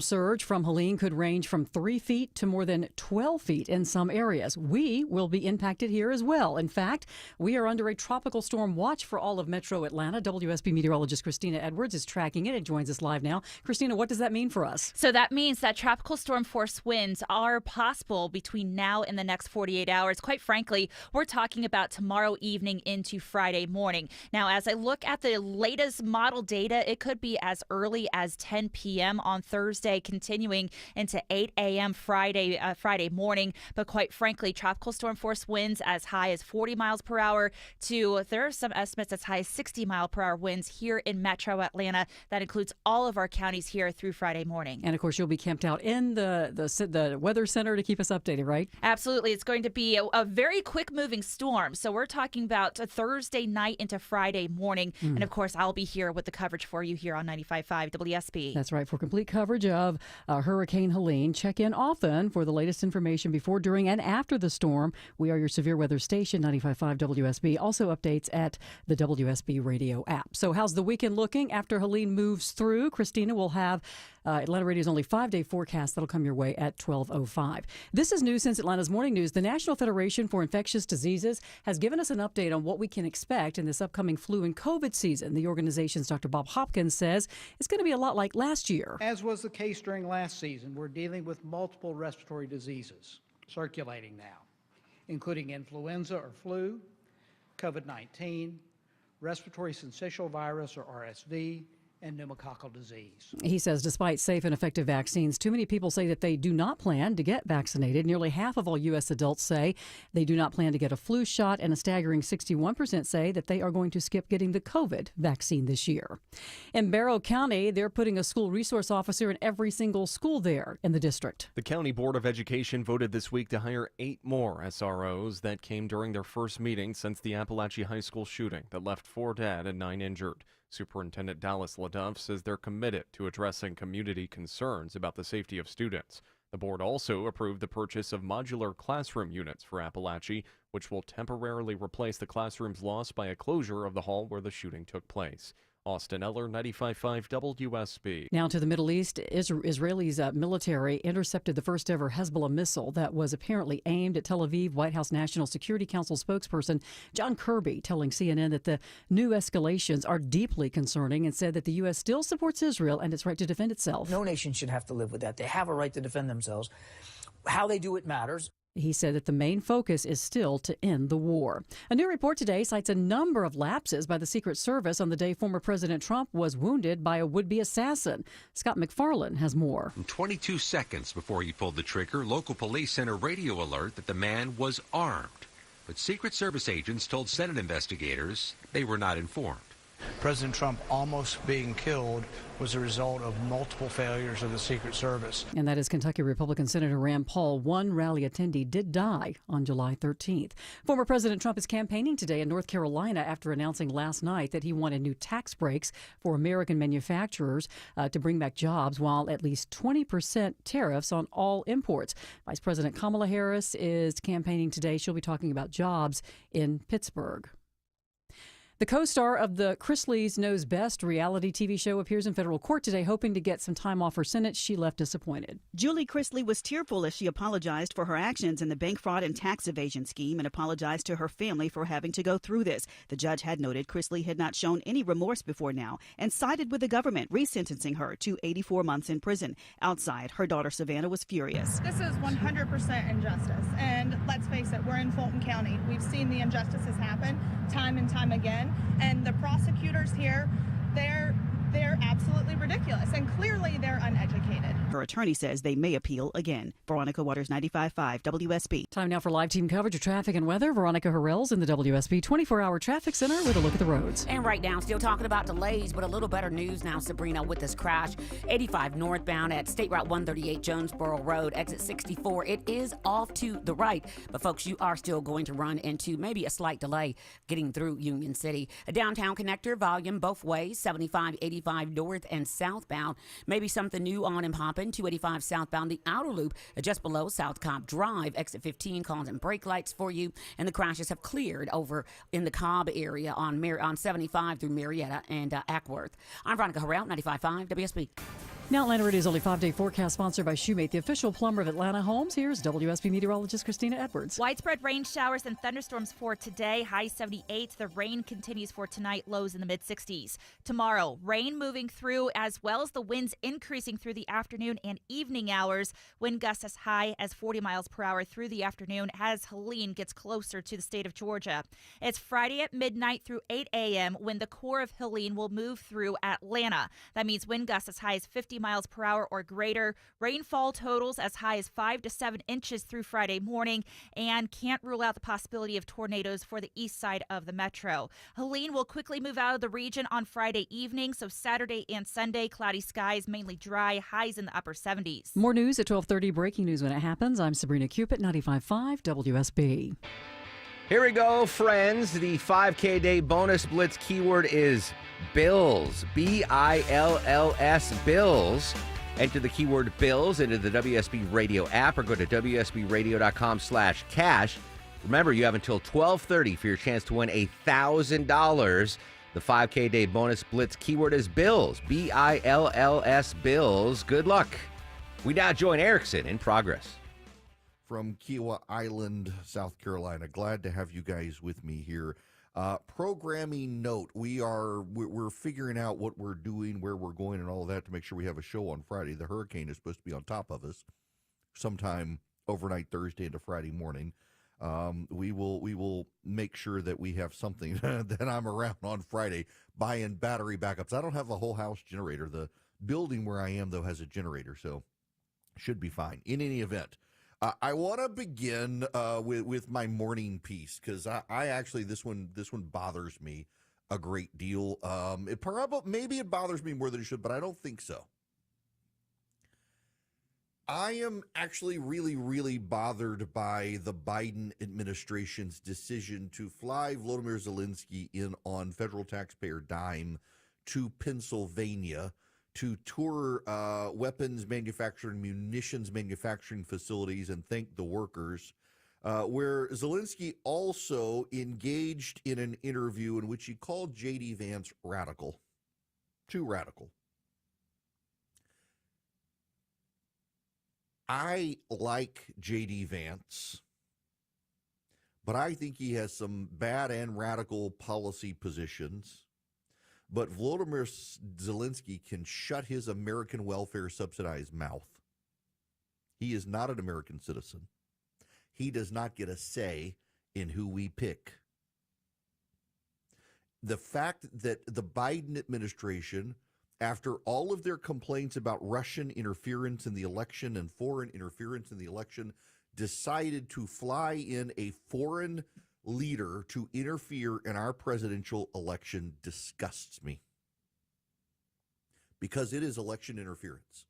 Surge from Helene could range from 3 feet to more than 12 feet in some areas. We will be impacted here as well. In fact, we are under a tropical storm watch for all of metro Atlanta. WSB meteorologist Christina Edwards is tracking it and joins us live now. Christina, what does that mean for us? So that means that tropical storm force winds are possible between now and the next 48 hours. Quite frankly, we're talking about tomorrow evening into Friday morning. Now, as I look at the latest model data, it could be as early as 10 p.m. on Thursday, continuing into 8 a.m. Friday morning. But quite frankly, tropical storm force winds as high as 40 miles per hour to, there are some estimates as high as 60 mile per hour winds here in metro Atlanta. That includes all of our counties here through Friday morning. And of course, you'll be camped out in the weather center to keep us updated, right? Absolutely. It's going to be a very quick moving storm. So we're talking about a Thursday night into Friday morning. And of course, I'll be here with the coverage for you here on 95.5 WSB. That's right. For complete coverage of Hurricane Helene, check in often for the latest information before, during, and after the storm. We are your severe weather station, 95.5 WSB. Also updates at the WSB radio app. So how's the weekend looking after Helene moves through? Christina will have Atlanta Radio's only 5-day forecast that'll come your way at 12:05. This is news since Atlanta's Morning News. The National Federation for Infectious Diseases has given us an update on what we can expect in this upcoming flu and COVID season. The organization's Dr. Bob Hopkins says it's going to be a lot like last year. As was the case during last season, we're dealing with multiple respiratory diseases circulating now, including influenza or flu, COVID-19, respiratory syncytial virus or RSV, and pneumococcal disease. He says despite safe and effective vaccines, too many people say that they do not plan to get vaccinated. Nearly half of all U.S. adults say they do not plan to get a flu shot, and a staggering 61% say that they are going to skip getting the COVID vaccine this year. In Barrow County, they're putting a school resource officer in every single school there in the district. The County Board of Education voted this week to hire 8 more SROs. That came during their first meeting since the Appalachia High School shooting that left 4 dead and 9 injured. Superintendent Dallas LaDuff says they're committed to addressing community concerns about the safety of students. The board also approved the purchase of modular classroom units for Appalachia, which will temporarily replace the classrooms lost by a closure of the hall where the shooting took place. Austin Eller, 95.5 WSB. Now to the Middle East. Israel's military intercepted the first ever Hezbollah missile that was apparently aimed at Tel Aviv. White House National Security Council spokesperson John Kirby telling CNN that the new escalations are deeply concerning and said that the U.S. still supports Israel and its right to defend itself. No nation should have to live with that. They have a right to defend themselves. How they do it matters. He said that the main focus is still to end the war. A new report today cites a number of lapses by the Secret Service on the day former President Trump was wounded by a would-be assassin. Scott McFarlane has more. 22 seconds before he pulled the trigger, local police sent a radio alert that the man was armed. But Secret Service agents told Senate investigators they were not informed. President Trump almost being killed was a result of multiple failures of the Secret Service. And that is Kentucky Republican Senator Rand Paul. One rally attendee did die on July 13th. Former President Trump is campaigning today in North Carolina after announcing last night that he wanted new tax breaks for American manufacturers to bring back jobs, while at least 20% tariffs on all imports. Vice President Kamala Harris is campaigning today. She'll be talking about jobs in Pittsburgh. The co-star of the Chrisley's Knows Best reality TV show appears in federal court today, hoping to get some time off her sentence. She left disappointed. Julie Chrisley was tearful as she apologized for her actions in the bank fraud and tax evasion scheme and apologized to her family for having to go through this. The judge had noted Chrisley had not shown any remorse before now and sided with the government, resentencing her to 84 months in prison. Outside, her daughter Savannah was furious. This is 100% injustice. And let's face it, we're in Fulton County. We've seen the injustices happen time and time again. And the prosecutors here, they're absolutely ridiculous, and clearly they're uneducated. Her attorney says they may appeal again. Veronica Waters, 95.5 WSB. Time now for live team coverage of traffic and weather. Veronica Harrell's in the WSB 24-hour traffic center with a look at the roads. And right now, still talking about delays, but a little better news now, Sabrina, with this crash. 85 northbound at State Route 138 Jonesboro Road, exit 64. It is off to the right, but folks, you are still going to run into maybe a slight delay getting through Union City. A downtown connector, volume both ways, 75, 85 north and southbound. Maybe something new on and popping happen. 285 southbound, the outer loop just below South Cobb Drive. Exit 15 calls and brake lights for you. And the crashes have cleared over in the Cobb area on 75 through Marietta and Ackworth. I'm Veronica Harrell, 95.5 WSB. Now, Atlanta, it is only 5-day forecast sponsored by Shoemate, the official plumber of Atlanta Homes. Here's WSB meteorologist Christina Edwards. Widespread rain showers and thunderstorms for today, high 78. The rain continues for tonight, lows in the mid-60s. Tomorrow, rain moving through as well as the winds increasing through the afternoon and evening hours. Wind gusts as high as 40 miles per hour through the afternoon as Helene gets closer to the state of Georgia. It's Friday at midnight through 8 a.m. when the core of Helene will move through Atlanta. That means wind gusts as high as 50 miles per hour or greater. Rainfall totals as high as 5 to 7 inches through Friday morning, and can't rule out the possibility of tornadoes for the east side of the metro. Helene will quickly move out of the region on Friday evening, so Saturday and Sunday, cloudy skies, mainly dry, highs in the upper 70s. More news at 12:30. Breaking news when it happens. I'm Sabrina Cupid, 95.5 WSB. Here we go, friends. The 5K day bonus blitz keyword is bills. B-I-L-L-S, bills. Enter the keyword bills into the WSB Radio app or go to WSBradio.com/cash. Remember, you have until 12:30 for your chance to win $1,000. The 5K day bonus blitz keyword is bills. B-I-L-L-S, bills. Good luck. We now join Erickson in progress. From Kiowa Island, South Carolina. Glad to have you guys with me here. Programming note, we're figuring out what we're doing, where we're going, and all of that to make sure we have a show on Friday. The hurricane is supposed to be on top of us sometime overnight Thursday into Friday morning. We will make sure that we have something that I'm around on Friday buying battery backups. I don't have a whole house generator. The building where I am, though, has a generator, so should be fine. In any event, I want to begin with my morning piece because I actually this one bothers me a great deal. Maybe it bothers me more than it should, but I don't think so. I am actually really, really bothered by the Biden administration's decision to fly Volodymyr Zelensky in on federal taxpayer dime to Pennsylvania to tour weapons manufacturing, munitions manufacturing facilities and thank the workers, where Zelensky also engaged in an interview in which he called J.D. Vance radical. Too radical. I like J.D. Vance, but I think he has some bad and radical policy positions. But Volodymyr Zelensky can shut his American welfare subsidized mouth. He is not an American citizen. He does not get a say in who we pick. The fact that the Biden administration, after all of their complaints about Russian interference in the election and foreign interference in the election, decided to fly in a foreign leader to interfere in our presidential election disgusts me, because it is election interference.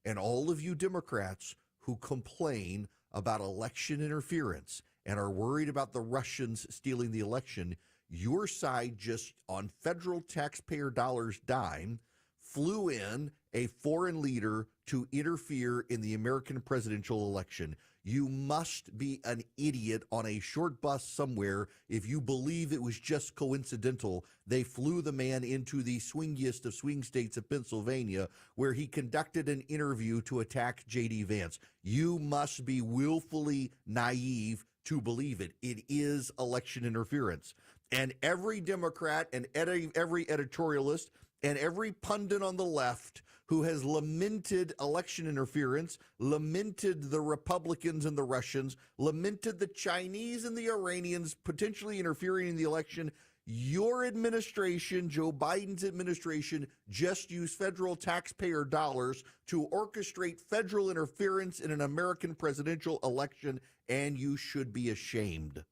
And all of you Democrats who complain about election interference and are worried about the Russians stealing the election, your side just on federal taxpayer dollars dime flew in a foreign leader to interfere in the American presidential election. You must be an idiot on a short bus somewhere if you believe it was just coincidental. They flew the man into the swingiest of swing states of Pennsylvania, where he conducted an interview to attack J.D. Vance. You must be willfully naive to believe it. It is election interference. And every Democrat and every editorialist and every pundit on the left who has lamented election interference, lamented the Republicans and the Russians, lamented the Chinese and the Iranians potentially interfering in the election, your administration, Joe Biden's administration, just used federal taxpayer dollars to orchestrate federal interference in an American presidential election, and you should be ashamed.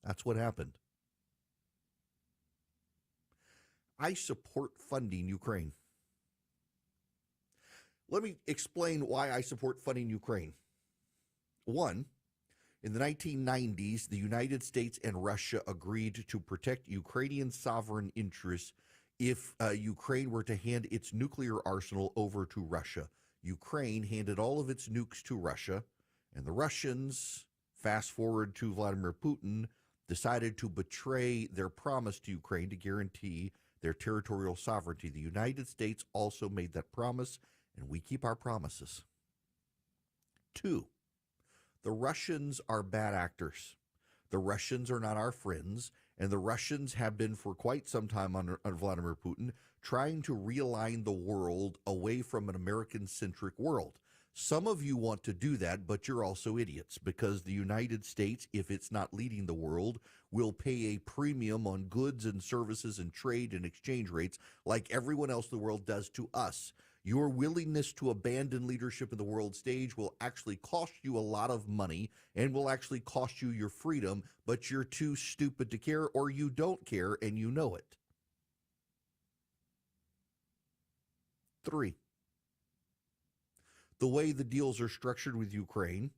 That's what happened. I support funding Ukraine. Let me explain why I support funding Ukraine. One, in the 1990s, the United States and Russia agreed to protect Ukrainian sovereign interests if Ukraine were to hand its nuclear arsenal over to Russia. Ukraine handed all of its nukes to Russia, and the Russians, fast forward to Vladimir Putin, decided to betray their promise to Ukraine to guarantee their territorial sovereignty. The United States also made that promise, and we keep our promises. 2, the Russians are bad actors. The Russians are not our friends, and the Russians have been for quite some time under Vladimir Putin trying to realign the world away from an American-centric world. Some of you want to do that, but you're also idiots, because the United States, if it's not leading the world, will pay a premium on goods and services and trade and exchange rates like everyone else in the world does to us. Your willingness to abandon leadership in the world stage will actually cost you a lot of money and will actually cost you your freedom, but you're too stupid to care, or you don't care and you know it. 3, the way the deals are structured with Ukraine,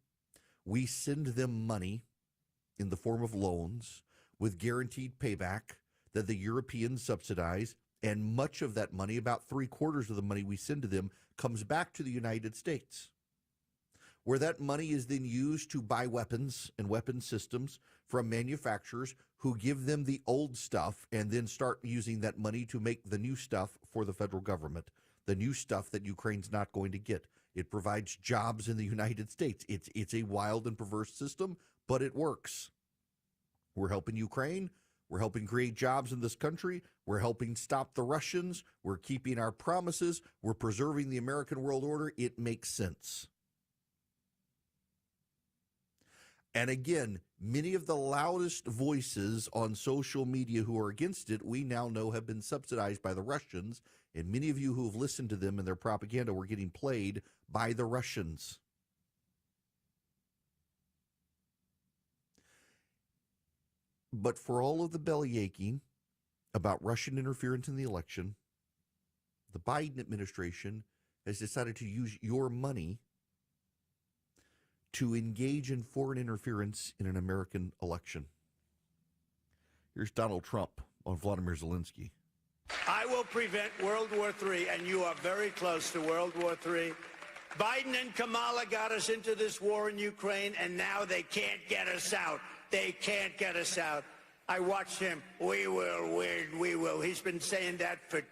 we send them money in the form of loans with guaranteed payback that the Europeans subsidize, and much of that money, about 3/4 of the money we send to them, comes back to the United States, where that money is then used to buy weapons and weapon systems from manufacturers who give them the old stuff and then start using that money to make the new stuff for the federal government, the new stuff that Ukraine's not going to get. It provides jobs in the United States. It's a wild and perverse system, but it works. We're helping Ukraine. We're helping create jobs in this country. We're helping stop the Russians. We're keeping our promises. We're preserving the American world order. It makes sense. And again, many of the loudest voices on social media who are against it, we now know have been subsidized by the Russians. And many of you who have listened to them and their propaganda were getting played by the Russians. But for all of the belly aching about Russian interference in the election, the Biden administration has decided to use your money to engage in foreign interference in an American election. Here's Donald Trump on Vladimir Zelensky. I will prevent World War III, and you are very close to World War III. Biden and Kamala got us into this war in Ukraine, and now they can't get us out. They can't get us out. I watched him. We will win. We will. He's been saying that for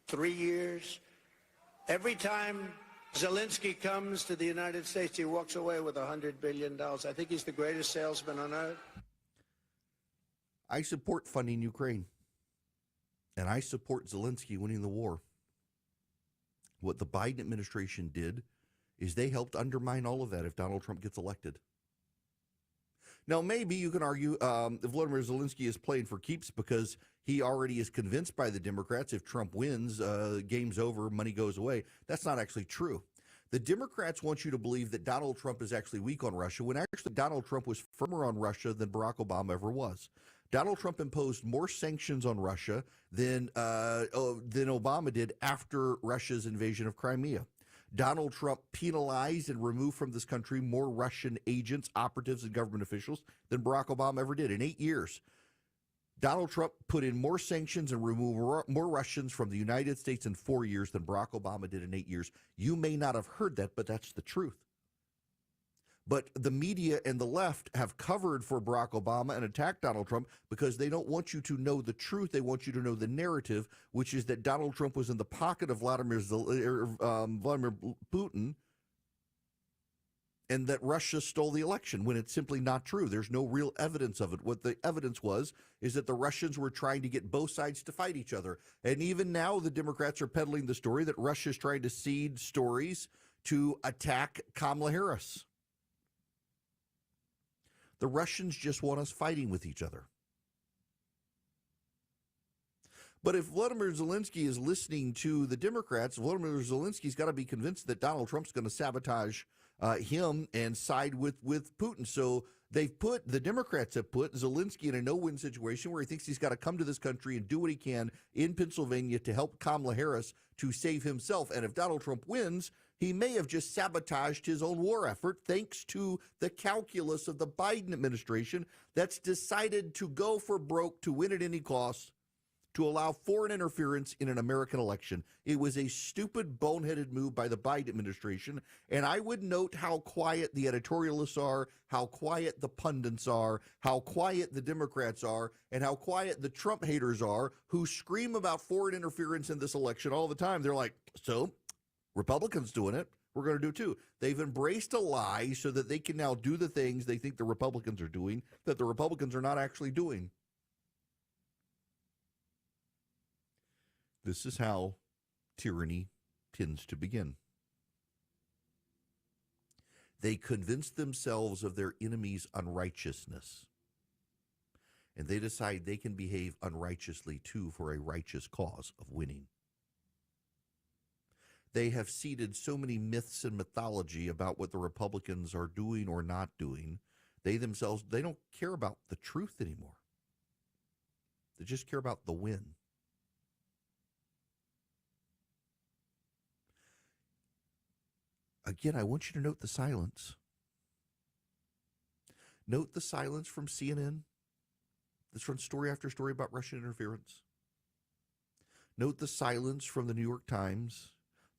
3 years. Every time Zelensky comes to the United States, he walks away with $100 billion. I think he's the greatest salesman on earth. I support funding Ukraine, and I support Zelensky winning the war. What the Biden administration did is they helped undermine all of that if Donald Trump gets elected. Now, maybe you can argue Vladimir Zelensky is playing for keeps because he already is convinced by the Democrats if Trump wins, game's over, money goes away. That's not actually true. The Democrats want you to believe that Donald Trump is actually weak on Russia, when actually Donald Trump was firmer on Russia than Barack Obama ever was. Donald Trump imposed more sanctions on Russia than Obama did after Russia's invasion of Crimea. Donald Trump penalized and removed from this country more Russian agents, operatives, and government officials than Barack Obama ever did in 8 years. Donald Trump put in more sanctions and removed more Russians from the United States in 4 years than Barack Obama did in 8 years. You may not have heard that, but that's the truth. But the media and the left have covered for Barack Obama and attacked Donald Trump because they don't want you to know the truth. They want you to know the narrative, which is that Donald Trump was in the pocket of Vladimir Putin and that Russia stole the election, when it's simply not true. There's no real evidence of it. What the evidence was is that the Russians were trying to get both sides to fight each other. And even now the Democrats are peddling the story that Russia is trying to seed stories to attack Kamala Harris. The Russians just want us fighting with each other. But if Vladimir Zelensky is listening to the Democrats, Vladimir Zelensky's got to be convinced that Donald Trump's going to sabotage him and side with Putin. So the Democrats have put Zelensky in a no-win situation where he thinks he's got to come to this country and do what he can in Pennsylvania to help Kamala Harris to save himself. And if Donald Trump wins, he may have just sabotaged his own war effort thanks to the calculus of the Biden administration that's decided to go for broke, to win at any cost, to allow foreign interference in an American election. It was a stupid, boneheaded move by the Biden administration, and I would note how quiet the editorialists are, how quiet the pundits are, how quiet the Democrats are, and how quiet the Trump haters are who scream about foreign interference in this election all the time. They're like, so, Republicans doing it, we're going to do it too. They've embraced a lie so that they can now do the things they think the Republicans are doing that the Republicans are not actually doing. This is how tyranny tends to begin. They convince themselves of their enemy's unrighteousness, and they decide they can behave unrighteously too for a righteous cause of winning. They have seeded so many myths and mythology about what the Republicans are doing or not doing. They themselves, they don't care about the truth anymore. They just care about the win. Again, I want you to note the silence. Note the silence from CNN. This runs story after story about Russian interference. Note the silence from the New York Times.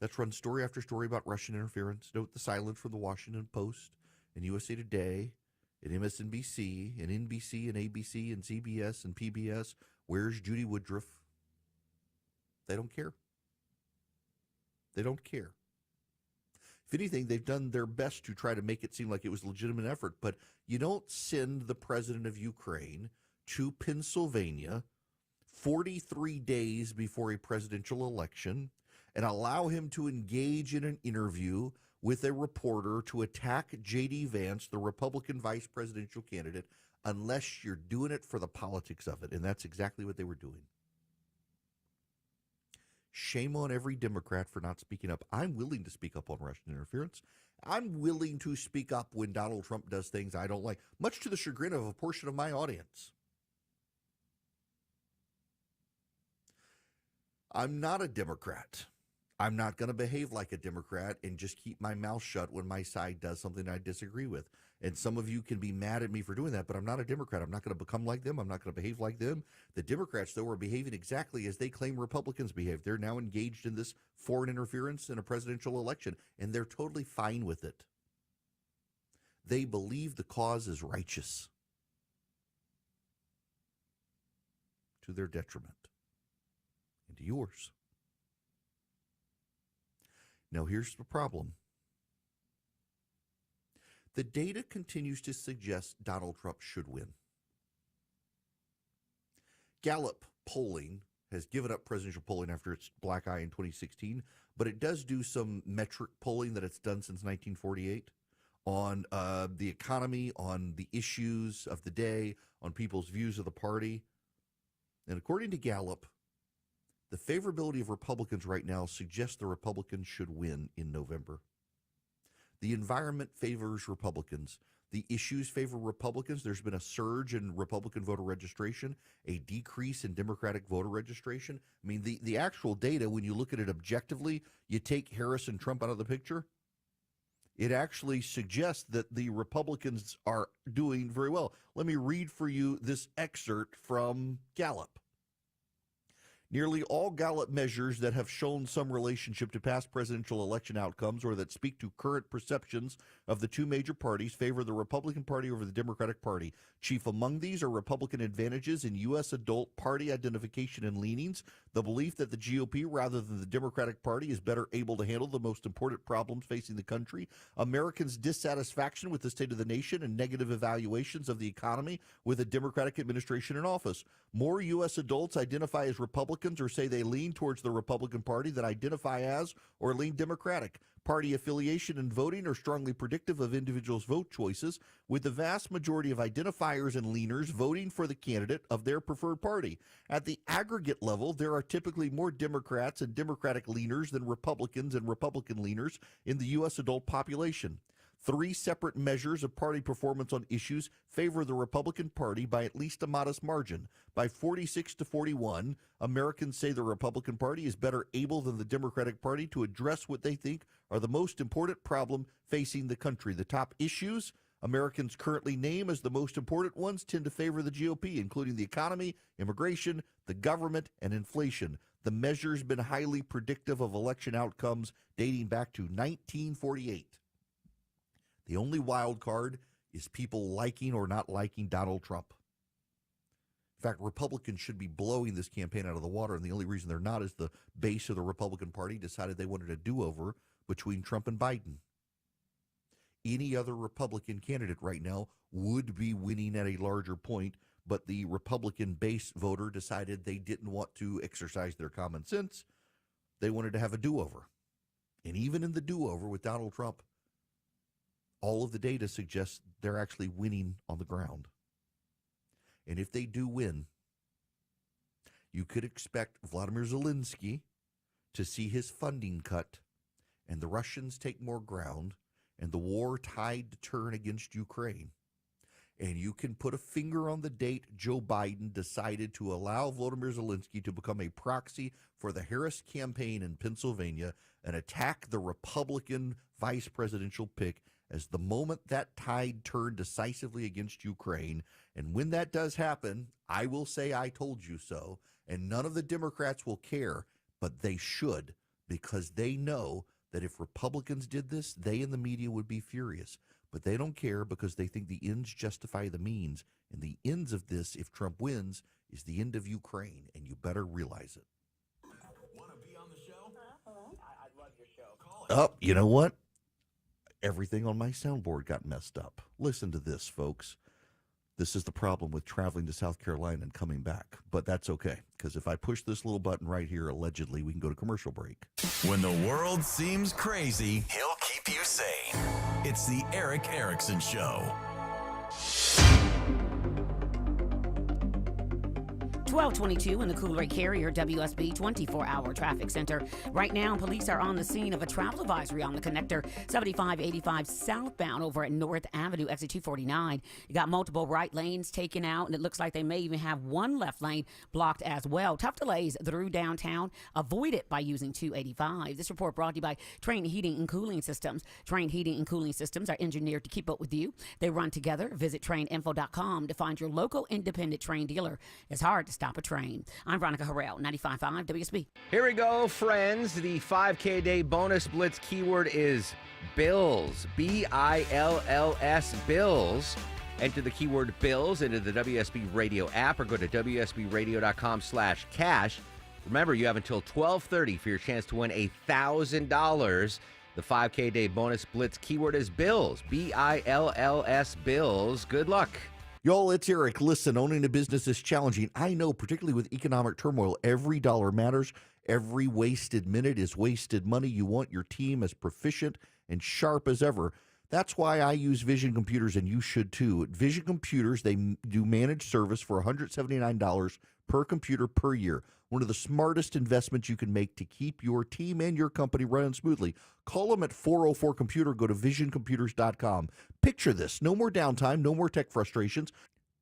That's run story after story about Russian interference. Note the silence from the Washington Post and USA Today and MSNBC and NBC and ABC and CBS and PBS. Where's Judy Woodruff? They don't care. They don't care. If anything, they've done their best to try to make it seem like it was a legitimate effort, but you don't send the president of Ukraine to Pennsylvania 43 days before a presidential election and allow him to engage in an interview with a reporter to attack J.D. Vance, the Republican vice presidential candidate, unless you're doing it for the politics of it. And that's exactly what they were doing. Shame on every Democrat for not speaking up. I'm willing to speak up on Russian interference. I'm willing to speak up when Donald Trump does things I don't like, much to the chagrin of a portion of my audience. I'm not a Democrat. I'm not going to behave like a Democrat and just keep my mouth shut when my side does something I disagree with. And some of you can be mad at me for doing that, but I'm not a Democrat. I'm not going to become like them. I'm not going to behave like them. The Democrats, though, are behaving exactly as they claim Republicans behave. They're now engaged in this foreign interference in a presidential election, and they're totally fine with it. They believe the cause is righteous to their detriment and to yours. Now, here's the problem. The data continues to suggest Donald Trump should win. Gallup polling has given up presidential polling after its black eye in 2016, but it does do some metric polling that it's done since 1948 on the economy, on the issues of the day, on people's views of the party. And according to Gallup, the favorability of Republicans right now suggests the Republicans should win in November. The environment favors Republicans. The issues favor Republicans. There's been a surge in Republican voter registration, a decrease in Democratic voter registration. I mean, the actual data, when you look at it objectively, you take Harris and Trump out of the picture, it actually suggests that the Republicans are doing very well. Let me read for you this excerpt from Gallup. Nearly all Gallup measures that have shown some relationship to past presidential election outcomes or that speak to current perceptions of the two major parties favor the Republican Party over the Democratic Party. Chief among these are Republican advantages in U.S. adult party identification and leanings, the belief that the GOP rather than the Democratic Party is better able to handle the most important problems facing the country, Americans' dissatisfaction with the state of the nation and negative evaluations of the economy with a Democratic administration in office. More U.S. adults identify as Republicans or say they lean towards the Republican Party than identify as or lean Democratic. Party affiliation and voting are strongly predictive of individuals' vote choices, with the vast majority of identifiers and leaners voting for the candidate of their preferred party. At the aggregate level, there are typically more Democrats and Democratic leaners than Republicans and Republican leaners in the U.S. adult population. 3 separate measures of party performance on issues favor the Republican Party by at least a modest margin. By 46 to 41, Americans say the Republican Party is better able than the Democratic Party to address what they think are the most important problem facing the country. The top issues Americans currently name as the most important ones tend to favor the GOP, including the economy, immigration, the government, and inflation. The measure's been highly predictive of election outcomes dating back to 1948. The only wild card is people liking or not liking Donald Trump. In fact, Republicans should be blowing this campaign out of the water, and the only reason they're not is the base of the Republican Party decided they wanted a do-over between Trump and Biden. Any other Republican candidate right now would be winning at a larger point, but the Republican base voter decided they didn't want to exercise their common sense. They wanted to have a do-over. And even in the do-over with Donald Trump, all of the data suggests they're actually winning on the ground. And if they do win, you could expect Vladimir Zelensky to see his funding cut and the Russians take more ground and the war tide to turn against Ukraine. And you can put a finger on the date Joe Biden decided to allow Volodymyr Zelensky to become a proxy for the Harris campaign in Pennsylvania and attack the Republican vice presidential pick as the moment that tide turned decisively against Ukraine. And when that does happen, I will say I told you so, and none of the Democrats will care, but they should, because they know that if Republicans did this, they in the media would be furious. But they don't care because they think the ends justify the means. And the ends of this, if Trump wins, is the end of Ukraine, and you better realize it. Want to be on the show? Hello? I love your show. Call Oh, you know what? Everything on my soundboard got messed up. Listen to this, folks. This is the problem with traveling to South Carolina and coming back. But that's okay, because if I push this little button right here, allegedly, we can go to commercial break. When the world seems crazy, he'll keep you sane. It's the Eric Erickson Show. 1222 in the Cool Rate Carrier WSB 24-hour traffic center. Right now, police are on the scene of a travel advisory on the connector 7585 southbound over at North Avenue, exit 249. You got multiple right lanes taken out, and it looks like they may even have one left lane blocked as well. Tough delays through downtown. Avoid it by using 285. This report brought to you by Train Heating and Cooling Systems. Train Heating and Cooling Systems are engineered to keep up with you. They run together. Visit traininfo.com to find your local independent Train dealer. It's hard to stop a train. I'm Veronica Harrell, 95.5 WSB. Here we go, friends. The 5K Day Bonus Blitz keyword is bills. B-I-L-L-S, bills. Enter the keyword bills into the WSB Radio app or go to WSBradio.com/cash. Remember, you have until 12:30 for your chance to win $1,000. The 5K Day Bonus Blitz keyword is bills. B-I-L-L-S, bills. Good luck. Y'all, it's Eric. Listen, owning a business is challenging. I know, particularly with economic turmoil, every dollar matters. Every wasted minute is wasted money. You want your team as proficient and sharp as ever. That's why I use Vision Computers, and you should too. At Vision Computers, they do managed service for $179 per computer per year. One of the smartest investments you can make to keep your team and your company running smoothly. Call them at 404-COMPUTER. Go to visioncomputers.com. Picture this. No more downtime, no more tech frustrations,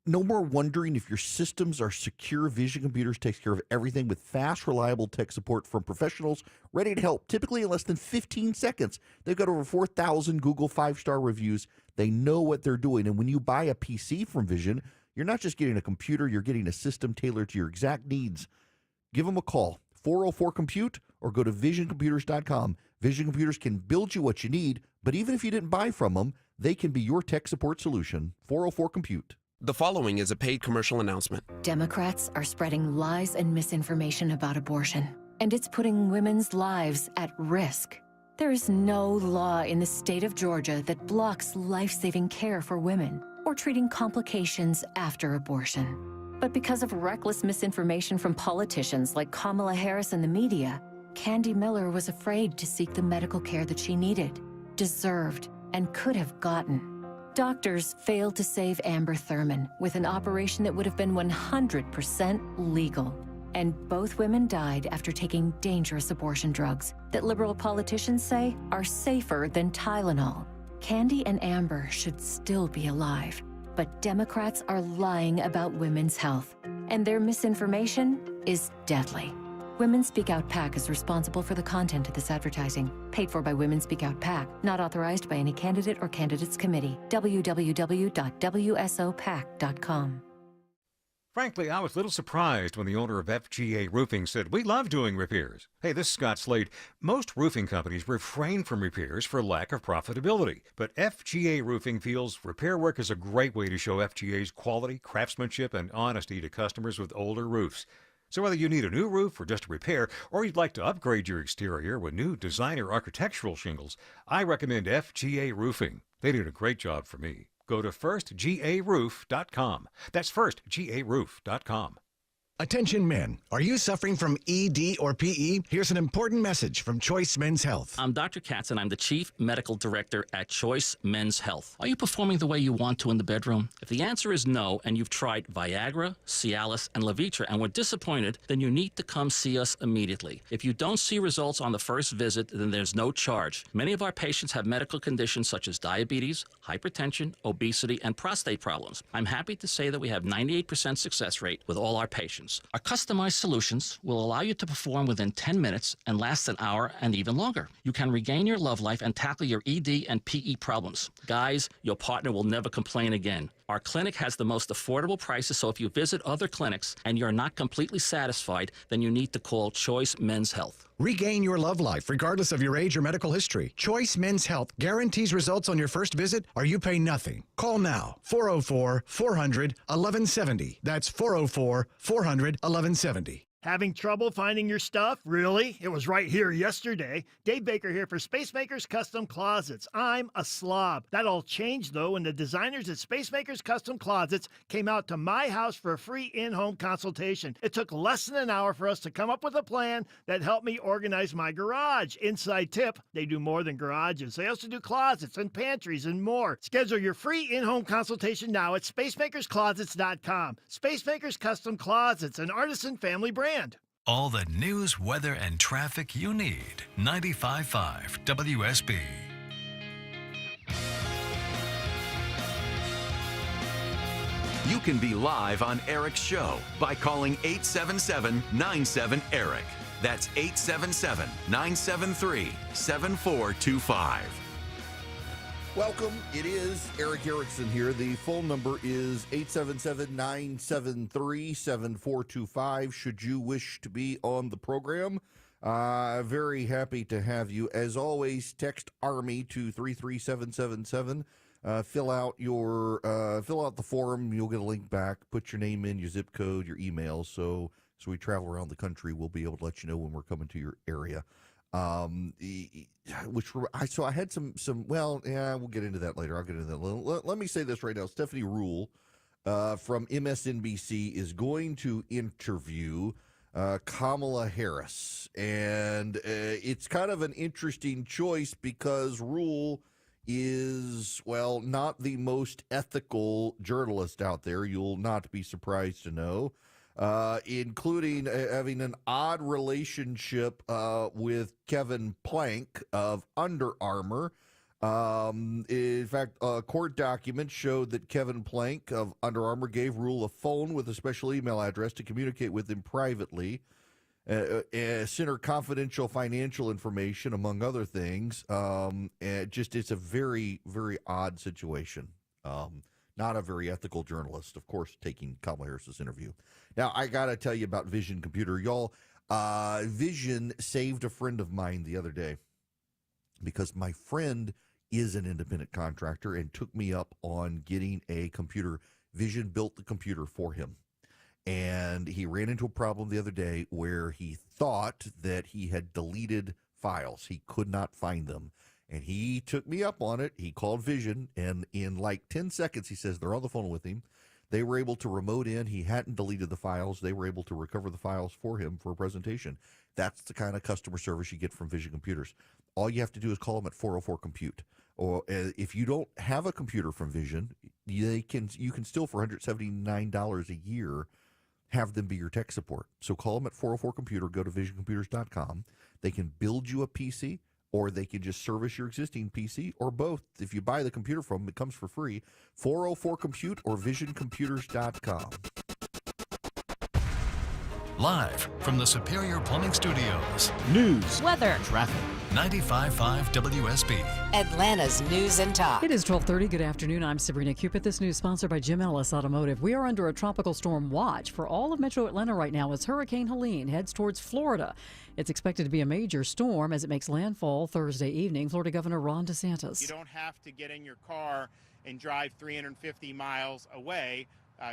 no more wondering if your systems are secure. Vision Computers takes care of everything with fast, reliable tech support from professionals ready to help, typically in less than 15 seconds. They've got over 4,000 Google 5-star reviews. They know what they're doing. And when you buy a PC from Vision, you're not just getting a computer, you're getting a system tailored to your exact needs. Give them a call, 404-COMPUTE, or go to visioncomputers.com. Vision Computers can build you what you need, but even if you didn't buy from them, they can be your tech support solution. 404-COMPUTE. The following is a paid commercial announcement. Democrats are spreading lies and misinformation about abortion, and it's putting women's lives at risk. There is no law in the state of Georgia that blocks life-saving care for women or treating complications after abortion. But because of reckless misinformation from politicians like Kamala Harris and the media, Candy Miller was afraid to seek the medical care that she needed, deserved, and could have gotten. Doctors failed to save Amber Thurman with an operation that would have been 100% legal. And both women died after taking dangerous abortion drugs that liberal politicians say are safer than Tylenol. Candy and Amber should still be alive. But Democrats are lying about women's health, and their misinformation is deadly. Women Speak Out PAC is responsible for the content of this advertising. Paid for by Women Speak Out PAC, not authorized by any candidate or candidates committee. www.wsopac.com. Frankly, I was a little surprised when the owner of FGA Roofing said, "We love doing repairs." Hey, this is Scott Slade. Most roofing companies refrain from repairs for lack of profitability. But FGA Roofing feels repair work is a great way to show FGA's quality, craftsmanship, and honesty to customers with older roofs. So whether you need a new roof or just a repair, or you'd like to upgrade your exterior with new designer architectural shingles, I recommend FGA Roofing. They did a great job for me. Go to firstgaroof.com. That's firstgaroof.com. Attention men, are you suffering from ED or PE? Here's an important message from Choice Men's Health. I'm Dr. Katz, and I'm the Chief Medical Director at Choice Men's Health. Are you performing the way you want to in the bedroom? If the answer is no, and you've tried Viagra, Cialis, and Levitra and were disappointed, then you need to come see us immediately. If you don't see results on the first visit, then there's no charge. Many of our patients have medical conditions such as diabetes, hypertension, obesity, and prostate problems. I'm happy to say that we have 98% success rate with all our patients. Our customized solutions will allow you to perform within 10 minutes and last an hour and even longer. You can regain your love life and tackle your ED and PE problems. Guys, your partner will never complain again. Our clinic has the most affordable prices, so if you visit other clinics and you're not completely satisfied, then you need to call Choice Men's Health. Regain your love life regardless of your age or medical history. Choice Men's Health guarantees results on your first visit or you pay nothing. Call now, 404-400-1170. That's 404-400-1170. Having trouble finding your stuff? Really? It was right here yesterday. Dave Baker here for Spacemakers Custom Closets. I'm a slob. That all changed, though, when the designers at Spacemakers Custom Closets came out to my house for a free in-home consultation. It took less than an hour for us to come up with a plan that helped me organize my garage. Inside tip, they do more than garages. They also do closets and pantries and more. Schedule your free in-home consultation now at spacemakersclosets.com. Spacemakers Custom Closets, an artisan family brand. All the news, weather, and traffic you need. 95.5 WSB. You can be live on Eric's show by calling 877-97-ERIC. That's 877-973-7425. Welcome. It is Eric Erickson here. The phone number is 877-973-7425. Should you wish to be on the program, very happy to have you. As always, text ARMY to 33777. Fill out the form. You'll get a link back. Put your name in, your zip code, your email. So we travel around the country, we'll be able to let you know when we're coming to your area. So I had some, we'll get into that later. I'll get into that. Let me say this right now. Stephanie Ruhle from MSNBC is going to interview Kamala Harris. And it's kind of an interesting choice because Ruhle is, not the most ethical journalist out there. You'll not be surprised to know. Including having an odd relationship with Kevin Plank of Under Armour. In fact, a court document showed that Kevin Plank of Under Armour gave Ruhle a phone with a special email address to communicate with him privately, sent her confidential financial information, among other things. It's a very, very odd situation. Not a very ethical journalist, of course, taking Kamala Harris's interview. Now, I got to tell you about Vision Computer. Y'all, Vision saved a friend of mine the other day because my friend is an independent contractor and took me up on getting a computer. Vision built the computer for him. And he ran into a problem the other day where he thought that he had deleted files. He could not find them. And he took me up on it. He called Vision, and in like 10 seconds, he says they're on the phone with him. They were able to remote in. He hadn't deleted the files. They were able to recover the files for him for a presentation. That's the kind of customer service you get from Vision Computers. All you have to do is call them at 404-COMPUTE. Or if you don't have a computer from Vision, you can still, for $179 a year, have them be your tech support. So call them at 404-COMPUTER. Go to visioncomputers.com. They can build you a PC, or they can just service your existing PC, or both. If you buy the computer from them, it comes for free. 404-COMPUTE or visioncomputers.com. Live from the Superior Plumbing Studios. News, weather, traffic. 95.5 WSB. Atlanta's News and Talk. It is 12:30. Good afternoon. I'm Sabrina Cupid. This news sponsored by Jim Ellis Automotive. We are under a tropical storm watch for all of metro Atlanta right now as Hurricane Helene heads towards Florida. It's expected to be a major storm as it makes landfall Thursday evening. Florida Governor Ron DeSantis. You don't have to get in your car and drive 350 miles away.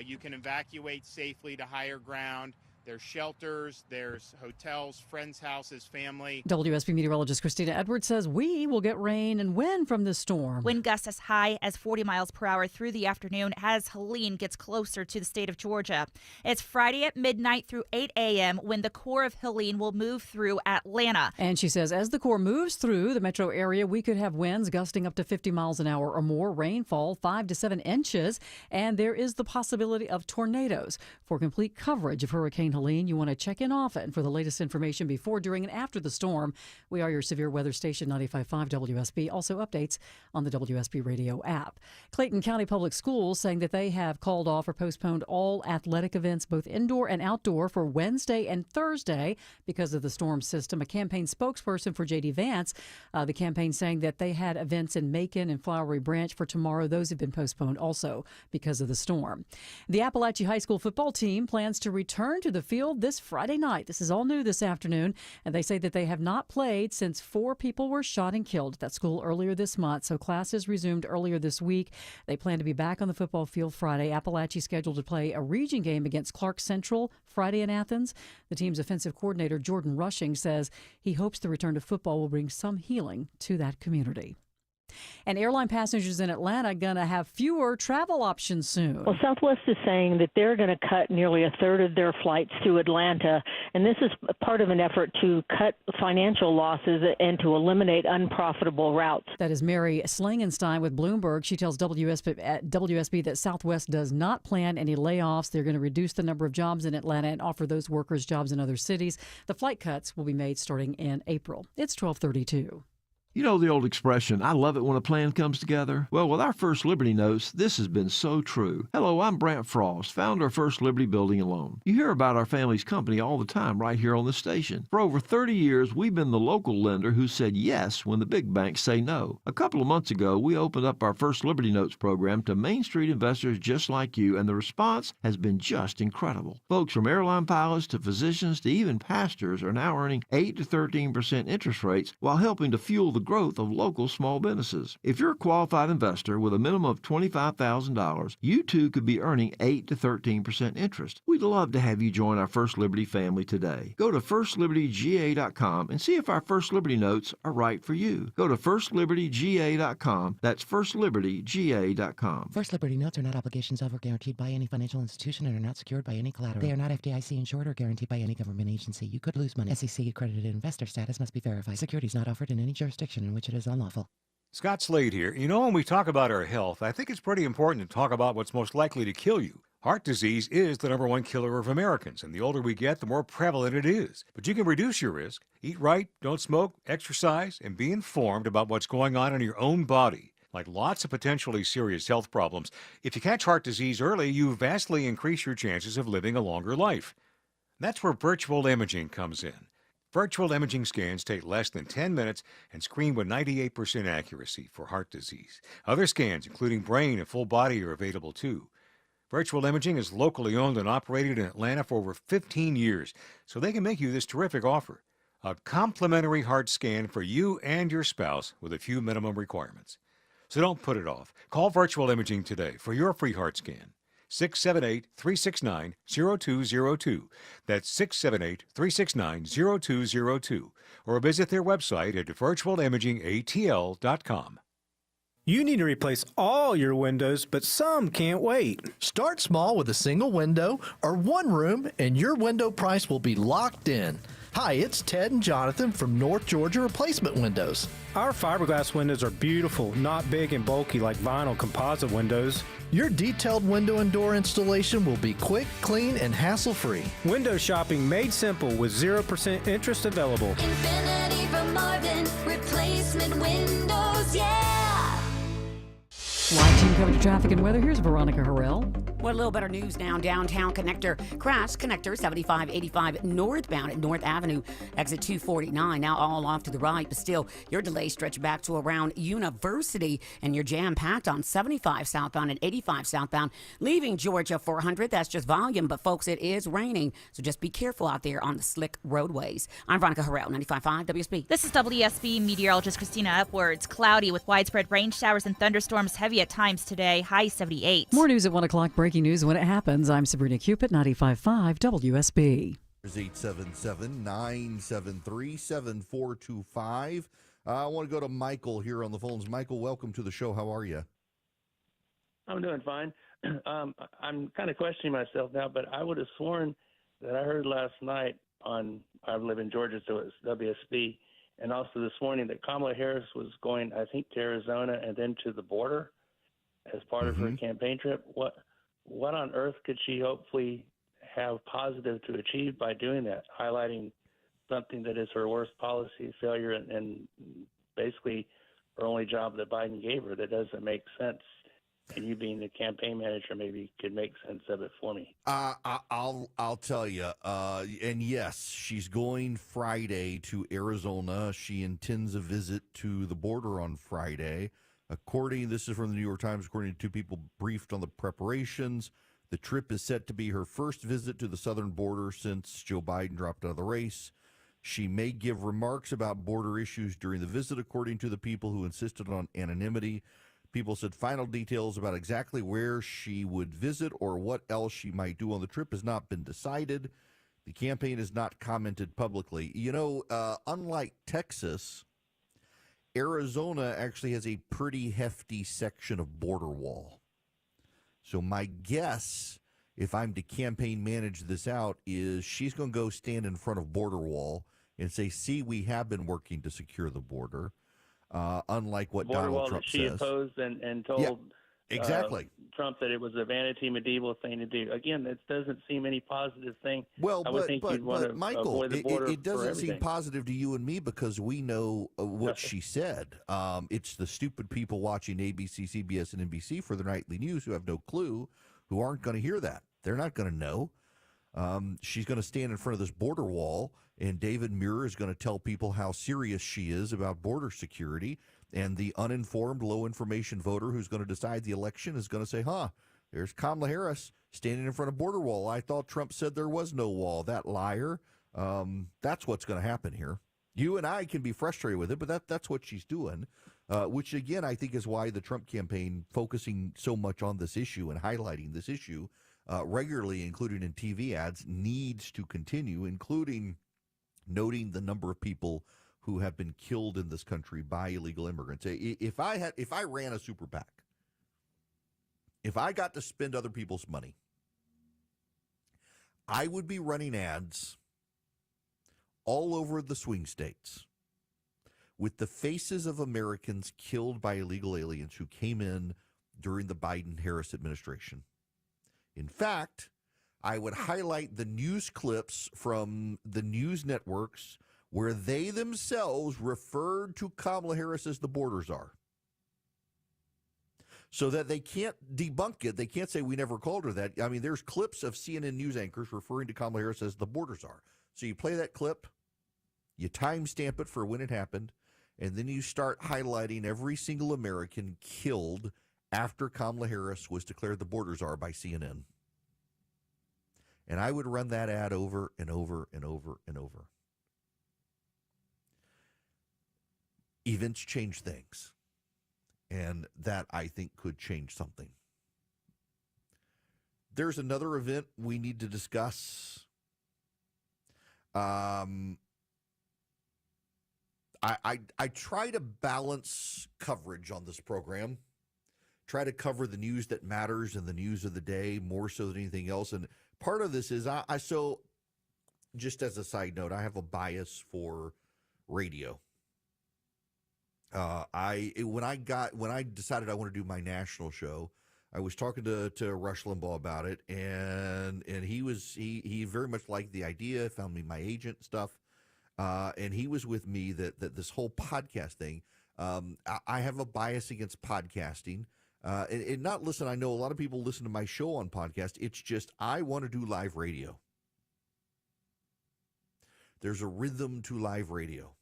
You can evacuate safely to higher ground. There's shelters, there's hotels, friends' houses, family. WSB meteorologist Christina Edwards says we will get rain and wind from this storm. Wind gusts as high as 40 miles per hour through the afternoon as Helene gets closer to the state of Georgia. It's Friday at midnight through 8 a.m. when the core of Helene will move through Atlanta. And she says as the core moves through the metro area, we could have winds gusting up to 50 miles an hour or more, rainfall 5 to 7 inches, and there is the possibility of tornadoes. For complete coverage of Hurricane Helene, you want to check in often for the latest information before, during, and after the storm. We are your severe weather station, 95.5 WSB. Also updates on the WSB radio app. Clayton County Public Schools saying that they have called off or postponed all athletic events, both indoor and outdoor, for Wednesday and Thursday because of the storm system. A campaign spokesperson for J.D. Vance, the campaign saying that they had events in Macon and Flowery Branch for tomorrow. Those have been postponed also because of the storm. The Appalachia High School football team plans to return to the field this Friday night. This is all new this afternoon, and they say that they have not played since 4 people were shot and killed at that school earlier this month. So classes resumed earlier this week. They plan to be back on the football field Friday. Appalachia scheduled to play a region game against Clark Central Friday in Athens. The team's offensive coordinator, Jordan Rushing, says he hopes the return to football will bring some healing to that community. And airline passengers in Atlanta are going to have fewer travel options soon. Well, Southwest is saying that they're going to cut nearly a third of their flights to Atlanta, and this is part of an effort to cut financial losses and to eliminate unprofitable routes. That is Mary Slangenstein with Bloomberg. She tells WSB that Southwest does not plan any layoffs. They're going to reduce the number of jobs in Atlanta and offer those workers jobs in other cities. The flight cuts will be made starting in April. It's 12:32. You know the old expression, I love it when a plan comes together? Well, with our First Liberty Notes, this has been so true. Hello, I'm Brant Frost, founder of First Liberty Building and Loan. You hear about our family's company all the time right here on this station. For over 30 years, we've been the local lender who said yes when the big banks say no. A couple of months ago, we opened up our First Liberty Notes program to Main Street investors just like you, and the response has been just incredible. Folks from airline pilots to physicians to even pastors are now earning 8 to 13% interest rates while helping to fuel the growth of local small businesses. If you're a qualified investor with a minimum of $25,000, you too could be earning 8 to 13% interest. We'd love to have you join our First Liberty family today. Go to firstlibertyga.com and see if our First Liberty Notes are right for you. Go to firstlibertyga.com. That's firstlibertyga.com. First Liberty Notes are not obligations of or guaranteed by any financial institution and are not secured by any collateral. They are not FDIC insured or guaranteed by any government agency. You could lose money. SEC accredited investor status must be verified. Securities not offered in any jurisdiction in which it is unlawful. Scott Slade here. You know, when we talk about our health, I think it's pretty important to talk about what's most likely to kill you. Heart disease is the #1 killer of Americans, and the older we get, the more prevalent it is. But you can reduce your risk. Eat right, don't smoke, exercise, and be informed about what's going on in your own body. Like lots of potentially serious health problems, if you catch heart disease early, you vastly increase your chances of living a longer life. That's where virtual imaging comes in. Virtual imaging scans take less than 10 minutes and screen with 98% accuracy for heart disease. Other scans, including brain and full body, are available too. Virtual imaging is locally owned and operated in Atlanta for over 15 years, so they can make you this terrific offer. A complimentary heart scan for you and your spouse with a few minimum requirements. So don't put it off. Call Virtual Imaging today for your free heart scan. 678-369-0202. That's 678-369-0202. Or visit their website at virtualimagingatl.com. You need to replace all your windows, but some can't wait. Start small with a single window or one room, and your window price will be locked in. Hi, it's Ted and Jonathan from North Georgia Replacement Windows. Our fiberglass windows are beautiful, not big and bulky like vinyl composite windows. Your detailed window and door installation will be quick, clean, and hassle-free. Window shopping made simple with 0% interest available. Infinity from Marvin, replacement windows, yeah! Live team coverage of traffic and weather. Here's Veronica Harrell. Well, a little better news now. Downtown connector crash. Connector 7585 northbound at North Avenue, exit 249. Now all off to the right, but still your delays stretch back to around University, and you're jam-packed on 75 southbound and 85 southbound, leaving Georgia 400. That's just volume, but folks, it is raining, so just be careful out there on the slick roadways. I'm Veronica Harrell, 95.5 WSB. This is WSB meteorologist Christina Upwards. Cloudy with widespread rain showers and thunderstorms, heavy at times today, high 78. More news at 1 o'clock, breaking news when it happens. I'm Sabrina Cupid, 95.5 WSB. 877-973-7425. I want to go to Michael here on the phones. Michael, welcome to the show. How are you? I'm doing fine. I'm kind of questioning myself now, but I would have sworn that I heard last night I live in Georgia, so it's WSB, and also this morning that Kamala Harris was going, I think, to Arizona and then to the border as part of her campaign trip. What on earth could she hopefully have positive to achieve by doing that, highlighting something that is her worst policy failure and basically her only job that Biden gave her? That doesn't make sense. And you being the campaign manager maybe could make sense of it for me. I'll tell you. And yes, she's going Friday to Arizona. She intends a visit to the border on Friday. This is from the New York Times, according to two people briefed on the preparations. The trip is set to be her first visit to the southern border since Joe Biden dropped out of the race. She may give remarks about border issues during the visit, according to the people who insisted on anonymity. People said final details about exactly where she would visit or what else she might do on the trip has not been decided. The campaign has not commented publicly. Unlike Texas, Arizona actually has a pretty hefty section of border wall. So my guess, if I'm to campaign manage this out, is she's going to go stand in front of border wall and say, see, we have been working to secure the border. Unlike what border Donald wall Trump that she says. opposed and told exactly. Trump that it was a vanity medieval thing to do. Again, it doesn't seem any positive thing. Well, I would think you'd want to Michael, avoid the border it doesn't for seem everything. positive to you and me because we know what she said. It's the stupid people watching ABC, CBS, and NBC for their nightly news who have no clue, who aren't going to hear that. They're not going to know. She's going to stand in front of this border wall, and David Muir is going to tell people how serious she is about border security. And the uninformed, low-information voter who's going to decide the election is going to say, there's Kamala Harris standing in front of border wall. I thought Trump said there was no wall. That liar. That's what's going to happen here. You and I can be frustrated with it, but that's what she's doing, which, again, I think is why the Trump campaign focusing so much on this issue and highlighting this issue regularly, including in TV ads, needs to continue, including noting the number of people who have been killed in this country by illegal immigrants. If I ran a super PAC, if I got to spend other people's money, I would be running ads all over the swing states with the faces of Americans killed by illegal aliens who came in during the Biden-Harris administration. In fact, I would highlight the news clips from the news networks where they themselves referred to Kamala Harris as the border czar. So that they can't debunk it. They can't say we never called her that. I mean, there's clips of CNN news anchors referring to Kamala Harris as the border czar. So you play that clip, you timestamp it for when it happened, and then you start highlighting every single American killed after Kamala Harris was declared the border czar by CNN. And I would run that ad over and over and over and over. Events change things, and that, I think, could change something. There's another event we need to discuss. I try to balance coverage on this program, try to cover the news that matters and the news of the day more so than anything else. And part of this is, so just as a side note, I have a bias for radio. When I decided I want to do my national show, I was talking to Rush Limbaugh about it, and he very much liked the idea, found me my agent stuff, and he was with me that this whole podcast thing. I have a bias against podcasting. And not listen, I know a lot of people listen to my show on podcast. It's just I want to do live radio. There's a rhythm to live radio.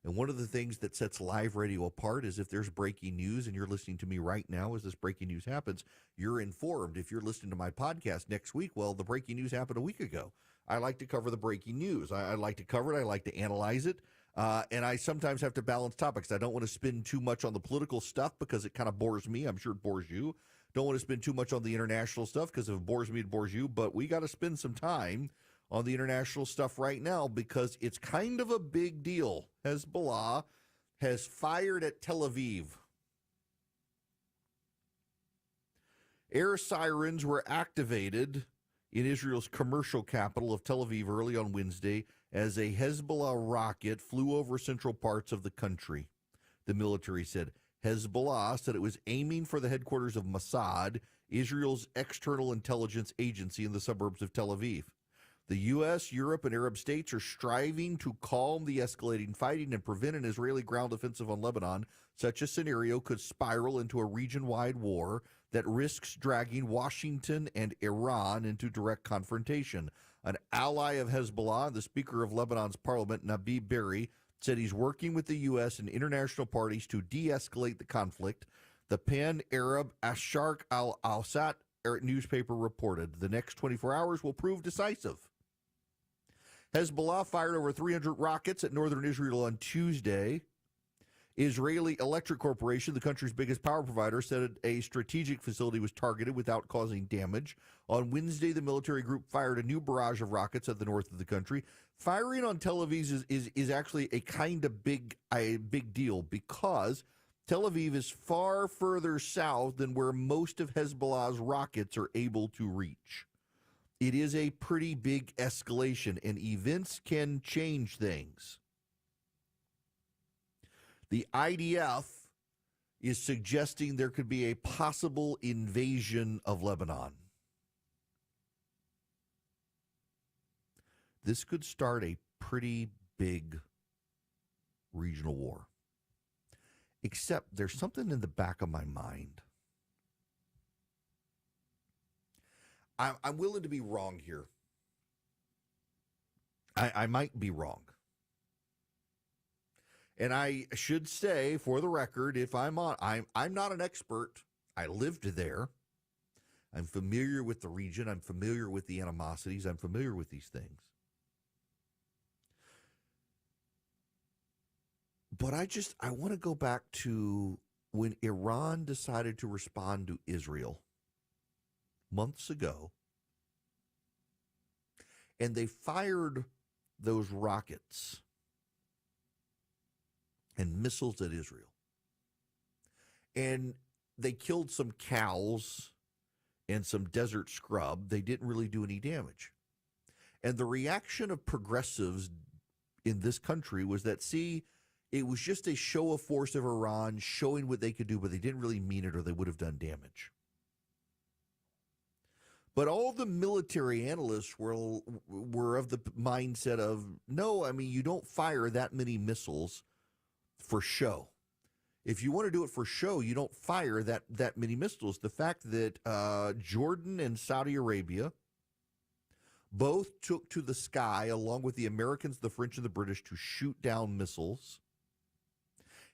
And one of the things that sets live radio apart is if there's breaking news and you're listening to me right now as this breaking news happens, you're informed. If you're listening to my podcast next week, well, the breaking news happened a week ago. I like to cover the breaking news. I like to cover it. I like to analyze it. And I sometimes have to balance topics. I don't want to spend too much on the political stuff because it kind of bores me. I'm sure it bores you. Don't want to spend too much on the international stuff because if it bores me, it bores you. But we got to spend some time on the international stuff right now because it's kind of a big deal. Hezbollah has fired at Tel Aviv. Air sirens were activated in Israel's commercial capital of Tel Aviv early on Wednesday as a Hezbollah rocket flew over central parts of the country. The military said Hezbollah said it was aiming for the headquarters of Mossad, Israel's external intelligence agency in the suburbs of Tel Aviv. The U.S., Europe, and Arab states are striving to calm the escalating fighting and prevent an Israeli ground offensive on Lebanon. Such a scenario could spiral into a region-wide war that risks dragging Washington and Iran into direct confrontation. An ally of Hezbollah, the Speaker of Lebanon's parliament, Nabih Berri, said he's working with the U.S. and international parties to de-escalate the conflict. The pan-Arab Asharq al-Awsat newspaper reported the next 24 hours will prove decisive. Hezbollah fired over 300 rockets at northern Israel on Tuesday. Israeli Electric Corporation, the country's biggest power provider, said a strategic facility was targeted without causing damage. On Wednesday, the military group fired a new barrage of rockets at the north of the country. Firing on Tel Aviv is actually a kind of big deal because Tel Aviv is far further south than where most of Hezbollah's rockets are able to reach. It is a pretty big escalation, and events can change things. The IDF is suggesting there could be a possible invasion of Lebanon. This could start a pretty big regional war. Except there's something in the back of my mind. I'm willing to be wrong here. I might be wrong. And I should say, for the record, if I'm not an expert. I lived there. I'm familiar with the region. I'm familiar with the animosities. I'm familiar with these things. But I want to go back to when Iran decided to respond to Israel months ago, and they fired those rockets and missiles at Israel. And they killed some cows and some desert scrub. They didn't really do any damage. And the reaction of progressives in this country was that, see, it was just a show of force of Iran showing what they could do, but they didn't really mean it or they would have done damage. But all the military analysts were of the mindset of, no, I mean, you don't fire that many missiles for show. If you want to do it for show, you don't fire that many missiles. The fact that Jordan and Saudi Arabia both took to the sky, along with the Americans, the French, and the British, to shoot down missiles,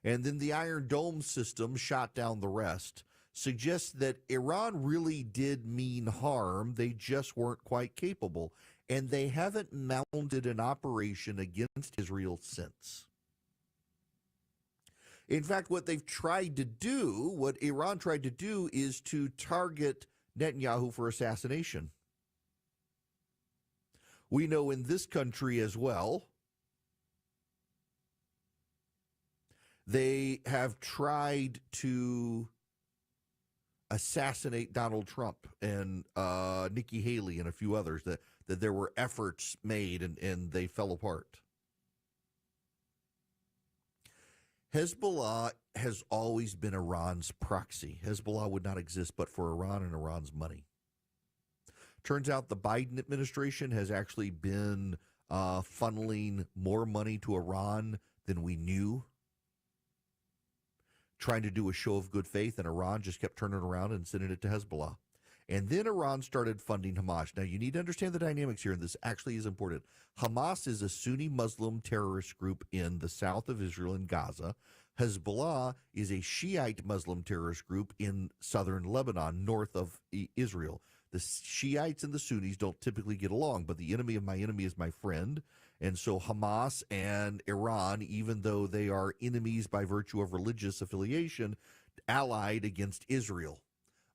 and then the Iron Dome system shot down the rest, suggests that Iran really did mean harm. They just weren't quite capable. And they haven't mounted an operation against Israel since. In fact, what Iran tried to do is to target Netanyahu for assassination. We know in this country as well, they have tried to assassinate Donald Trump and Nikki Haley and a few others, that there were efforts made and they fell apart. Hezbollah has always been Iran's proxy. Hezbollah would not exist but for Iran and Iran's money. Turns out the Biden administration has actually been funneling more money to Iran than we knew. trying to do a show of good faith, and Iran just kept turning around and sending it to Hezbollah. And then Iran started funding Hamas. Now, you need to understand the dynamics here, and this actually is important. Hamas is a Sunni Muslim terrorist group in the south of Israel in Gaza. Hezbollah is a Shiite Muslim terrorist group in southern Lebanon, north of Israel. The Shiites and the Sunnis don't typically get along, but the enemy of my enemy is my friend. And so Hamas and Iran, even though they are enemies by virtue of religious affiliation, allied against Israel.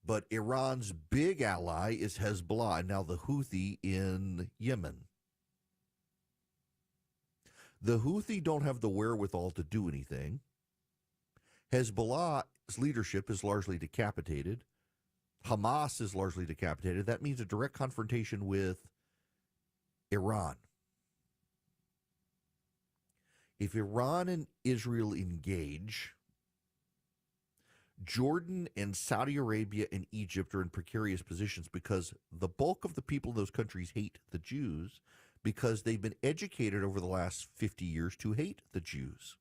But Iran's big ally is Hezbollah, and now the Houthi in Yemen. The Houthi don't have the wherewithal to do anything. Hezbollah's leadership is largely decapitated. Hamas is largely decapitated. That means a direct confrontation with Iran. If Iran and Israel engage, Jordan and Saudi Arabia and Egypt are in precarious positions because the bulk of the people in those countries hate the Jews because they've been educated over the last 50 years to hate the Jews.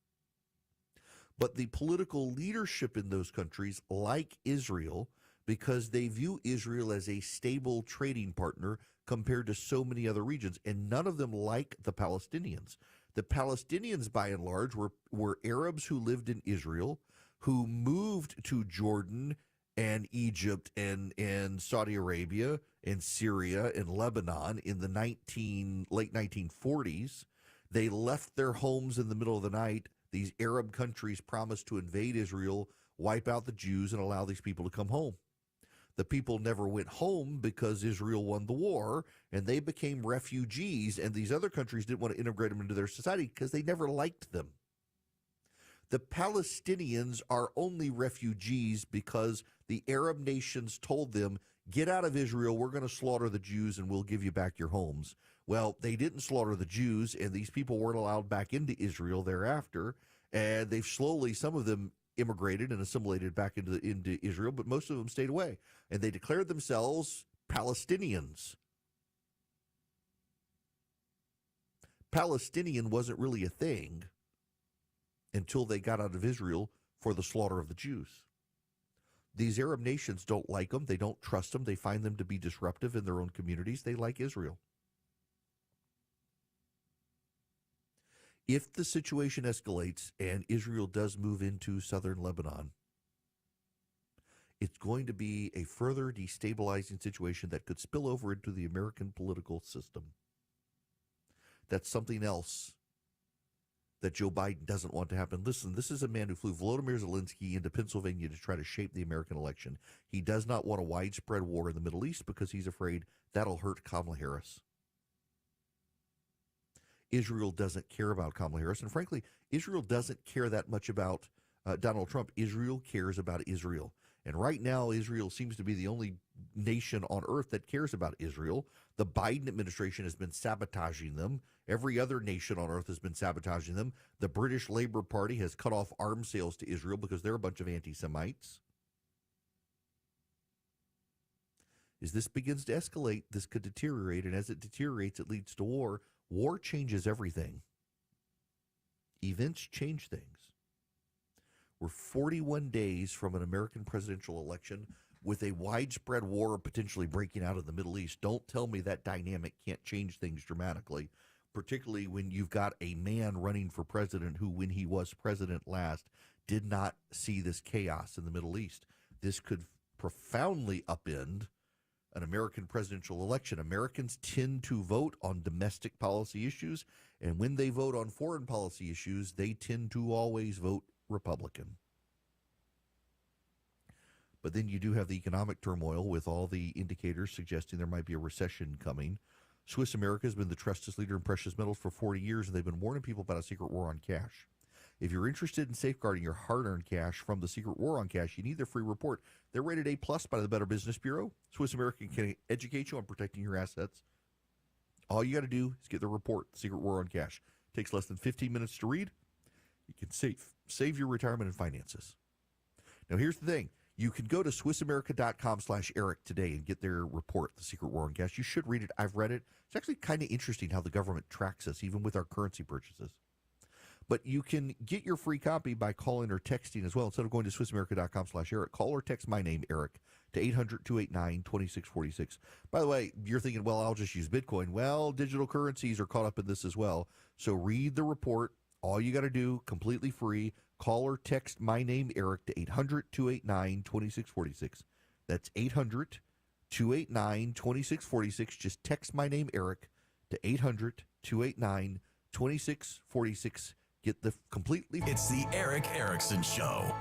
But the political leadership in those countries like Israel because they view Israel as a stable trading partner compared to so many other regions, and none of them like the Palestinians. The Palestinians, by and large, were Arabs who lived in Israel, who moved to Jordan and Egypt and Saudi Arabia and Syria and Lebanon in the late 1940s. They left their homes in the middle of the night. These Arab countries promised to invade Israel, wipe out the Jews, and allow these people to come home. The people never went home because Israel won the war, and they became refugees, and these other countries didn't want to integrate them into their society because they never liked them. The Palestinians are only refugees because the Arab nations told them, get out of Israel, we're going to slaughter the Jews and we'll give you back your homes. Well, they didn't slaughter the Jews, and these people weren't allowed back into Israel thereafter, and they've slowly, some of them immigrated and assimilated back into Israel, but most of them stayed away, and they declared themselves Palestinians. Palestinian wasn't really a thing until they got out of Israel for the slaughter of the Jews. These Arab nations don't like them. They don't trust them. They find them to be disruptive in their own communities. They like Israel. If the situation escalates and Israel does move into southern Lebanon, it's going to be a further destabilizing situation that could spill over into the American political system. That's something else that Joe Biden doesn't want to happen. Listen, this is a man who flew Volodymyr Zelensky into Pennsylvania to try to shape the American election. He does not want a widespread war in the Middle East because he's afraid that'll hurt Kamala Harris. Israel doesn't care about Kamala Harris, and frankly, Israel doesn't care that much about Donald Trump. Israel cares about Israel. And right now, Israel seems to be the only nation on earth that cares about Israel. The Biden administration has been sabotaging them. Every other nation on earth has been sabotaging them. The British Labour Party has cut off arms sales to Israel because they're a bunch of anti-Semites. As this begins to escalate, this could deteriorate, and as it deteriorates, it leads to war. War changes everything. Events change things. We're 41 days from an American presidential election with a widespread war potentially breaking out in the Middle East. Don't tell me that dynamic can't change things dramatically, particularly when you've got a man running for president who, when he was president last, did not see this chaos in the Middle East. This could profoundly upend an American presidential election. Americans tend to vote on domestic policy issues, and when they vote on foreign policy issues, they tend to always vote Republican. But then you do have the economic turmoil with all the indicators suggesting there might be a recession coming. Swiss America has been the trusted leader in precious metals for 40 years, and they've been warning people about a secret war on cash. If you're interested in safeguarding your hard-earned cash from the secret war on cash, you need their free report. They're rated A+ by the Better Business Bureau. Swiss American can educate you on protecting your assets. All you got to do is get the report, Secret War on Cash. It takes less than 15 minutes to read. You can save your retirement and finances. Now, here's the thing. You can go to SwissAmerica.com/Eric today and get their report, The Secret War on Cash. You should read it. I've read it. It's actually kind of interesting how the government tracks us, even with our currency purchases. But you can get your free copy by calling or texting as well. Instead of going to SwissAmerica.com/Eric, call or text my name, Eric, to 800-289-2646. By the way, you're thinking, well, I'll just use Bitcoin. Well, digital currencies are caught up in this as well. So read the report. All you got to do, completely free, call or text my name, Eric, to 800-289-2646. That's 800-289-2646. Just text my name, Eric, to 800-289-2646. Get the completely... It's the Eric Erickson Show.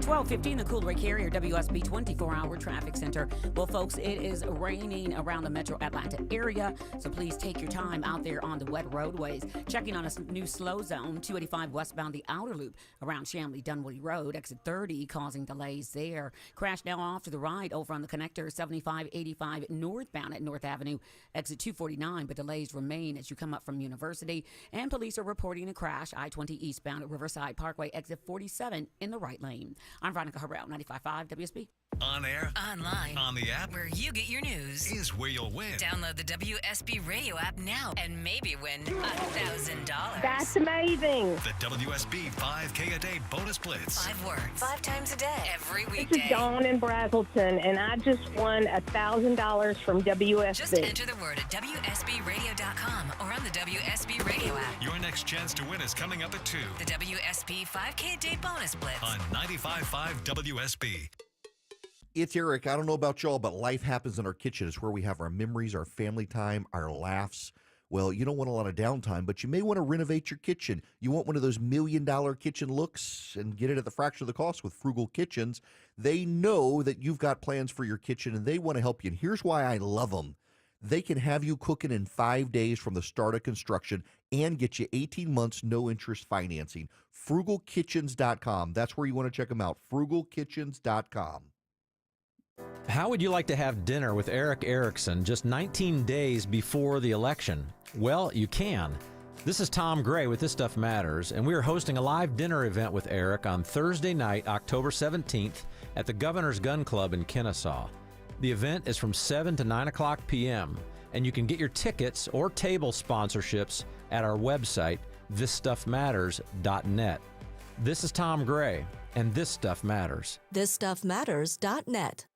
12:15, the Cool Ray Carrier WSB 24-hour traffic center. Well, folks, it is raining around the metro Atlanta area, so please take your time out there on the wet roadways. Checking on a new slow zone, 285 westbound, the outer loop around Chamblee-Dunwoody Road, exit 30, causing delays there. Crash now off to the right over on the connector, 7585 northbound at North Avenue, exit 249, but delays remain as you come up from University. And police are reporting a crash, I-20 eastbound at Riverside Parkway, exit 47 in the right lane. I'm Veronica Harrell, 95.5 WSB. On air, online, on the app, where you get your news, is where you'll win. Download the WSB radio app now and maybe win $1,000. That's amazing. The WSB 5K a day bonus blitz. 5 words, 5 times a day, every This weekday. is Dawn in Brazelton, and I just won $1,000 from WSB. Just enter the word at WSBradio.com or on the WSB radio app. Your next chance to win is coming up at 2. The WSB 5K a day bonus blitz. On 95.5 WSB. It's Eric. I don't know about y'all, but life happens in our kitchen. It's where we have our memories, our family time, our laughs. Well, you don't want a lot of downtime, but you may want to renovate your kitchen. You want one of those $1 million kitchen looks and get it at the fraction of the cost with Frugal Kitchens. They know that you've got plans for your kitchen, and they want to help you. And here's why I love them. They can have you cooking in 5 days from the start of construction and get you 18 months no-interest financing. FrugalKitchens.com. That's where you want to check them out. FrugalKitchens.com. How would you like to have dinner with Eric Erickson just 19 days before the election? Well, you can. This is Tom Gray with This Stuff Matters, and we are hosting a live dinner event with Eric on Thursday night, October 17th at the Governor's Gun Club in Kennesaw. The event is from 7 to 9 o'clock p.m., and you can get your tickets or table sponsorships at our website, thisstuffmatters.net. This is Tom Gray, and This Stuff Matters. Thisstuffmatters.net.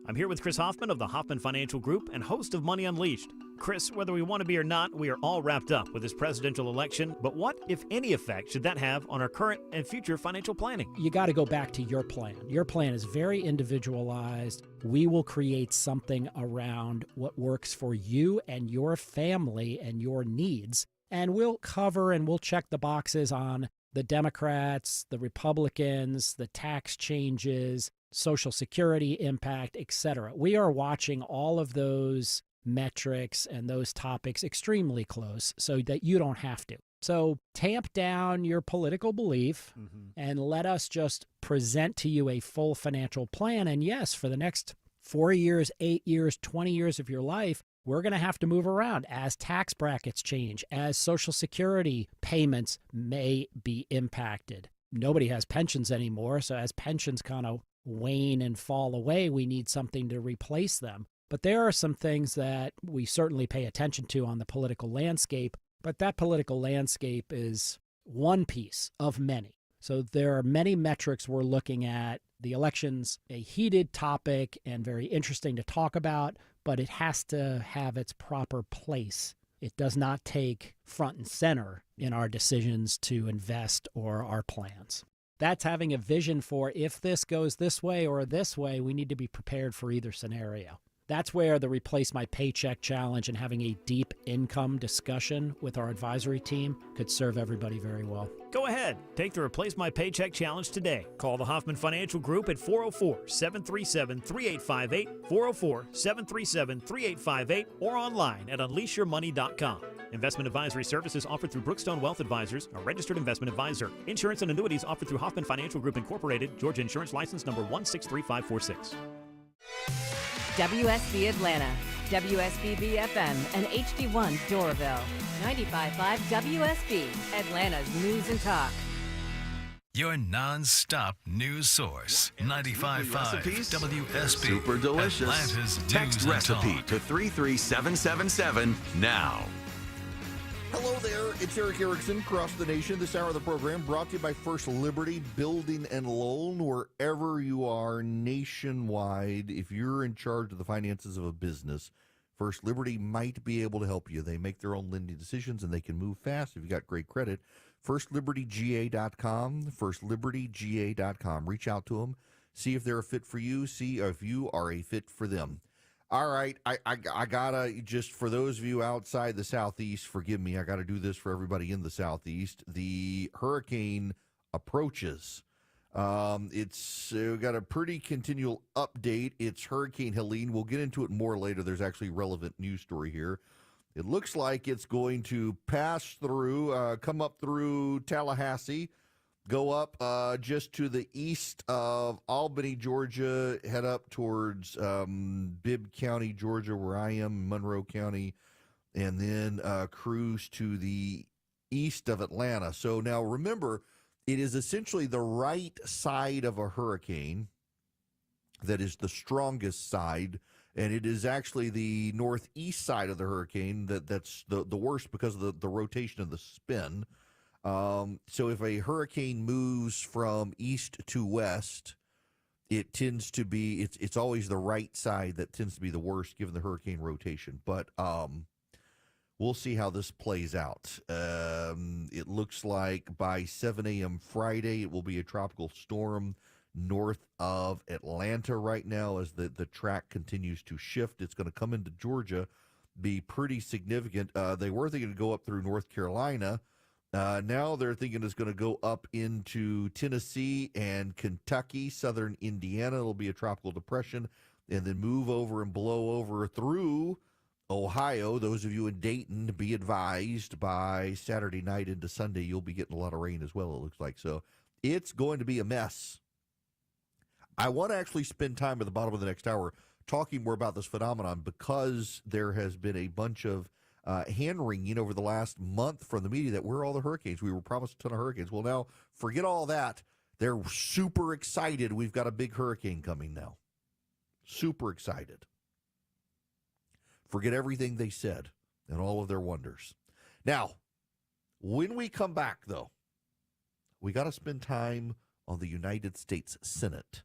I'm here with Chris Hoffman of the Hoffman Financial Group and host of Money Unleashed. Chris, whether we want to be or not, we are all wrapped up with this presidential election. But what, if any, effect should that have on our current and future financial planning? You got to go back to your plan. Your plan is very individualized. We will create something around what works for you and your family and your needs. And we'll cover and we'll check the boxes on the Democrats, the Republicans, the tax changes, Social Security impact, etc. We are watching all of those metrics and those topics extremely close so that you don't have to. So tamp down your political belief and let us just present to you a full financial plan. And yes, for the next 4 years, 8 years, 20 years of your life, we're going to have to move around as tax brackets change, as Social Security payments may be impacted. Nobody has pensions anymore, so as pensions kind of wane and fall away, we need something to replace them. But there are some things that we certainly pay attention to on the political landscape, but that political landscape is one piece of many. So there are many metrics we're looking at. The election's a heated topic and very interesting to talk about, but it has to have its proper place. It does not take front and center in our decisions to invest or our plans. That's having a vision for if this goes this way or this way, we need to be prepared for either scenario. That's where the Replace My Paycheck Challenge and having a deep income discussion with our advisory team could serve everybody very well. Go ahead. Take the Replace My Paycheck Challenge today. Call the Hoffman Financial Group at 404-737-3858, 404-737-3858, or online at unleashyourmoney.com. Investment advisory services offered through Brookstone Wealth Advisors, a registered investment advisor. Insurance and annuities offered through Hoffman Financial Group Incorporated, Georgia Insurance License Number 163546. WSB Atlanta, WSBB FM, and HD1 Doraville. 95.5 WSB, Atlanta's news and talk. Your non-stop news source. 95.5 WSB. Super delicious. Atlanta's Text news recipe and talk. to 33777 now. Hello there, it's Eric Erickson across the nation. This hour of the program brought to you by First Liberty Building and Loan. Wherever you are nationwide, if you're in charge of the finances of a business, First Liberty might be able to help you. They make their own lending decisions and they can move fast if you got great credit. FirstLibertyGA.com, FirstLibertyGA.com. Reach out to them, see if they're a fit for you, see if you are a fit for them. All right, I gotta, just for those of you outside the Southeast, forgive me, I gotta do this for everybody in the Southeast. The hurricane approaches. It's got a pretty continual update. It's Hurricane Helene. We'll get into it more later. There's actually a relevant news story here. It looks like it's going to pass through, come up through Tallahassee, go up just to the east of Albany, Georgia, head up towards Bibb County, Georgia, where I am, Monroe County, and then cruise to the east of Atlanta. So now remember, it is essentially the right side of a hurricane that is the strongest side, and it is actually the northeast side of the hurricane that's the worst because of the rotation of the spin. So if a hurricane moves from east to west, it tends to be, it's always the right side that tends to be the worst given the hurricane rotation. But we'll see how this plays out. It looks like by 7 a.m. Friday, it will be a tropical storm north of Atlanta right now as the track continues to shift. It's going to come into Georgia, be pretty significant. They were thinking to go up through North Carolina. Now they're thinking it's going to go up into Tennessee and Kentucky, southern Indiana. It'll be a tropical depression and then move over and blow over through Ohio. Those of you in Dayton, be advised by Saturday night into Sunday, you'll be getting a lot of rain as well, it looks like. So it's going to be a mess. I want to actually spend time at the bottom of the next hour talking more about this phenomenon because there has been a bunch of hand-wringing over the last month from the media that where are all the hurricanes? We were promised a ton of hurricanes. Well, now, forget all that. They're super excited. We've got a big hurricane coming now. Super excited. Forget everything they said and all of their wonders. Now, when we come back, though, we got to spend time on the United States Senate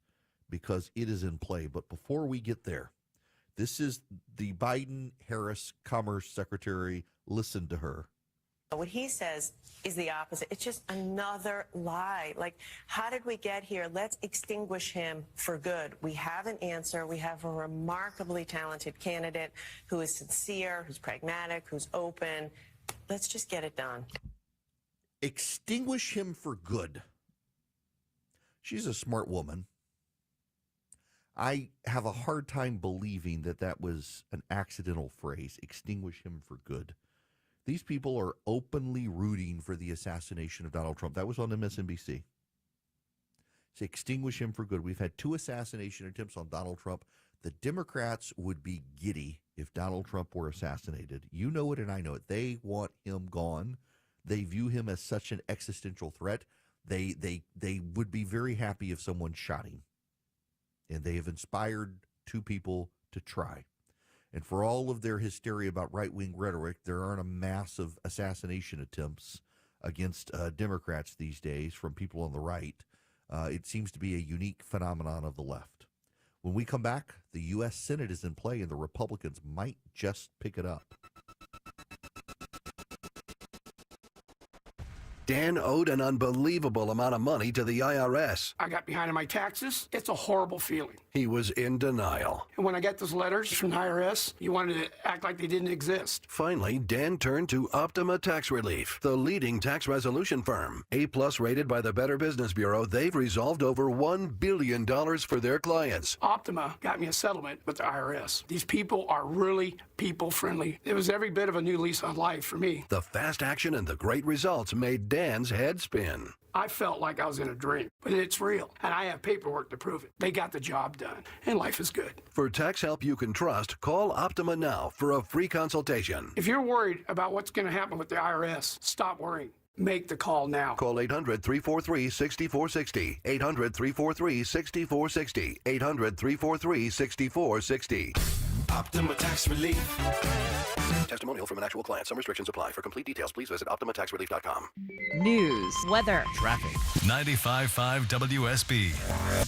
because it is in play. But before we get there, this is the Biden-Harris Commerce Secretary. Listen to her. What he says is the opposite. It's just another lie. Like, how did we get here? Let's extinguish him for good. We have an answer. We have a remarkably talented candidate who is sincere, who's pragmatic, who's open. Let's just get it done. Extinguish him for good. She's a smart woman. I have a hard time believing that that was an accidental phrase, extinguish him for good. These people are openly rooting for the assassination of Donald Trump. That was on MSNBC. Say, extinguish him for good. We've had 2 assassination attempts on Donald Trump. The Democrats would be giddy if Donald Trump were assassinated. You know it and I know it. They want him gone. They view him as such an existential threat. They would be very happy if someone shot him. And they have inspired 2 people to try. And for all of their hysteria about right-wing rhetoric, there aren't a mass of assassination attempts against Democrats these days from people on the right. It seems to be a unique phenomenon of the left. When we come back, the U.S. Senate is in play, and the Republicans might just pick it up. Dan owed an unbelievable amount of money to the IRS. I got behind on my taxes. It's a horrible feeling. He was in denial. And when I got those letters from the IRS, you wanted to act like they didn't exist. Finally, Dan turned to Optima Tax Relief, the leading tax resolution firm. A-plus rated by the Better Business Bureau, they've resolved over $1 billion for their clients. Optima got me a settlement with the IRS. These people are really people-friendly. It was every bit of a new lease on life for me. The fast action and the great results made Dan's head spin. I felt like I was in a dream, but it's real, and I have paperwork to prove it. They got the job done, and life is good. For tax help you can trust, call Optima now for a free consultation. If you're worried about what's going to happen with the IRS, stop worrying. Make the call now. Call 800-343-6460. 800-343-6460. 800-343-6460. Optima Tax Relief. Testimonial from an actual client. Some restrictions apply. For complete details, please visit OptimaTaxRelief.com. News, weather, traffic. 95.5 WSB,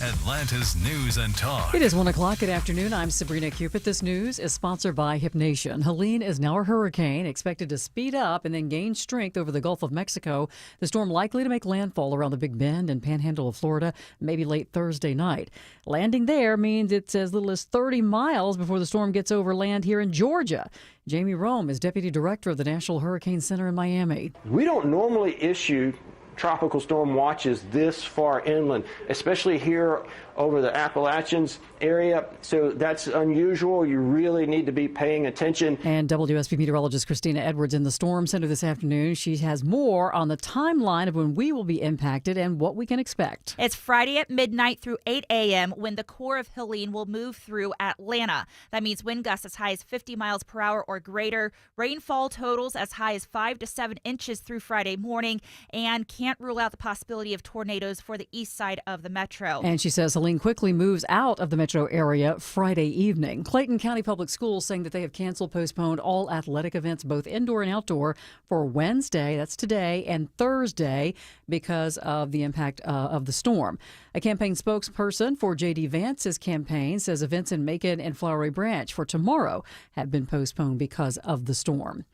Atlanta's News and Talk. It is 1 o'clock. Good afternoon. I'm Sabrina Cupid. This news is sponsored by Hip Nation. Helene is now a hurricane, expected to speed up and then gain strength over the Gulf of Mexico. The storm likely to make landfall around the Big Bend and Panhandle of Florida, maybe late Thursday night. Landing there means it's as little as 30 miles before the storm gets over land here in Georgia. Jamie Rome is Deputy Director of the National Hurricane Center in Miami. We don't normally issue tropical storm watches this far inland, especially here over the Appalachians area. So that's unusual. You really need to be paying attention. And WSB meteorologist Christina Edwards in the Storm Center this afternoon. She has more on the timeline of when we will be impacted and what we can expect. It's Friday at midnight through 8 a.m. when the core of Helene will move through Atlanta. That means wind gusts as high as 50 miles per hour or greater. Rainfall totals as high as 5 to 7 inches through Friday morning, and can't rule out the possibility of tornadoes for the east side of the metro. And she says Helene quickly moves out of the metro area Friday evening. Clayton County Public Schools saying that they have canceled, postponed all athletic events, both indoor and outdoor, for Wednesday, that's today, and Thursday because of the impact of the storm. A campaign spokesperson for J.D. Vance's campaign says events in Macon and Flowery Branch for tomorrow have been postponed because of the storm.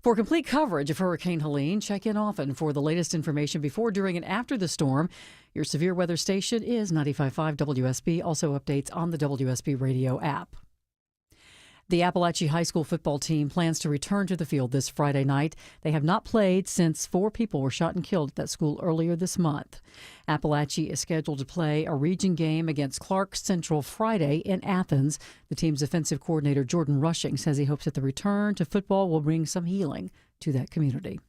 For complete coverage of Hurricane Helene, check in often for the latest information before, during, and after the storm. Your severe weather station is 95.5 WSB, also updates on the WSB radio app. The Appalachia High School football team plans to return to the field this Friday night. They have not played since 4 people were shot and killed at that school earlier this month. Appalachia is scheduled to play a region game against Clark Central Friday in Athens. The team's offensive coordinator, Jordan Rushing, says he hopes that the return to football will bring some healing to that community.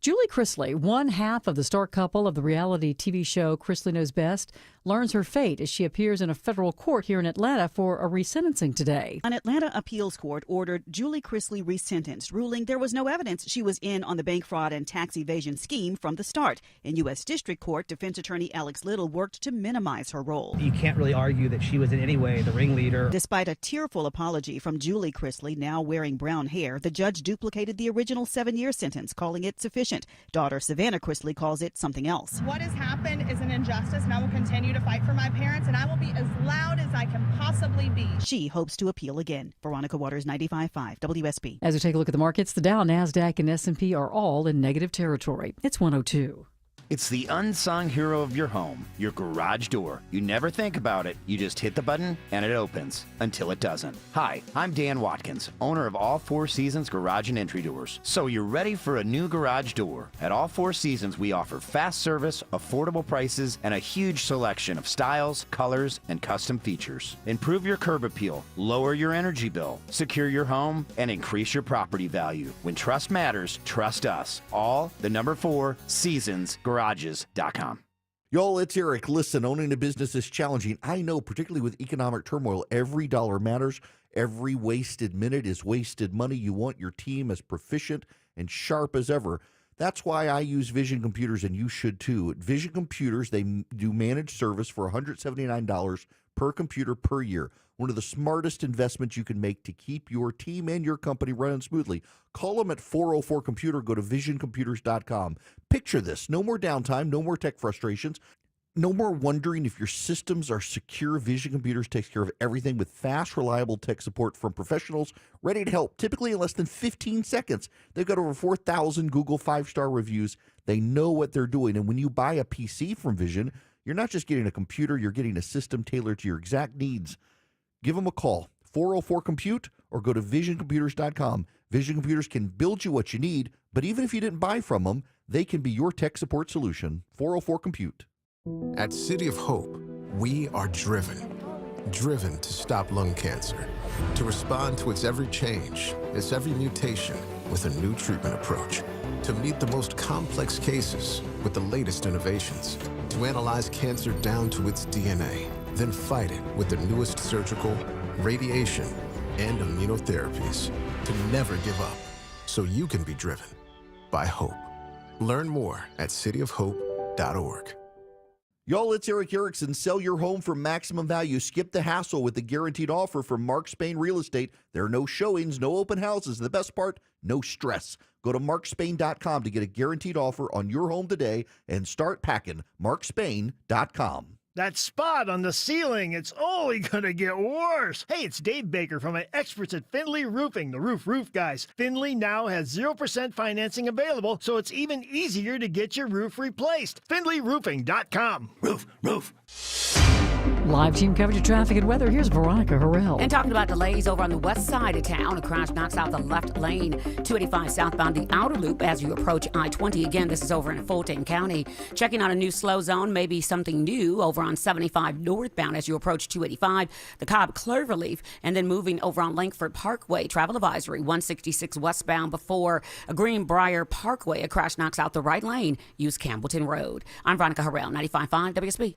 Julie Chrisley, one half of the star couple of the reality TV show Chrisley Knows Best, learns her fate as she appears in a federal court here in Atlanta for a resentencing today. An Atlanta appeals court ordered Julie Chrisley resentenced, ruling there was no evidence she was in on the bank fraud and tax evasion scheme from the start. In U.S. District Court, defense attorney Alex Little worked to minimize her role. You can't really argue that she was in any way the ringleader. Despite a tearful apology from Julie Chrisley, now wearing brown hair, the judge duplicated the original 7-year sentence, calling it sufficient. Daughter Savannah Chrisley calls it something else. What has happened is an injustice, and I will continue to fight for my parents, and I will be as loud as I can possibly be. She hopes to appeal again. Veronica Waters, 95.5 WSB. As we take a look at the markets, the Dow, NASDAQ, and S&P are all in negative territory. It's 102. It's the unsung hero of your home, your garage door. You never think about it. You just hit the button and it opens until it doesn't. Hi, I'm Dan Watkins, owner of All Four Seasons Garage and Entry Doors. So you're ready for a new garage door. At All Four Seasons, we offer fast service, affordable prices, and a huge selection of styles, colors, and custom features. Improve your curb appeal, lower your energy bill, secure your home, and increase your property value. When trust matters, trust us. All the number 4 Seasons Garages.com. Y'all, it's Eric. Listen, owning a business is challenging. I know, particularly with economic turmoil, every dollar matters. Every wasted minute is wasted money. You want your team as proficient and sharp as ever. That's why I use Vision Computers, and you should too. At Vision Computers, they do managed service for $179 per computer per year. One of the smartest investments you can make to keep your team and your company running smoothly. Call them at 404-COMPUTER. Go to visioncomputers.com. Picture this. No more downtime, no more tech frustrations, no more wondering if your systems are secure. Vision Computers takes care of everything with fast, reliable tech support from professionals ready to help, typically in less than 15 seconds. They've got over 4,000 Google 5-star reviews. They know what they're doing. And when you buy a PC from Vision, you're not just getting a computer, you're getting a system tailored to your exact needs. Give them a call, 404-COMPUTE, or go to visioncomputers.com. Vision Computers can build you what you need, but even if you didn't buy from them, they can be your tech support solution. 404-COMPUTE. At City of Hope, we are driven to stop lung cancer, to respond to its every change, its every mutation with a new treatment approach, to meet the most complex cases with the latest innovations, to analyze cancer down to its DNA, then fight it with the newest surgical, radiation, and immunotherapies, to never give up, so you can be driven by hope. Learn more at cityofhope.org. Y'all, it's Eric Erickson. Sell your home for maximum value. Skip the hassle with the guaranteed offer from Mark Spain Real Estate. There are no showings, no open houses. The best part, no stress. Go to markspain.com to get a guaranteed offer on your home today and start packing. markspain.com. That spot on the ceiling, it's only gonna get worse. Hey, it's Dave Baker from my experts at Findlay Roofing, the roof guys. Findlay now has 0% financing available, so it's even easier to get your roof replaced. FindlayRoofing.com. Roof. Live team coverage of traffic and weather. Here's Veronica Harrell. And talking about delays over on the west side of town, a crash knocks out the left lane, 285 southbound, the outer loop as you approach I-20. Again, this is over in Fulton County. Checking out a new slow zone, maybe something new over on 75 northbound as you approach 285, the Cobb Cloverleaf, and then moving over on Langford Parkway. Travel advisory, 166 westbound before a Greenbrier Parkway. A crash knocks out the right lane. Use Campbellton Road. I'm Veronica Harrell, 95.5 WSB.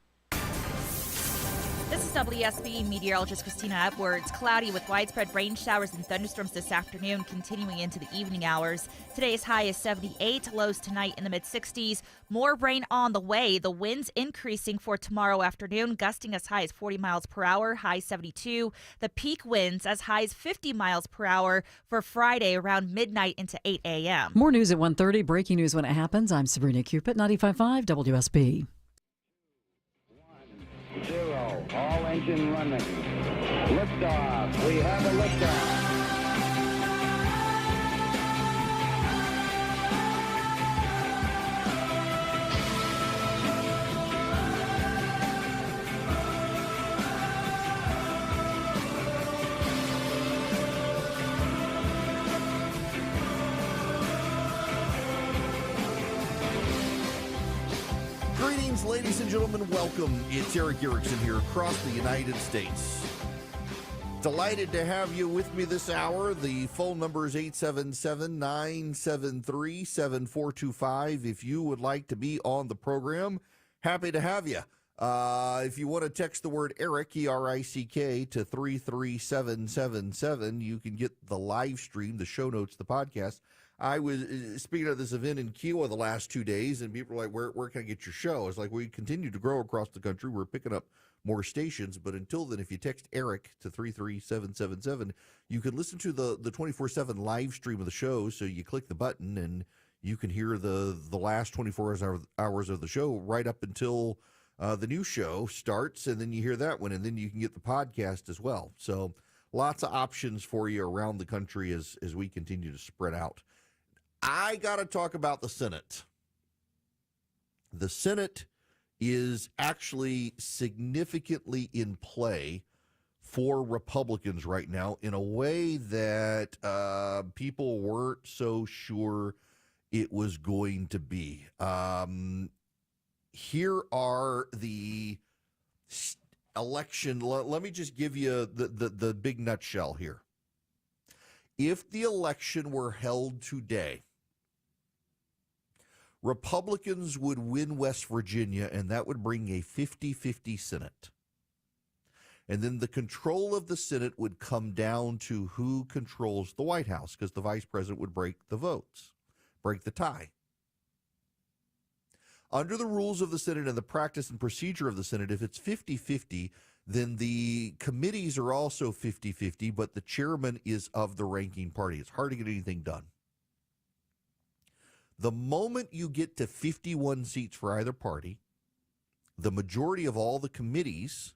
This is WSB meteorologist Christina Edwards. Cloudy with widespread rain showers and thunderstorms this afternoon, continuing into the evening hours. Today's high is 78, lows tonight in the mid-60s. More rain on the way. The winds increasing for tomorrow afternoon, gusting as high as 40 miles per hour, high 72. The peak winds as high as 50 miles per hour for Friday around midnight into 8 a.m. More news at 1:30. Breaking news when it happens. I'm Sabrina Cupid, 95.5 WSB. 0, all engine running. Liftoff. We have a liftoff. Greetings, ladies and gentlemen. Welcome. It's Eric Erickson here across the United States. Delighted to have you with me this hour. The phone number is 877-973-7425. If you would like to be on the program, happy to have you. If you want to text the word Eric, E-R-I-C-K, to 33777, you can get the live stream, the show notes, the podcast. I was speaking of this event in Kiowa the last 2 days, and people were like, where can I get your show? It's like, we continue to grow across the country. We're picking up more stations, but until then, if you text Eric to 33777, you can listen to the 24/7 live stream of the show. So you click the button and you can hear the last 24 hours of the show right up until the new show starts, and then you hear that one, and then you can get the podcast as well. So lots of options for you around the country as we continue to spread out. I got to talk about the Senate. The Senate is actually significantly in play for Republicans right now in a way that people weren't so sure it was going to be. Here are the election. Let me just give you the big nutshell here. If the election were held today, Republicans would win West Virginia, and that would bring a 50-50 Senate. And then the control of the Senate would come down to who controls the White House, because the vice president would break the votes, break the tie. Under the rules of the Senate and the practice and procedure of the Senate, if it's 50-50, then the committees are also 50-50, but the chairman is of the ranking party. It's hard to get anything done. The moment you get to 51 seats for either party, the majority of all the committees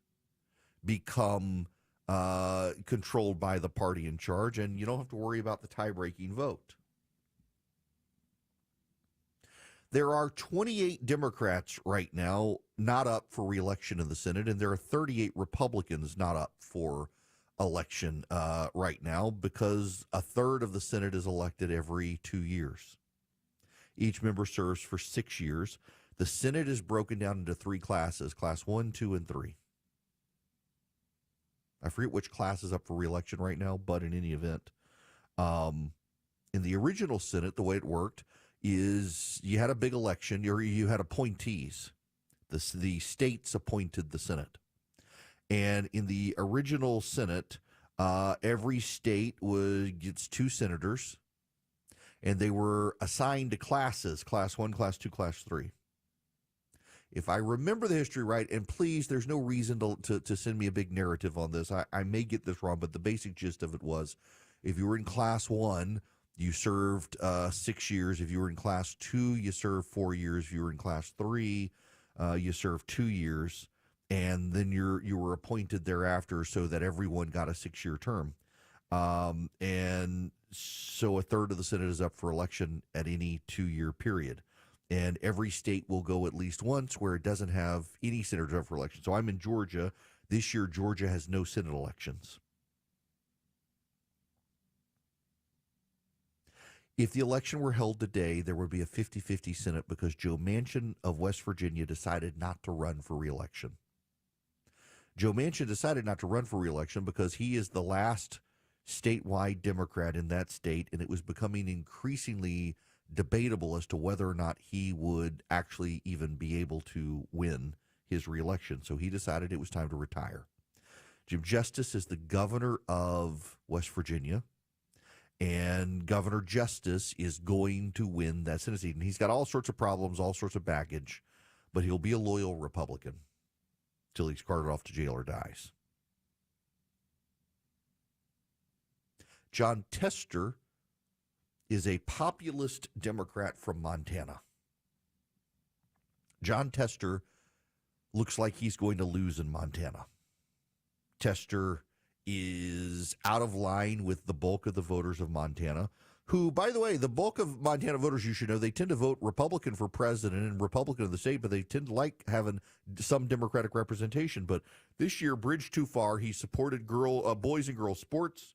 become controlled by the party in charge, and you don't have to worry about the tie-breaking vote. There are 28 Democrats right now not up for re-election in the Senate, and there are 38 Republicans not up for election right now because a third of the Senate is elected every 2 years. Each member serves for 6 years. The Senate is broken down into three classes, class 1, 2, and 3. I forget which class is up for re-election right now, but in any event, in the original Senate, the way it worked is you had a big election, or you had appointees. The states appointed the Senate. And in the original Senate, every state gets 2 senators, and they were assigned to classes, class 1, class 2, class 3. if I remember the history right, and please, there's no reason to send me a big narrative on this. I may get this wrong, but the basic gist of it was, if you were in Class 1, you served 6 years. If you were in Class 2, you served 4 years. If you were in Class 3, you served 2 years. And then you were appointed thereafter so that everyone got a 6-year term. And so a third of the Senate is up for election at any 2-year period. And every state will go at least once where it doesn't have any senators up for election. So I'm in Georgia. This year, Georgia has no Senate elections. If the election were held today, there would be a 50-50 Senate because Joe Manchin of West Virginia decided not to run for re-election. Joe Manchin decided not to run for re-election because he is the last statewide Democrat in that state, and it was becoming increasingly debatable as to whether or not he would actually even be able to win his re-election. So he decided it was time to retire. Jim Justice is the governor of West Virginia, and Governor Justice is going to win that Senate seat. And he's got all sorts of problems, all sorts of baggage, but he'll be a loyal Republican till he's carted off to jail or dies. John Tester is a populist Democrat from Montana. John Tester looks like he's going to lose in Montana. Tester is out of line with the bulk of the voters of Montana, who, by the way, the bulk of Montana voters, you should know, they tend to vote Republican for president and Republican of the state, but they tend to like having some Democratic representation. But this year, bridge too far. He supported boys and girls sports.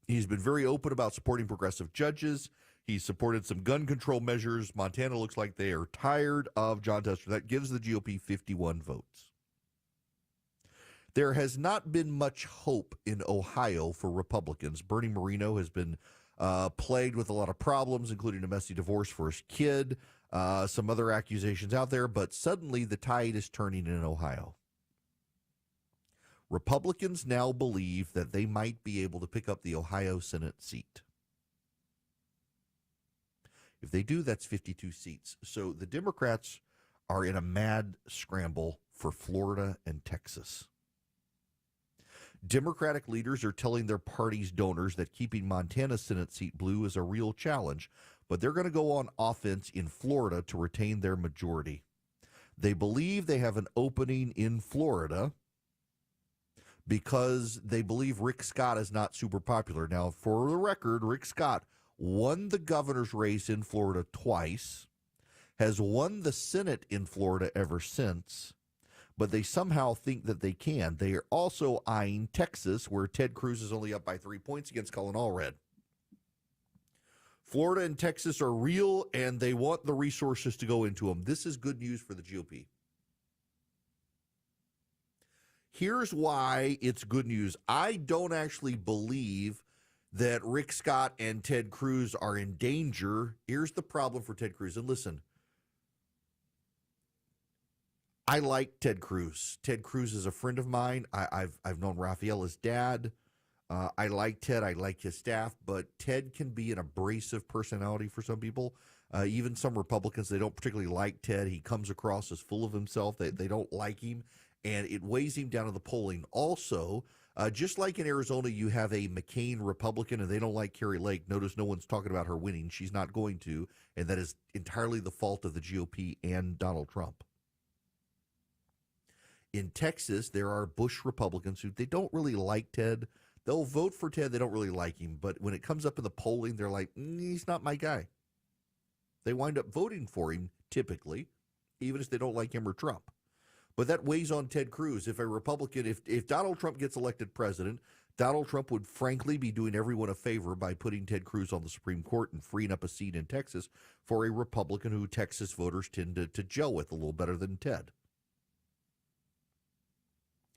He's been very open about supporting progressive judges. He's supported some gun control measures. Montana looks like they are tired of John Tester. That gives the GOP 51 votes. There has not been much hope in Ohio for Republicans. Bernie Moreno has been plagued with a lot of problems, including a messy divorce for his kid, some other accusations out there, but suddenly the tide is turning in Ohio. Republicans now believe that they might be able to pick up the Ohio Senate seat. If they do, that's 52 seats. So the Democrats are in a mad scramble for Florida and Texas. Democratic leaders are telling their party's donors that keeping Montana's Senate seat blue is a real challenge, but they're going to go on offense in Florida to retain their majority. They believe they have an opening in Florida because they believe Rick Scott is not super popular. Now, for the record, Rick Scott won the governor's race in Florida twice, has won the Senate in Florida ever since, but they somehow think that they can. They are also eyeing Texas, where Ted Cruz is only up by 3 points against Colin Allred. Florida and Texas are real, and they want the resources to go into them. This is good news for the GOP. Here's why it's good news. I don't actually believe that Rick Scott and Ted Cruz are in danger. Here's the problem for Ted Cruz. And listen, I like Ted Cruz. Ted Cruz is a friend of mine. I've known Rafaela's dad. I like Ted. I like his staff. But Ted can be an abrasive personality for some people. Even some Republicans, they don't particularly like Ted. He comes across as full of himself. They don't like him, and it weighs him down to the polling. Also, just like in Arizona, you have a McCain Republican, and they don't like Carrie Lake. Notice no one's talking about her winning. She's not going to, and that is entirely the fault of the GOP and Donald Trump. In Texas, there are Bush Republicans who they don't really like Ted. They'll vote for Ted. They don't really like him. But when it comes up in the polling, they're like, he's not my guy. They wind up voting for him, typically, even if they don't like him or Trump. But that weighs on Ted Cruz. If a Republican, if Donald Trump gets elected president, Donald Trump would frankly be doing everyone a favor by putting Ted Cruz on the Supreme Court and freeing up a seat in Texas for a Republican who Texas voters tend to gel with a little better than Ted.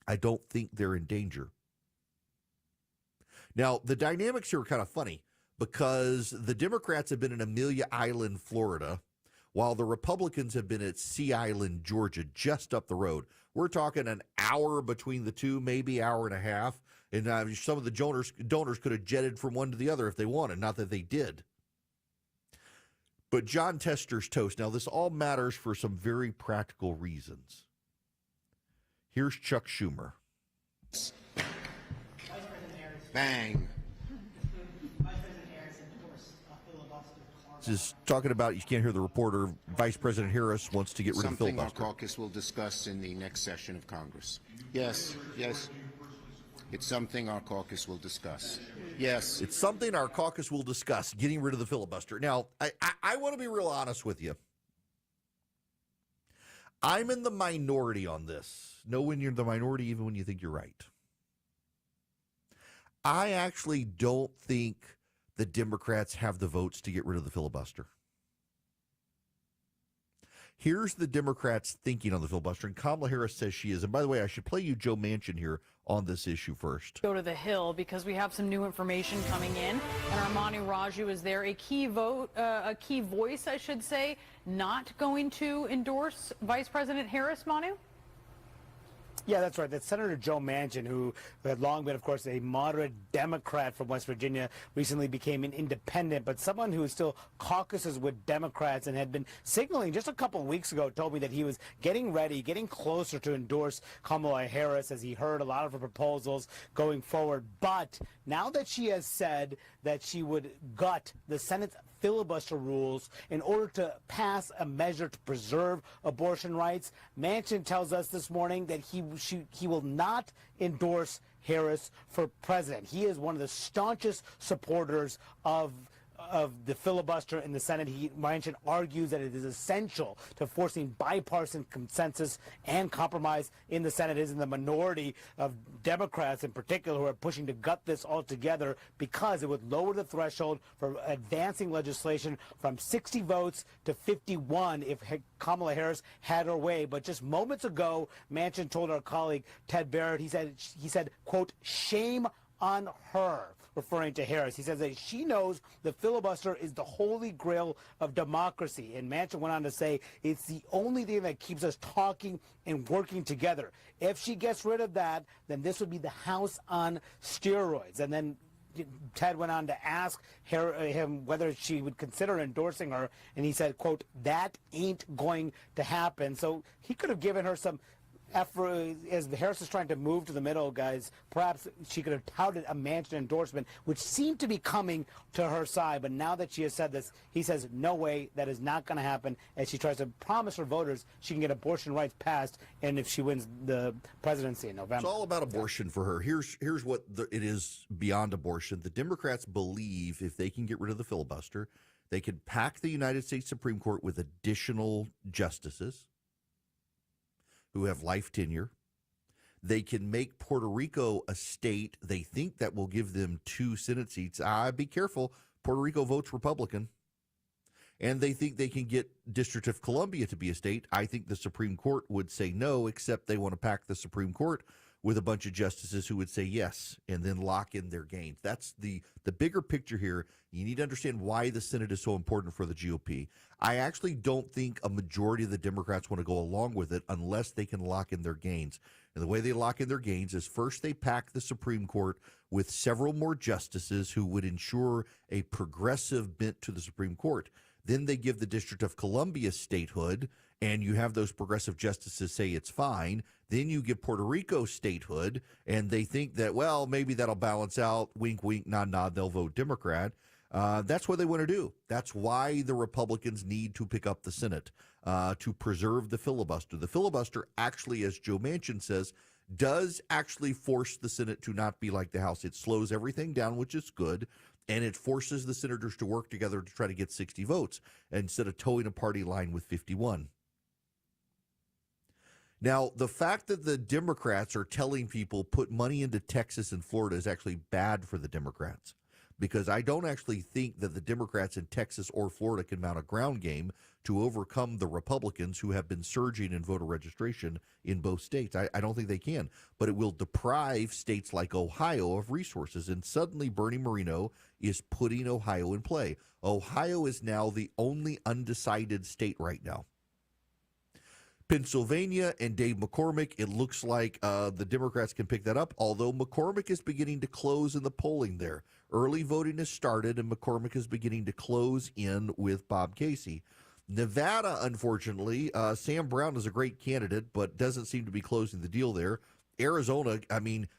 I don't think they're in danger. Now, the dynamics here are kind of funny because the Democrats have been in Amelia Island, Florida, while the Republicans have been at Sea Island, Georgia, just up the road. We're talking an hour between the two, maybe hour and a half. And some of the donors could have jetted from one to the other if they wanted, not that they did. But John Tester's toast. Now, this all matters for some very practical reasons. Here's Chuck Schumer. Bang. This is talking about, you can't hear the reporter, Vice President Harris wants to get rid of the filibuster. Something our caucus will discuss in the next session of Congress. Yes. It's something our caucus will discuss. Yes. It's something our caucus will discuss, getting rid of the filibuster. Now, I want to be real honest with you. I'm in the minority on this. Know when you're the minority, even when you think you're right. I actually don't think the Democrats have the votes to get rid of the filibuster. Here's the Democrats' thinking on the filibuster, and Kamala Harris says she is. And by the way, I should play you Joe Manchin here on this issue first. Go to the Hill because we have some new information coming in, and Armani Raju is there, a key voice, I should say, not going to endorse Vice President Harris, Manu? Yeah, that's right. That's Senator Joe Manchin, who had long been, of course, a moderate Democrat from West Virginia, recently became an independent, but someone who still caucuses with Democrats and had been signaling just a couple of weeks ago, told me that he was getting ready, getting closer to endorse Kamala Harris as he heard a lot of her proposals going forward. But now that she has said that she would gut the Senate's filibuster rules in order to pass a measure to preserve abortion rights, Manchin tells us this morning that he will not endorse Harris for president. He is one of the staunchest supporters of the filibuster in the Senate. Manchin argues that it is essential to forcing bipartisan consensus and compromise in the Senate. It is in the minority of Democrats in particular who are pushing to gut this altogether because it would lower the threshold for advancing legislation from 60 votes to 51 if Kamala Harris had her way. But just moments ago, Manchin told our colleague Ted Barrett, he said, quote, shame on her, referring to Harris. He says that she knows the filibuster is the holy grail of democracy. And Manchin went on to say it's the only thing that keeps us talking and working together. If she gets rid of that, then this would be the House on steroids. And then Ted went on to ask him whether she would consider endorsing her, and he said, quote, that ain't going to happen. So he could have given her some effort as Harris is trying to move to the middle, guys. Perhaps she could have touted a Manchin endorsement, which seemed to be coming to her side. But now that she has said this, he says, no way, that is not going to happen. As she tries to promise her voters she can get abortion rights passed, and if she wins the presidency in November. It's all about abortion for her. Here's what it is beyond abortion. The Democrats believe if they can get rid of the filibuster, they could pack the United States Supreme Court with additional justices who have life tenure. They can make Puerto Rico a state. They think that will give them 2 Senate seats. Be careful. Puerto Rico votes Republican. And they think they can get District of Columbia to be a state. I think the Supreme Court would say no, except they want to pack the Supreme Court with a bunch of justices who would say yes and then lock in their gains. That's the bigger picture here. You need to understand why the Senate is so important for the GOP. I actually don't think a majority of the Democrats want to go along with it unless they can lock in their gains. And the way they lock in their gains is first they pack the Supreme Court with several more justices who would ensure a progressive bent to the Supreme Court. Then they give the District of Columbia statehood, and you have those progressive justices say it's fine. Then you give Puerto Rico statehood, and they think that, well, maybe that'll balance out. Wink, wink, nod, nod. They'll vote Democrat. That's what they want to do. That's why the Republicans need to pick up the Senate to preserve the filibuster. The filibuster actually, as Joe Manchin says, does actually force the Senate to not be like the House. It slows everything down, which is good, and it forces the senators to work together to try to get 60 votes instead of towing a party line with 51. Now, the fact that the Democrats are telling people put money into Texas and Florida is actually bad for the Democrats, because I don't actually think that the Democrats in Texas or Florida can mount a ground game to overcome the Republicans who have been surging in voter registration in both states. I don't think they can, but it will deprive states like Ohio of resources. And suddenly Bernie Moreno is putting Ohio in play. Ohio is now the only undecided state right now. Pennsylvania and Dave McCormick, it looks like the Democrats can pick that up, although McCormick is beginning to close in the polling there. Early voting has started, and McCormick is beginning to close in with Bob Casey. Nevada, unfortunately, Sam Brown is a great candidate, but doesn't seem to be closing the deal there. Arizona, I mean,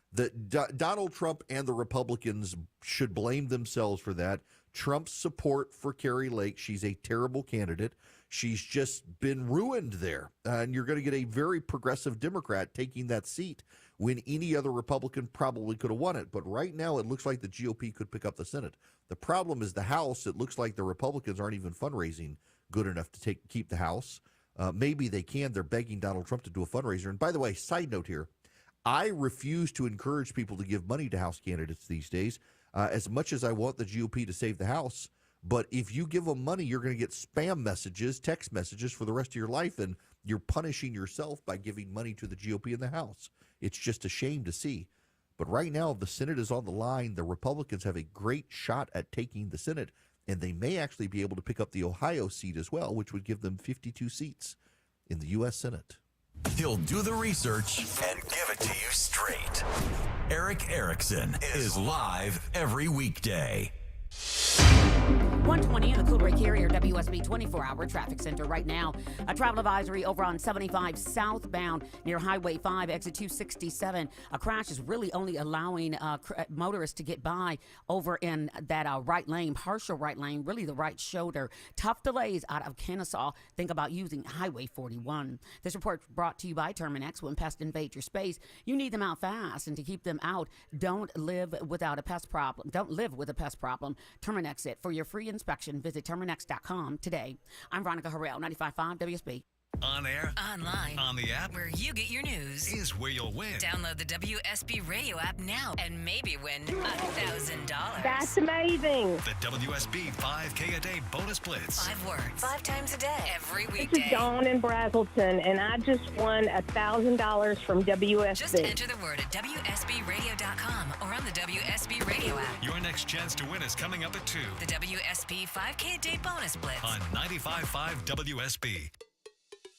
Donald Trump and the Republicans should blame themselves for that. Trump's support for Kari Lake, she's a terrible candidate. She's just been ruined there. And you're going to get a very progressive Democrat taking that seat when any other Republican probably could have won it. But right now, it looks like the GOP could pick up the Senate. The problem is the House. It looks like the Republicans aren't even fundraising good enough to keep the House. Maybe they can. They're begging Donald Trump to do a fundraiser. And by the way, side note here, I refuse to encourage people to give money to House candidates these days, as much as I want the GOP to save the House. But if you give them money, you're going to get spam messages, text messages for the rest of your life, and you're punishing yourself by giving money to the GOP in the House. It's just a shame to see. But right now, the Senate is on the line. The Republicans have a great shot at taking the Senate, and they may actually be able to pick up the Ohio seat as well, which would give them 52 seats in the U.S. Senate. He'll do the research and give it to you straight. Eric Erickson is live every weekday. 120 in the Cool Break Carrier WSB 24-hour traffic center right now. A travel advisory over on 75 southbound near Highway 5, exit 267. A crash is really only allowing motorists to get by over in that right lane, partial right lane, really the right shoulder. Tough delays out of Kennesaw. Think about using Highway 41. This report brought to you by Terminex. When pests invade your space, you need them out fast. And to keep them out, don't live without a pest problem. Don't live with a pest problem. Terminex it. For your free inspection, visit Terminex.com today. I'm Veronica Harrell, 95.5 WSB. On air, online, on the app, where you get your news, is where you'll win. Download the WSB radio app now and maybe win $1,000. That's amazing. The WSB 5K a day bonus blitz. 5 words, 5 times a day, every This weekday. is Dawn in Brazelton, and I just won $1,000 from WSB. Just enter the word at WSBradio.com or on the WSB radio app. Your next chance to win is coming up at 2. The WSB 5K a day bonus blitz. On 95.5 WSB.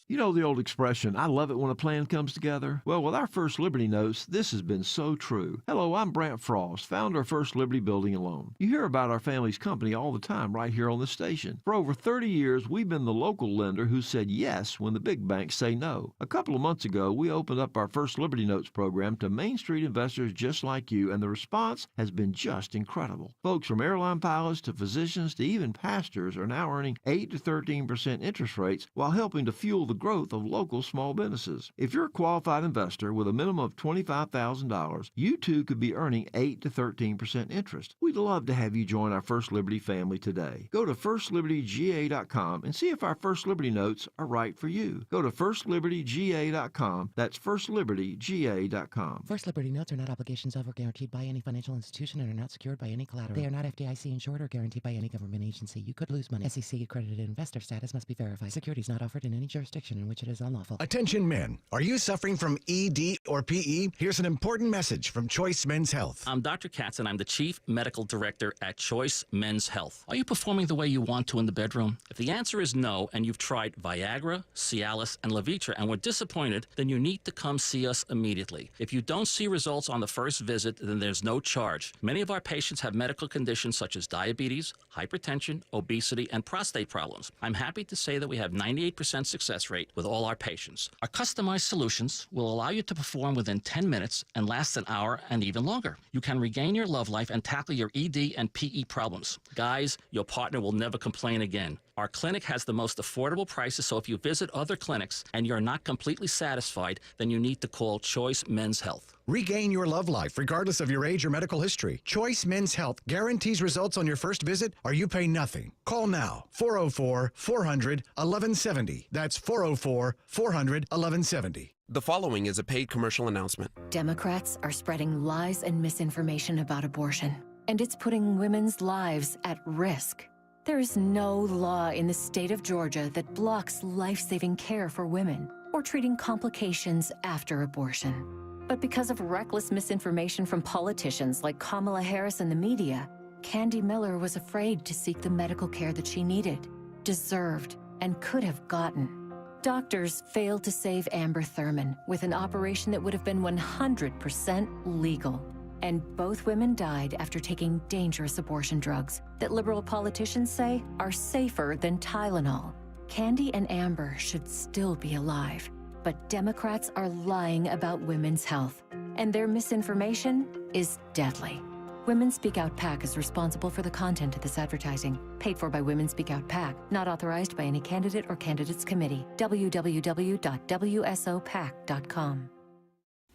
You know the old expression, I love it when a plan comes together? Well, with our First Liberty Notes, this has been so true. Hello, I'm Brant Frost, founder of First Liberty Building and Loan. You hear about our family's company all the time right here on this station. For over 30 years, we've been the local lender who said yes when the big banks say no. A couple of months ago, we opened up our First Liberty Notes program to Main Street investors just like you, and the response has been just incredible. Folks from airline pilots to physicians to even pastors are now earning 8 to 13% interest rates while helping to fuel the growth of local small businesses. If you're a qualified investor with a minimum of $25,000, you too could be earning 8 to 13% interest. We'd love to have you join our First Liberty family today. Go to FirstLibertyGA.com and see if our First Liberty Notes are right for you. Go to FirstLibertyGA.com. That's FirstLibertyGA.com. First Liberty Notes are not obligations of or guaranteed by any financial institution and are not secured by any collateral. They are not FDIC insured or guaranteed by any government agency. You could lose money. SEC accredited investor status must be verified. Securities not offered in any jurisdiction in which it is unlawful. Attention men, are you suffering from ED or PE? Here's an important message from Choice Men's Health. I'm Dr. Katz and I'm the Chief Medical Director at Choice Men's Health. Are you performing the way you want to in the bedroom? If the answer is no and you've tried Viagra, Cialis, and Levitra and were disappointed, then you need to come see us immediately. If you don't see results on the first visit, then there's no charge. Many of our patients have medical conditions such as diabetes, hypertension, obesity, and prostate problems. I'm happy to say that we have 98% success rate with all our patients. Our customized solutions will allow you to perform within 10 minutes and last an hour and even longer. You can regain your love life and tackle your ED and PE problems. Guys, your partner will never complain again. Our clinic has the most affordable prices, so if you visit other clinics and you're not completely satisfied, then you need to call Choice Men's Health. Regain your love life regardless of your age or medical history. Choice Men's Health guarantees results on your first visit or you pay nothing. Call now. 404-400-1170. That's 404-400-1170. The following is a paid commercial announcement. Democrats are spreading lies and misinformation about abortion, and it's putting women's lives at risk. There is no law in the state of Georgia that blocks life-saving care for women or treating complications after abortion. But because of reckless misinformation from politicians like Kamala Harris and the media, Candy Miller was afraid to seek the medical care that she needed, deserved, and could have gotten. Doctors failed to save Amber Thurman with an operation that would have been 100% legal. And both women died after taking dangerous abortion drugs that liberal politicians say are safer than Tylenol. Candy and Amber should still be alive, but Democrats are lying about women's health, and their misinformation is deadly. Women Speak Out PAC is responsible for the content of this advertising. Paid for by Women Speak Out PAC. Not authorized by any candidate or candidates committee. www.wsopac.com.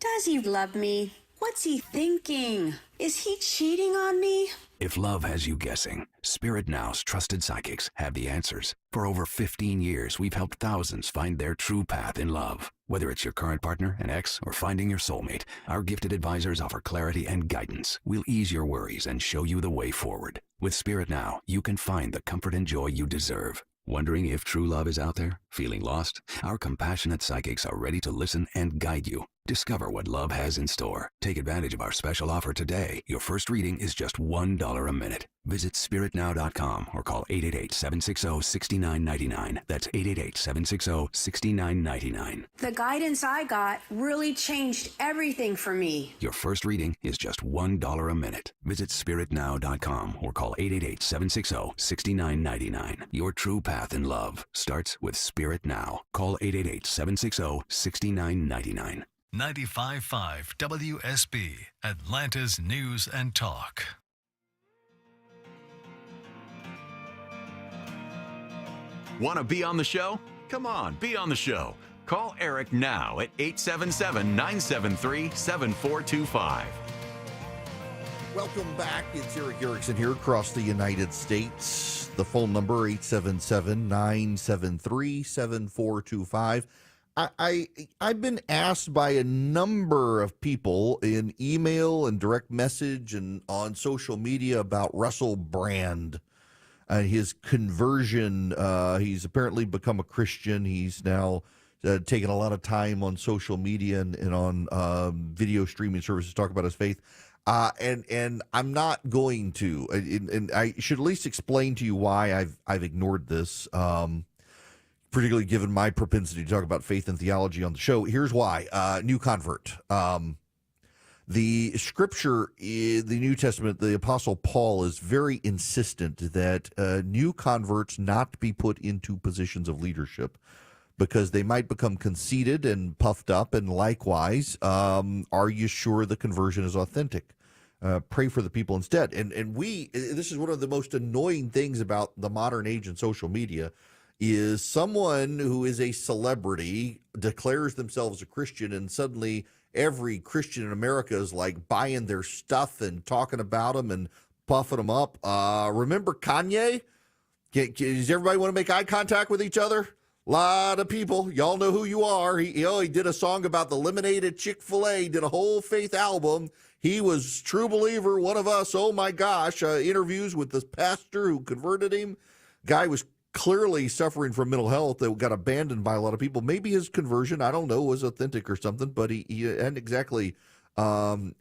Does he love me? What's he thinking? Is he cheating on me? If love has you guessing, Spirit Now's trusted psychics have the answers. For over 15 years, we've helped thousands find their true path in love. Whether it's your current partner, an ex, or finding your soulmate, our gifted advisors offer clarity and guidance. We'll ease your worries and show you the way forward. With Spirit Now, you can find the comfort and joy you deserve. Wondering if true love is out there? Feeling lost? Our compassionate psychics are ready to listen and guide you. Discover what love has in store. Take advantage of our special offer today. Your first reading is just $1 a minute. Visit spiritnow.com or call 888-760-6999. That's 888-760-6999. The guidance I got really changed everything for me. Your first reading is just $1 a minute. Visit spiritnow.com or call 888-760-6999. Your true path in love starts with Spirit Now. Call 888-760-6999. 95.5 WSB, Atlanta's News and Talk. Want to be on the show? Come on, be on the show. Call Eric now at 877-973-7425. Welcome back. It's Eric Erickson here across the United States. The phone number 877-973-7425. I've been asked by a number of people in email and direct message and on social media about Russell Brand and his conversion. He's apparently become a Christian. He's now taken a lot of time on social media and on video streaming services to talk about his faith. And I'm not going to. And I should at least explain to you why I've ignored this. Particularly given my propensity to talk about faith and theology on the show. Here's why. New convert. The scripture, the New Testament, the Apostle Paul is very insistent that new converts not be put into positions of leadership because they might become conceited and puffed up. And likewise, are you sure the conversion is authentic? Pray for the people instead. And this is one of the most annoying things about the modern age and social media is someone who is a celebrity declares themselves a Christian, and suddenly every Christian in America is like buying their stuff and talking about them and puffing them up. Remember Kanye? Does everybody want to make eye contact with each other? A lot of people. Y'all know who you are. He did a song about the lemonade at Chick-fil-A, did a whole faith album. He was true believer, one of us. Oh, my gosh. Interviews with the pastor who converted him. Guy was clearly suffering from mental health that got abandoned by a lot of people. Maybe his conversion, I don't know, was authentic or something, but he hadn't exactly done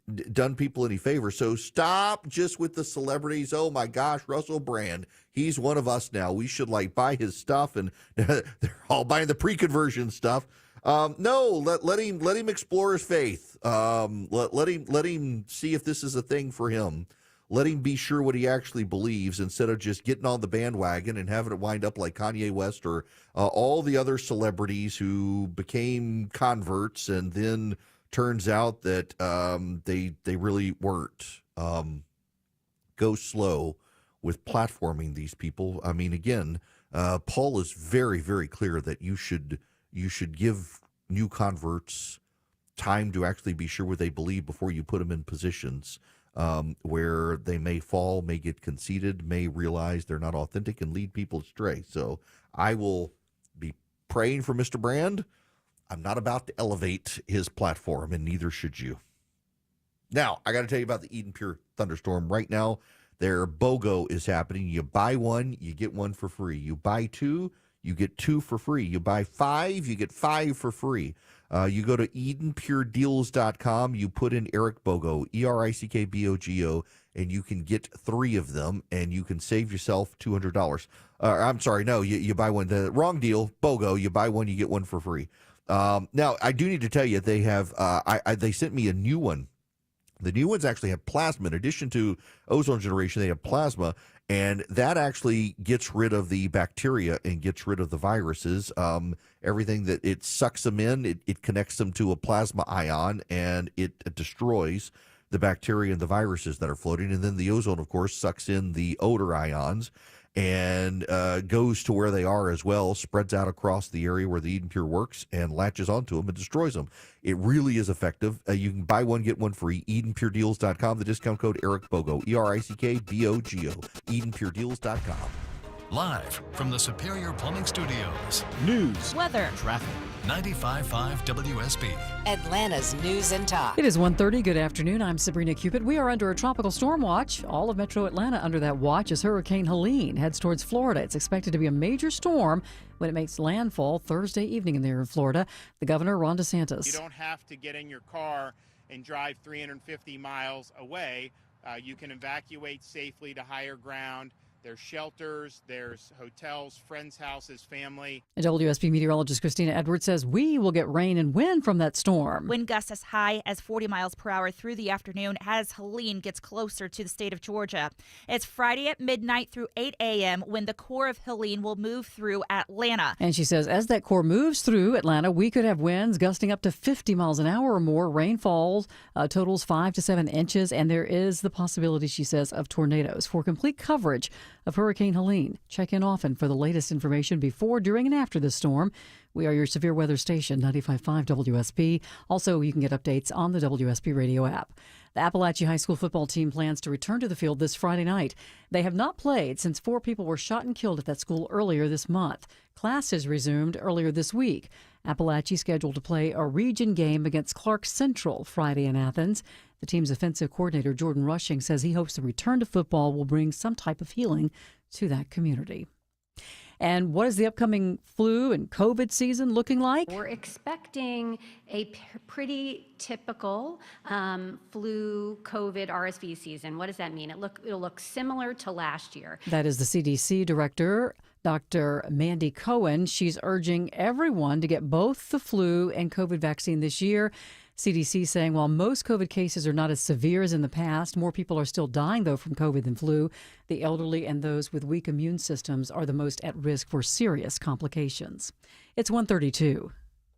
people any favor. So stop just with the celebrities. Oh my gosh, Russell Brand, he's one of us now. We should buy his stuff, and they're all buying the pre-conversion stuff. No, let him explore his faith. Let him see if this is a thing for him. Let him be sure what he actually believes instead of just getting on the bandwagon and having it wind up like Kanye West or all the other celebrities who became converts and then turns out that they really weren't. Go slow with platforming these people. I mean, again, Paul is very, very clear that you should give new converts time to actually be sure what they believe before you put them in positions where they may fall, may get conceited, may realize they're not authentic and lead people astray. So I will be praying for Mr. Brand. I'm not about to elevate his platform, and neither should you. Now, I got to tell you about the Eden Pure Thunderstorm. Right now, their BOGO is happening. You buy one, you get one for free. You buy two, you get 2 for free. You buy 5, you get 5 for free. You go to EdenPureDeals.com, you put in Eric Bogo, ERICKBOGO, and you can get 3 of them, and you can save yourself $200. I'm sorry, no, you buy one. The wrong deal, BOGO. You buy one, you get one for free. Now, I do need to tell you, they have. They sent me a new one. The new ones actually have plasma. In addition to ozone generation, they have plasma, and that actually gets rid of the bacteria and gets rid of the viruses. Everything that it sucks them in, it connects them to a plasma ion, and it destroys the bacteria and the viruses that are floating. And then the ozone, of course, sucks in the odor ions and goes to where they are as well, spreads out across the area where the Eden Pure works and latches onto them and destroys them. It really is effective. You can buy one, get one free. EdenPureDeals.com. The discount code Eric Bogo, ERICKBOGO, EdenPureDeals.com. Live from the Superior Plumbing Studios. News, weather, traffic. 95.5 WSB. Atlanta's News and Talk. It is 1:30. Good afternoon. I'm Sabrina Cupid. We are under a tropical storm watch. All of metro Atlanta under that watch as Hurricane Helene heads towards Florida. It's expected to be a major storm when it makes landfall Thursday evening there in Florida. The governor, Ron DeSantis. You don't have to get in your car and drive 350 miles away. You can evacuate safely to higher ground. There's shelters, there's hotels, friends' houses, family. And WSB meteorologist Christina Edwards says we will get rain and wind from that storm. Wind gusts as high as 40 miles per hour through the afternoon as Helene gets closer to the state of Georgia. It's Friday at midnight through 8 a.m. when the core of Helene will move through Atlanta. And she says as that core moves through Atlanta, we could have winds gusting up to 50 miles an hour or more. Rainfall totals 5 to 7 inches, and there is the possibility, she says, of tornadoes. For complete coverage of Hurricane Helene, check in often for the latest information before, during, and after the storm. We are your severe weather station, 95.5 WSB. Also, you can get updates on the WSB radio app. The Appalachia High School football team plans to return to the field this Friday night. They have not played since 4 people were shot and killed at that school earlier this month. Class has resumed earlier this week. Appalachia scheduled to play a region game against Clark Central Friday in Athens. The team's offensive coordinator, Jordan Rushing, says he hopes the return to football will bring some type of healing to that community. And what is the upcoming flu and COVID season looking like? We're expecting a pretty typical flu, COVID, RSV season. What does that mean? It'll look similar to last year. That is the CDC director, Dr. Mandy Cohen. She's urging everyone to get both the flu and COVID vaccine this year. CDC saying while most COVID cases are not as severe as in the past, more people are still dying, though, from COVID than flu. The elderly and those with weak immune systems are the most at risk for serious complications. It's 1:32.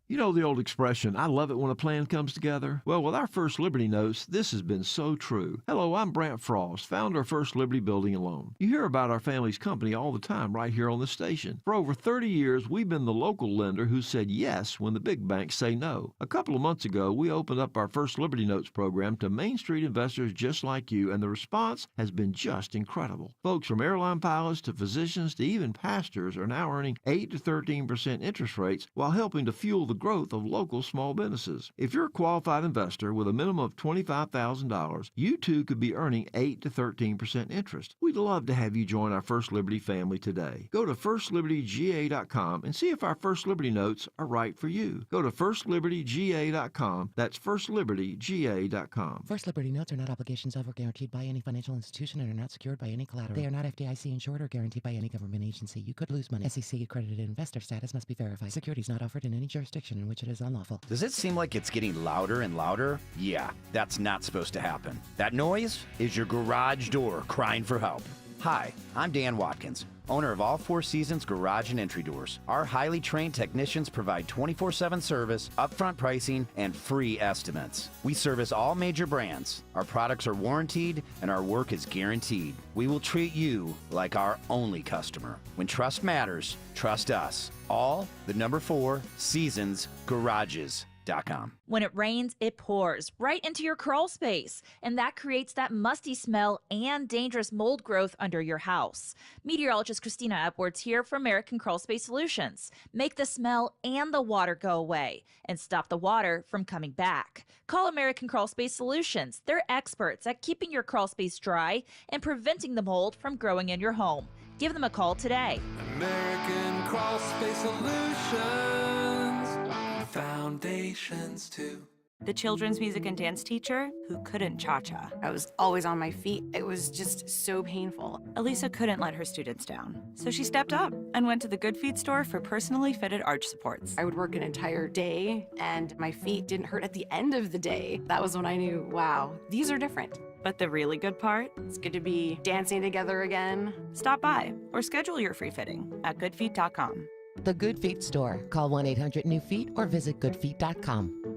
You know the old expression, I love it when a plan comes together? Well, with our First Liberty Notes, this has been so true. Hello, I'm Brant Frost, founder of First Liberty Building and Loan. You hear about our family's company all the time right here on the station. For over 30 years, we've been the local lender who said yes when the big banks say no. A couple of months ago, we opened up our First Liberty Notes program to Main Street investors just like you, and the response has been just incredible. Folks from airline pilots to physicians to even pastors are now earning 8 to 13% interest rates while helping to fuel the growth of local small businesses. If you're a qualified investor with a minimum of $25,000, you too could be earning 8 to 13% interest. We'd love to have you join our First Liberty family today. Go to FirstLibertyGA.com and see if our First Liberty Notes are right for you. Go to FirstLibertyGA.com. That's FirstLibertyGA.com. First Liberty Notes are not obligations of or guaranteed by any financial institution and are not secured by any collateral. They are not FDIC insured or guaranteed by any government agency. You could lose money. SEC accredited investor status must be verified. Securities not offered in any jurisdiction in which it is unlawful. Does it seem like it's getting louder and louder? Yeah, that's not supposed to happen. That noise is your garage door crying for help. Hi, I'm Dan Watkins, owner of All Four Seasons Garage and Entry Doors. Our highly trained technicians provide 24/7 service, upfront pricing, and free estimates. We service all major brands. Our products are warranted, and our work is guaranteed. We will treat you like our only customer. When trust matters, trust us. All the number 4 Seasons Garages. When it rains, it pours right into your crawl space, and that creates that musty smell and dangerous mold growth under your house. Meteorologist Christina Edwards here for American Crawl Space Solutions. Make the smell and the water go away and stop the water from coming back. Call American Crawl Space Solutions. They're experts at keeping your crawl space dry and preventing the mold from growing in your home. Give them a call today. American Crawl Space Solutions. Foundations too. The children's music and dance teacher who couldn't cha-cha. I was always on my feet. It was just so painful. Elisa couldn't let her students down, so she stepped up and went to the Good Feet store for personally fitted arch supports. I would work an entire day, and my feet didn't hurt at the end of the day. That was when I knew, wow, these are different. But the really good part? It's good to be dancing together again. Stop by or schedule your free fitting at goodfeet.com. The Good Feet store. Call 1-800-NEW-FEET or visit goodfeet.com.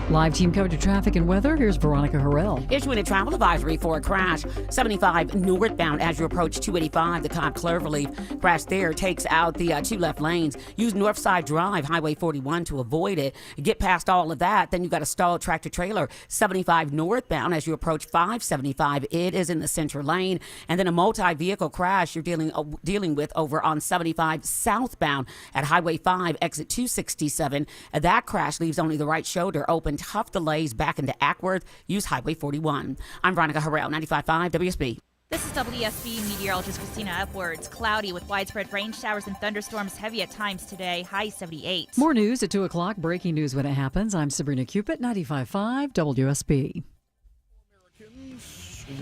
Live team coverage of traffic and weather. Here's Veronica Harrell. Issuing a travel advisory for a crash. 75 northbound as you approach 285, the Cobb Cloverleaf. Crash there takes out the two left lanes. Use Northside Drive, Highway 41 to avoid it. Get past all of that, then you got a stalled tractor trailer. 75 northbound as you approach 575. It is in the center lane. And then a multi-vehicle crash you're dealing with over on 75 southbound at Highway 5, exit 267. That crash leaves only the right shoulder open. Tough delays back into Ackworth. Use Highway 41. I'm Veronica Harrell, 95.5 WSB. This is WSB meteorologist Christina Upwards. Cloudy with widespread rain showers and thunderstorms, heavy at times today, high 78. More news at 2 o'clock. Breaking news when it happens. I'm Sabrina Cupid, 95.5 WSB.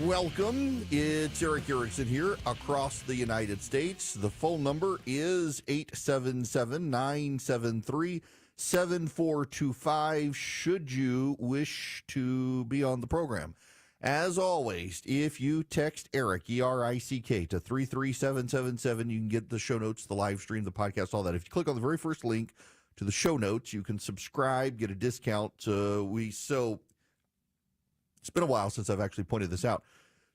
Welcome. It's Eric Erickson here across the United States. The phone number is 877-973-7425 should you wish to be on the program. As always, if you text Eric, E-R-I-C-K, to 33777, you can get the show notes, the live stream, the podcast, all that. If you click on the very first link to the show notes, you can subscribe, get a discount. It's been a while since I've actually pointed this out.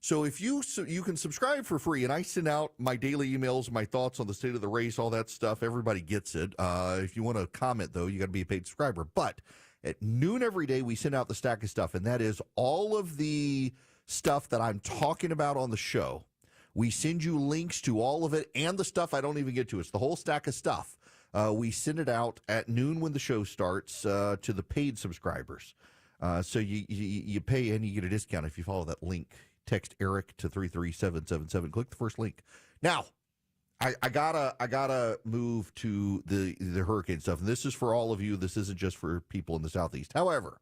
So if you can subscribe for free, and I send out my daily emails, my thoughts on the state of the race, all that stuff. Everybody gets it. If you want to comment, though, you got to be a paid subscriber. But at noon every day, we send out the stack of stuff, and that is all of the stuff that I'm talking about on the show. We send you links to all of it and the stuff I don't even get to. It's the whole stack of stuff. We send it out at noon when the show starts to the paid subscribers. So you pay and you get a discount if you follow that link. Text Eric to 33777. Click the first link. Now, I gotta move to the hurricane stuff. And this is for all of you. This isn't just for people in the Southeast. However,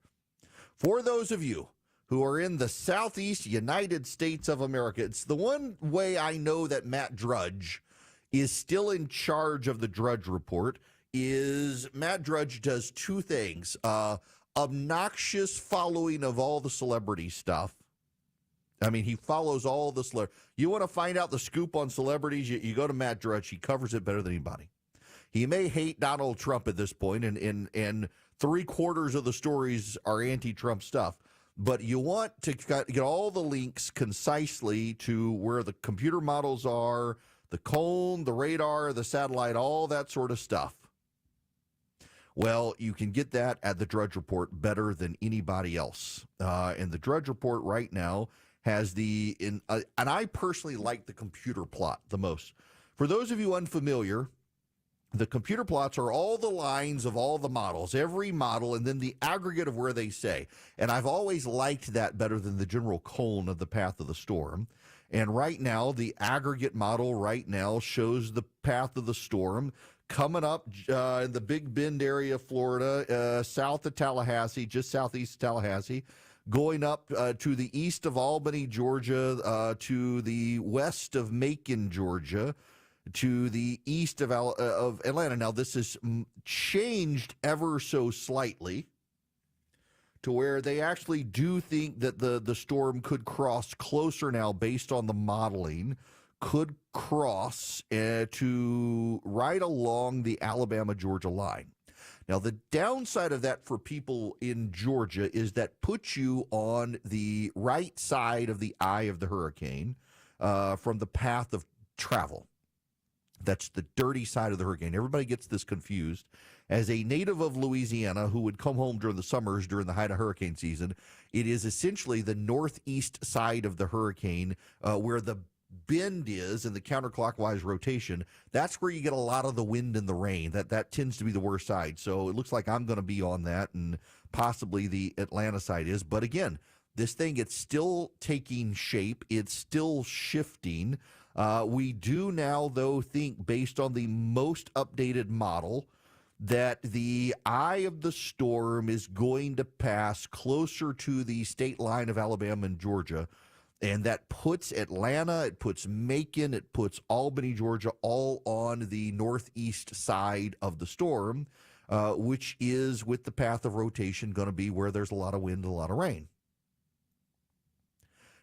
for those of you who are in the Southeast United States of America, it's the one way I know that Matt Drudge is still in charge of the Drudge Report. Is Matt Drudge does two things: obnoxious following of all the celebrity stuff. I mean, he follows all the celebrities. You want to find out the scoop on celebrities, you go to Matt Drudge. He covers it better than anybody. He may hate Donald Trump at this point, and 3/4 of the stories are anti-Trump stuff. But you want to get all the links concisely to where the computer models are, the cone, the radar, the satellite, all that sort of stuff. Well, you can get that at the Drudge Report better than anybody else. And the Drudge Report right now has and I personally like the computer plot the most. For those of you unfamiliar, the computer plots are all the lines of all the models, every model, and then the aggregate of where they say. And I've always liked that better than the general cone of the path of the storm. And right now, the aggregate model right now shows the path of the storm coming up in the Big Bend area of Florida, south of Tallahassee, just southeast of Tallahassee, going up to the east of Albany, Georgia, to the west of Macon, Georgia, to the east of Atlanta. Now, this has changed ever so slightly to where they actually do think that the storm could cross closer now based on the modeling, could cross to right along the Alabama-Georgia line. Now, the downside of that for people in Georgia is that puts you on the right side of the eye of the hurricane from the path of travel. That's the dirty side of the hurricane. Everybody gets this confused. As a native of Louisiana who would come home during the summers during the height of hurricane season, it is essentially the northeast side of the hurricane where the bend is in the counterclockwise rotation. That's where you get a lot of the wind and the rain. That tends to be the worst side. So it looks like I'm going to be on that, and possibly the Atlanta side is. But again, this thing, it's still taking shape. It's still shifting. We do now, though, think based on the most updated model that the eye of the storm is going to pass closer to the state line of Alabama and Georgia. And that puts Atlanta, it puts Macon, it puts Albany, Georgia, all on the northeast side of the storm, which is, with the path of rotation, going to be where there's a lot of wind and a lot of rain.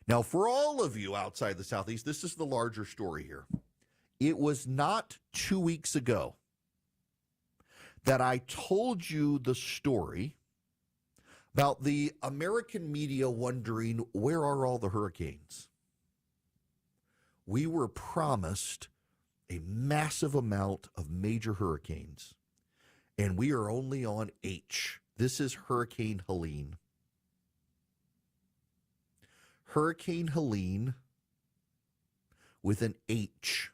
Now, for all of you outside the southeast, this is the larger story here. It was not 2 weeks ago that I told you the story about the American media wondering, where are all the hurricanes? We were promised a massive amount of major hurricanes, and we are only on H. This is Hurricane Helene. Hurricane Helene with an H.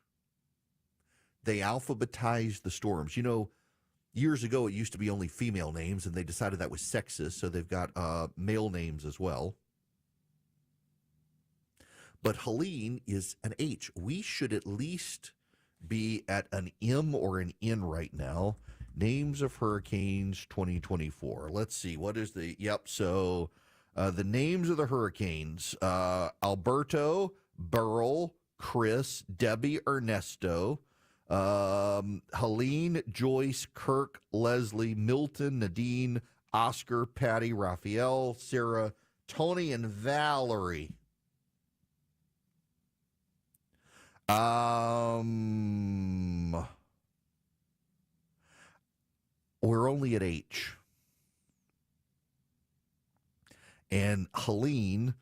They alphabetized the storms. You know, years ago, it used to be only female names, and they decided that was sexist, so they've got male names as well. But Helene is an H. We should at least be at an M or an N right now. Names of hurricanes 2024. Let's see. What is the... Yep, so the names of the hurricanes. Alberto, Beryl, Chris, Debbie, Ernesto, Helene, Joyce, Kirk, Leslie, Milton, Nadine, Oscar, Patty, Raphael, Sarah, Tony, and Valerie. We're only at H. And Helene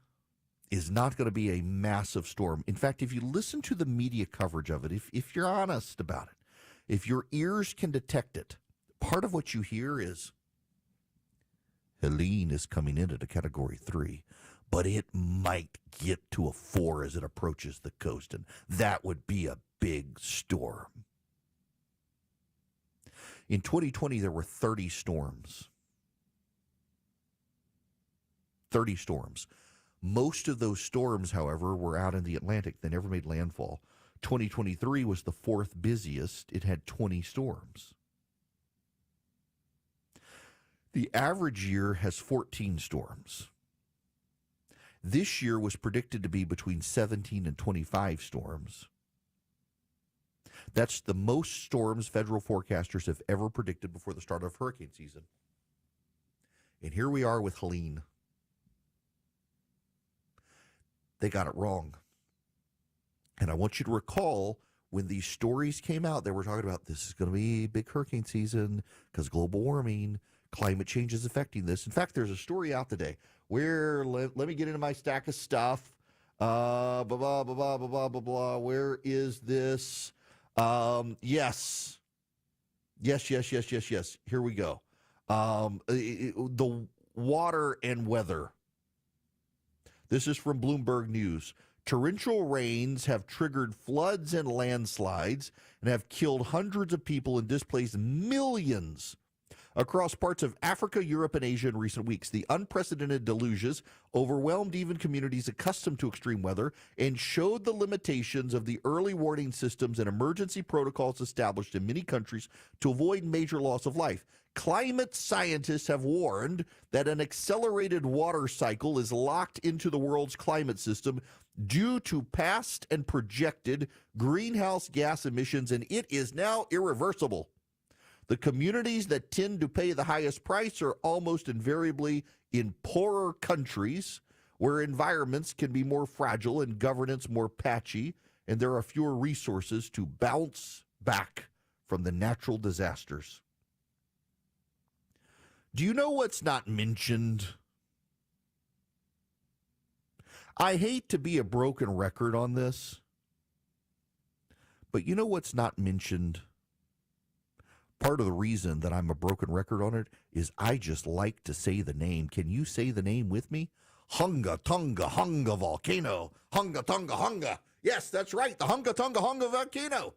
is not going to be a massive storm. In fact, if you listen to the media coverage of it, if you're honest about it, if your ears can detect it, part of what you hear is Helene is coming in at a Category 3, but it might get to a 4 as it approaches the coast, and that would be a big storm. In 2020, there were 30 storms. 30 storms. Most of those storms, however, were out in the Atlantic. They never made landfall. 2023 was the fourth busiest. It had 20 storms. The average year has 14 storms. This year was predicted to be between 17 and 25 storms. That's the most storms federal forecasters have ever predicted before the start of hurricane season. And here we are with Helene. They got it wrong. And I want you to recall when these stories came out, they were talking about this is going to be big hurricane season because global warming, climate change is affecting this. In fact, there's a story out today where, let me get into my stack of stuff. Blah, blah, blah, blah, blah, blah, blah. Where is this? Yes. Here we go. The water and weather. This is from Bloomberg News. Torrential rains have triggered floods and landslides and have killed hundreds of people and displaced millions across parts of Africa, Europe, and Asia in recent weeks. The unprecedented deluges overwhelmed even communities accustomed to extreme weather and showed the limitations of the early warning systems and emergency protocols established in many countries to avoid major loss of life. Climate scientists have warned that an accelerated water cycle is locked into the world's climate system due to past and projected greenhouse gas emissions, and it is now irreversible. The communities that tend to pay the highest price are almost invariably in poorer countries where environments can be more fragile and governance more patchy, and there are fewer resources to bounce back from the natural disasters. Do you know what's not mentioned? I hate to be a broken record on this, but you know what's not mentioned? Part of the reason that I'm a broken record on it is I just like to say the name. Can you say the name with me? Hunga Tonga Hunga Volcano. Hunga Tonga Hunga. Yes, that's right. The Hunga Tonga Hunga Volcano.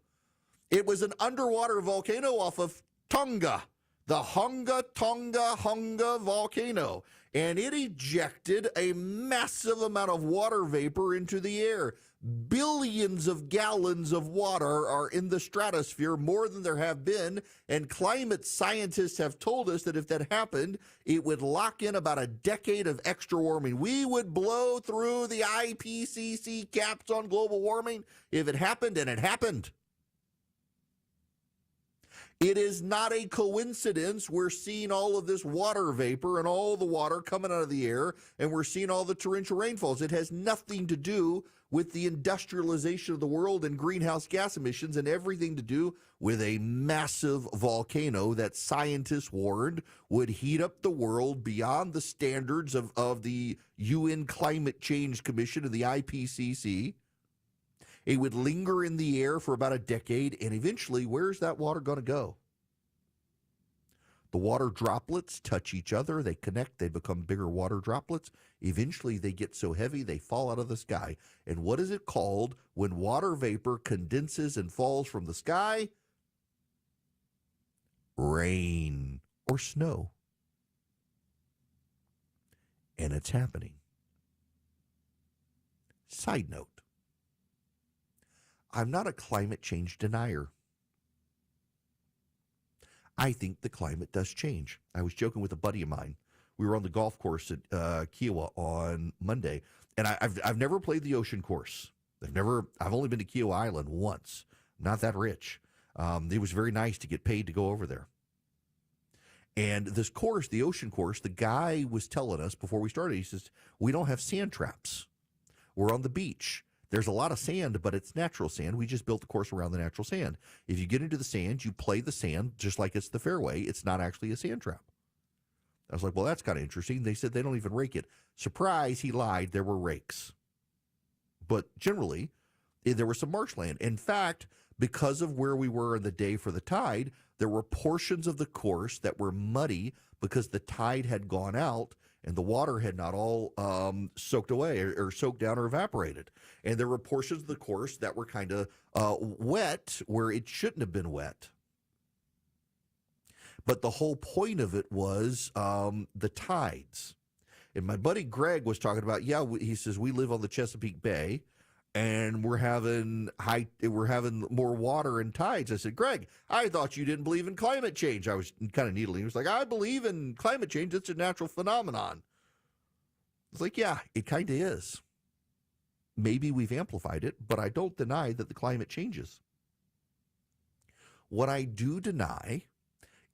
It was an underwater volcano off of Tonga. The Hunga Tonga Hunga Volcano. And it ejected a massive amount of water vapor into the air. Billions of gallons of water are in the stratosphere, more than there have been, and climate scientists have told us that if that happened, it would lock in about a decade of extra warming. We would blow through the IPCC caps on global warming if it happened, and it happened. It is not a coincidence we're seeing all of this water vapor and all the water coming out of the air, and we're seeing all the torrential rainfalls. It has nothing to do with the industrialization of the world and greenhouse gas emissions, and everything to do with a massive volcano that scientists warned would heat up the world beyond the standards of the UN Climate Change Commission of the IPCC. It would linger in the air for about a decade, and eventually, where's that water going to go? The water droplets touch each other, they connect, they become bigger water droplets. Eventually, they get so heavy, they fall out of the sky. And what is it called when water vapor condenses and falls from the sky? Rain or snow. And it's happening. Side note. I'm not a climate change denier. I think the climate does change. I was joking with a buddy of mine. We were on the golf course at Kiowa on Monday, and I've never played the ocean course. I've only been to Kiowa Island once. I'm not that rich. It was very nice to get paid to go over there. And this course, the ocean course, the guy was telling us before we started, he says, we don't have sand traps. We're on the beach. There's a lot of sand, but it's natural sand. We just built the course around the natural sand. If you get into the sand, you play the sand just like it's the fairway. It's not actually a sand trap. I was like, well, that's kind of interesting. They said they don't even rake it. Surprise, he lied. There were rakes. But generally, there was some marshland. In fact, because of where we were in the day for the tide, there were portions of the course that were muddy because the tide had gone out and the water had not all soaked away or soaked down or evaporated. And there were portions of the course that were kind of wet where it shouldn't have been wet. But the whole point of it was the tides. And my buddy Greg was talking about, he says, we live on the Chesapeake Bay, and we're having more water and tides. I said, Greg, I thought you didn't believe in climate change. I was kind of needling. He was like, I believe in climate change. It's a natural phenomenon. It's like, yeah, it kind of is. Maybe we've amplified it, but I don't deny that the climate changes. What I do deny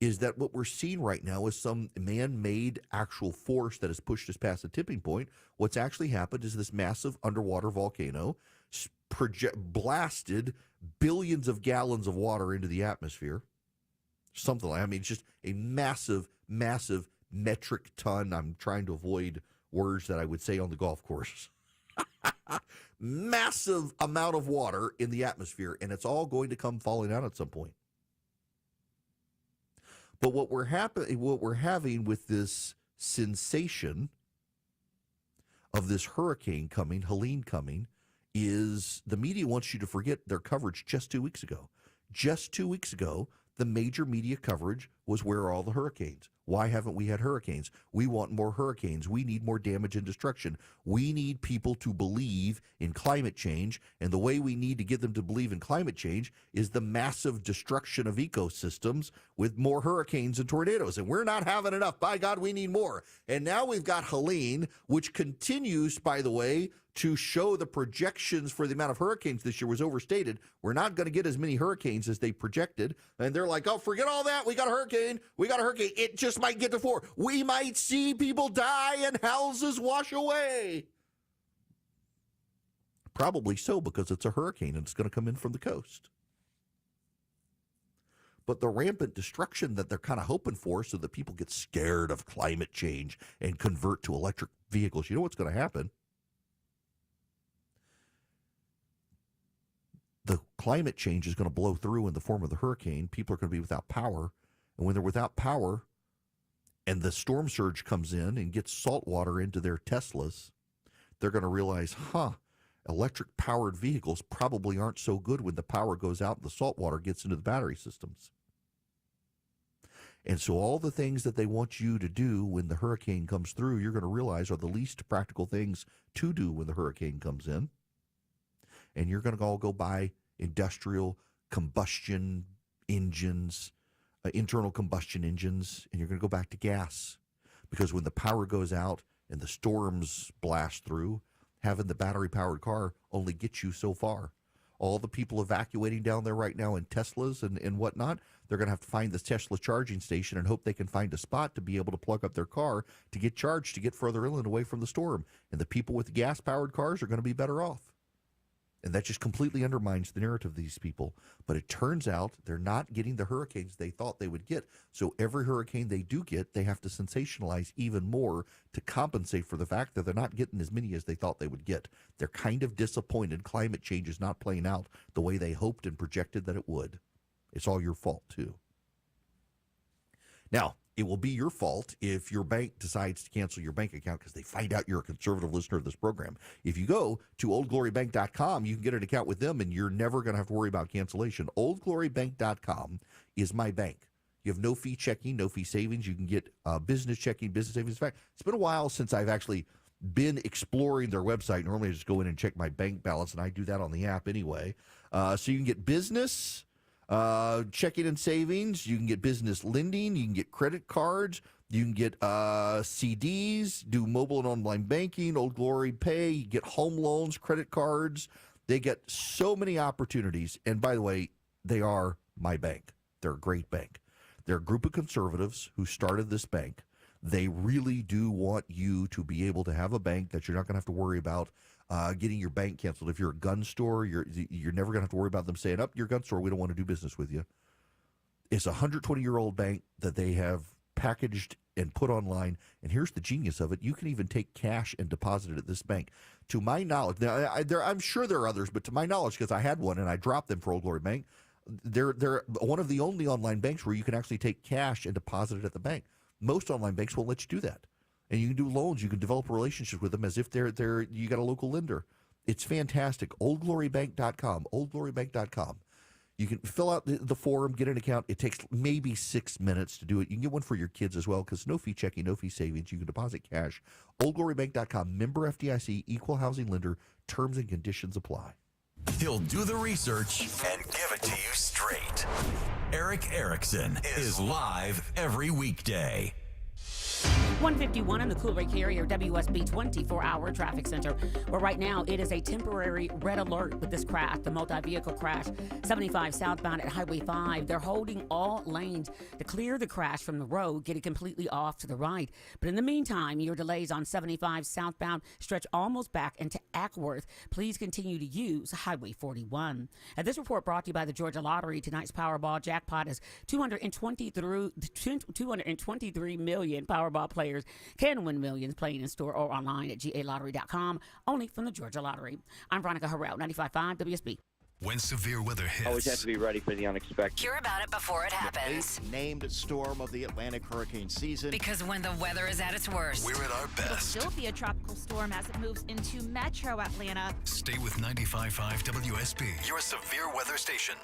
is that what we're seeing right now is some man-made actual force that has pushed us past the tipping point. What's actually happened is this massive underwater volcano blasted billions of gallons of water into the atmosphere. Something like, it's just a massive, massive metric ton. I'm trying to avoid words that I would say on the golf course. Massive amount of water in the atmosphere, and it's all going to come falling out at some point. But what we're having with this sensation of this hurricane coming, Helene coming, is the media wants you to forget their coverage just 2 weeks ago. Just 2 weeks ago, the major media coverage was where are all the hurricanes? Why haven't we had hurricanes? We want more hurricanes. We need more damage and destruction. We need people to believe in climate change, and the way we need to get them to believe in climate change is the massive destruction of ecosystems with more hurricanes and tornadoes, and we're not having enough. By God, we need more. And now we've got Helene, which continues, by the way, to show the projections for the amount of hurricanes this year was overstated. We're not going to get as many hurricanes as they projected. And they're like, oh, forget all that. We got a hurricane. It just might get to 4. We might see people die and houses wash away. Probably so, because it's a hurricane and it's going to come in from the coast. But the rampant destruction that they're kind of hoping for so that people get scared of climate change and convert to electric vehicles, you know what's going to happen? The climate change is going to blow through in the form of the hurricane. People are going to be without power. And when they're without power and the storm surge comes in and gets salt water into their Teslas, they're going to realize, electric-powered vehicles probably aren't so good when the power goes out and the salt water gets into the battery systems. And so all the things that they want you to do when the hurricane comes through, you're going to realize are the least practical things to do when the hurricane comes in. and you're going to all go buy industrial combustion engines, internal combustion engines, and you're going to go back to gas. Because when the power goes out and the storms blast through, having the battery-powered car only gets you so far. All the people evacuating down there right now in Teslas and whatnot, they're going to have to find the Tesla charging station and hope they can find a spot to be able to plug up their car to get charged to get further inland away from the storm. And the people with the gas-powered cars are going to be better off. And that just completely undermines the narrative of these people. But it turns out they're not getting the hurricanes they thought they would get. So every hurricane they do get, they have to sensationalize even more to compensate for the fact that they're not getting as many as they thought they would get. They're kind of disappointed climate change is not playing out the way they hoped and projected that it would. It's all your fault, too. Now, it will be your fault if your bank decides to cancel your bank account because they find out you're a conservative listener of this program. If you go to oldglorybank.com, you can get an account with them, and you're never going to have to worry about cancellation. Oldglorybank.com is my bank. You have no fee checking, no fee savings. You can get business checking, business savings. In fact, it's been a while since I've actually been exploring their website. Normally, I just go in and check my bank balance, and I do that on the app anyway. So you can get business checking and savings. You can get business lending. You can get credit cards. You can get CDs, do mobile and online banking, Old Glory Pay. You get home loans, credit cards. They get so many opportunities. And by the way, they are my bank. They're a great bank. They're a group of conservatives who started this bank. They really do want you to be able to have a bank that you're not going to have to worry about getting your bank canceled. If you're a gun store, you're never going to have to worry about them saying, your gun store, we don't want to do business with you. It's a 120-year-old bank that they have packaged and put online. And here's the genius of it. You can even take cash and deposit it at this bank. To my knowledge, now, I'm sure there are others, but to my knowledge, because I had one and I dropped them for Old Glory Bank, they're one of the only online banks where you can actually take cash and deposit it at the bank. Most online banks won't let you do that. And you can do loans. You can develop a relationship with them as if you got a local lender. It's fantastic. Oldglorybank.com. Oldglorybank.com. You can fill out the form, get an account. It takes maybe 6 minutes to do it. You can get one for your kids as well because no fee checking, no fee savings. You can deposit cash. Oldglorybank.com. Member FDIC, equal housing lender. Terms and conditions apply. He'll do the research and give it to you straight. Eric Erickson is live every weekday. 151 in the Coolray Carrier WSB 24-hour traffic center, where right now it is a temporary red alert with this crash, the multi-vehicle crash, 75 southbound at Highway 5. They're holding all lanes to clear the crash from the road, getting completely off to the right. But in the meantime, your delays on 75 southbound stretch almost back into Ackworth. Please continue to use Highway 41. This report brought to you by the Georgia Lottery. Tonight's Powerball jackpot is $223 million. Powerball players can win millions playing in store or online at GALottery.com, only from the Georgia Lottery. I'm Veronica Harrell, 95.5 WSB. When severe weather hits, always have to be ready for the unexpected. Hear about it before it happens. The named storm of the Atlantic hurricane season. Because when the weather is at its worst, we're at our best. It'll still be a tropical storm as it moves into metro Atlanta. Stay with 95.5 WSB, your severe weather station.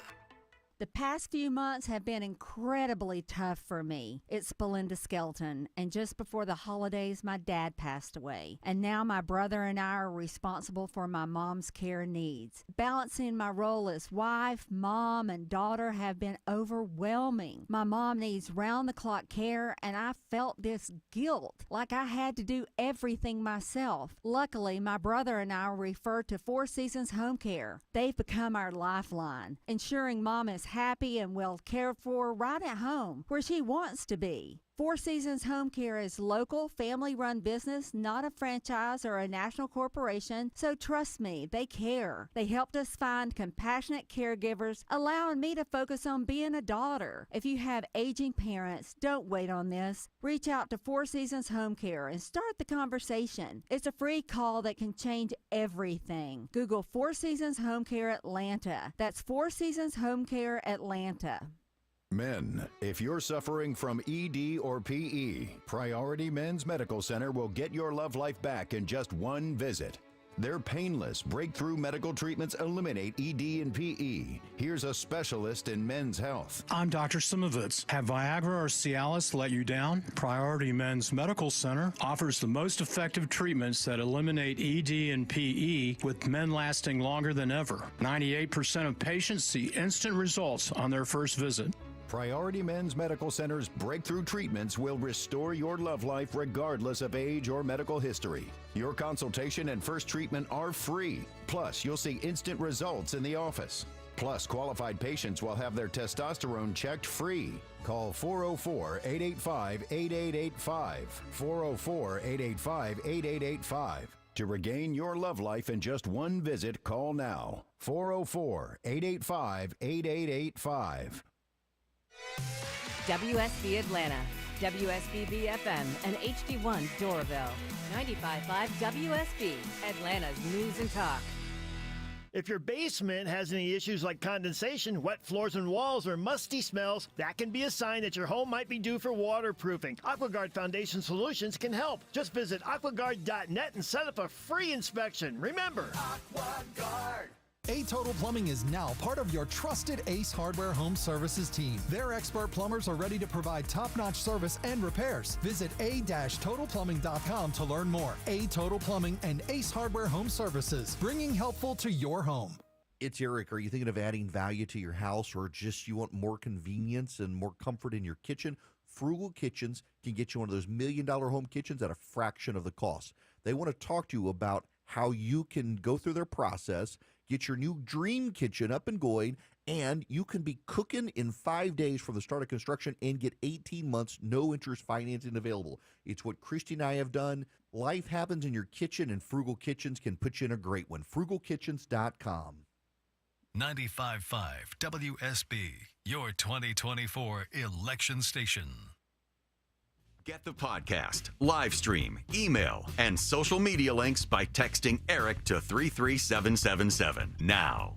The past few months have been incredibly tough for me. It's Belinda Skelton, and just before the holidays, my dad passed away. And now my brother and I are responsible for my mom's care needs. Balancing my role as wife, mom, and daughter have been overwhelming. My mom needs round-the-clock care, and I felt this guilt, like I had to do everything myself. Luckily, my brother and I refer to Four Seasons Home Care. They've become our lifeline, ensuring mom is happy and well cared for right at home where she wants to be. Four Seasons Home Care is local, family-run business, not a franchise or a national corporation, so trust me, they care. They helped us find compassionate caregivers, allowing me to focus on being a daughter. If you have aging parents, don't wait on this. Reach out to Four Seasons Home Care and start the conversation. It's a free call that can change everything. Google Four Seasons Home Care Atlanta. That's Four Seasons Home Care Atlanta. Men, if you're suffering from ED or PE, Priority Men's Medical Center will get your love life back in just one visit. Their painless, breakthrough medical treatments eliminate ED and PE. Here's a specialist in men's health. I'm Dr. Simovitz. Have Viagra or Cialis let you down? Priority Men's Medical Center offers the most effective treatments that eliminate ED and PE, with men lasting longer than ever. 98% of patients see instant results on their first visit. Priority Men's Medical Center's breakthrough treatments will restore your love life regardless of age or medical history. Your consultation and first treatment are free. Plus, you'll see instant results in the office. Plus, qualified patients will have their testosterone checked free. Call 404-885-8885. 404-885-8885. To regain your love life in just one visit, call now. 404-885-8885. WSB Atlanta, WSBB FM, and HD1 Doraville. 95.5 WSB, Atlanta's news and talk. If your basement has any issues like condensation, wet floors and walls, or musty smells, that can be a sign that your home might be due for waterproofing. AquaGuard Foundation Solutions can help. Just visit aquaguard.net and set up a free inspection. Remember, AquaGuard. A Total Plumbing is now part of your trusted Ace Hardware Home Services team. Their expert plumbers are ready to provide top-notch service and repairs. Visit a-totalplumbing.com to learn more. A Total Plumbing and Ace Hardware Home Services, bringing helpful to your home. It's Eric. Are you thinking of adding value to your house, or just you want more convenience and more comfort in your kitchen? Frugal Kitchens can get you one of those $1 million home kitchens at a fraction of the cost. They want to talk to you about how you can go through their process, get your new dream kitchen up and going, and you can be cooking in 5 days from the start of construction and get 18 months no interest financing available. It's what Christy and I have done. Life happens in your kitchen, and Frugal Kitchens can put you in a great one. FrugalKitchens.com. 95.5 WSB, your 2024 election station. Get the podcast, live stream, email, and social media links by texting Eric to 33777 now.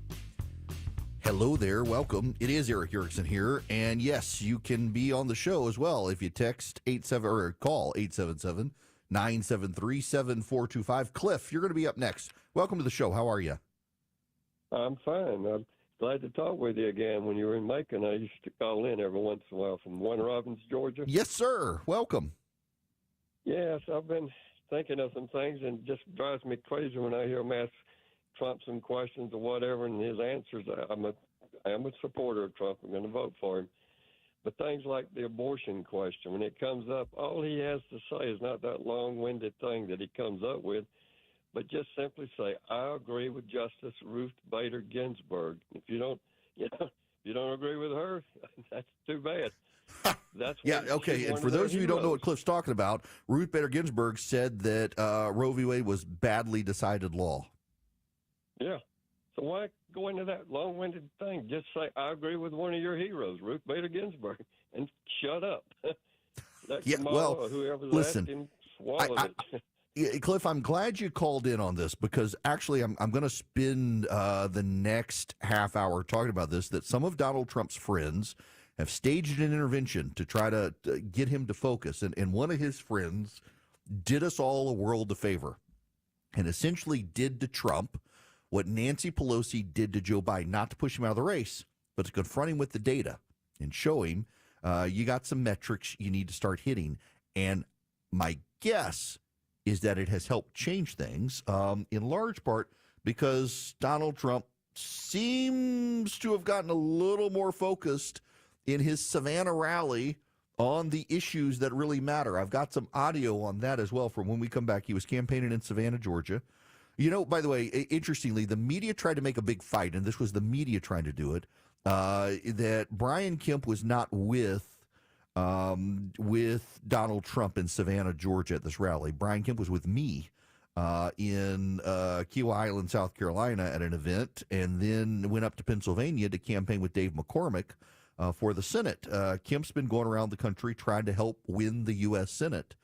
Hello there. Welcome. It is Eric Erickson here. And yes, you can be on the show as well if you text call 877-973-7425. Cliff, you're going to be up next. Welcome to the show. How are you? I'm fine. I'm glad to talk with you again. When you were in Macon, I used to call in every once in a while from Warner Robins, Georgia. Yes, sir. Welcome. Yes, I've been thinking of some things, and it just drives me crazy when I hear him ask Trump some questions or whatever, and his answers. I am a supporter of Trump. I'm going to vote for him. But things like the abortion question, when it comes up, all he has to say is not that long-winded thing that he comes up with, but just simply say, I agree with Justice Ruth Bader Ginsburg. If you don't, if you don't agree with her, that's too bad. That's yeah, okay. And for those of you who don't know what Cliff's talking about, Ruth Bader Ginsburg said that Roe v. Wade was badly decided law. Yeah. So why go into that long-winded thing? Just say, I agree with one of your heroes, Ruth Bader Ginsburg, and shut up. Let Kamala or whoever's listen, asking swallow it. Cliff, I'm glad you called in on this, because actually I'm going to spend the next half hour talking about this, that some of Donald Trump's friends have staged an intervention to try to get him to focus. And one of his friends did us all a world of favor and essentially did to Trump what Nancy Pelosi did to Joe Biden, not to push him out of the race, but to confront him with the data and show him you got some metrics you need to start hitting. And my guess is that it has helped change things, in large part because Donald Trump seems to have gotten a little more focused in his Savannah rally on the issues that really matter. I've got some audio on that as well from when we come back. He was campaigning in Savannah, Georgia. You know, by the way, interestingly, the media tried to make a big fight, and this was the media trying to do it, that Brian Kemp was not with Donald Trump in Savannah, Georgia at this rally. Brian Kemp was with me in Kiawah Island, South Carolina at an event, and then went up to Pennsylvania to campaign with Dave McCormick for the Senate. Kemp's been going around the country trying to help win the U.S. Senate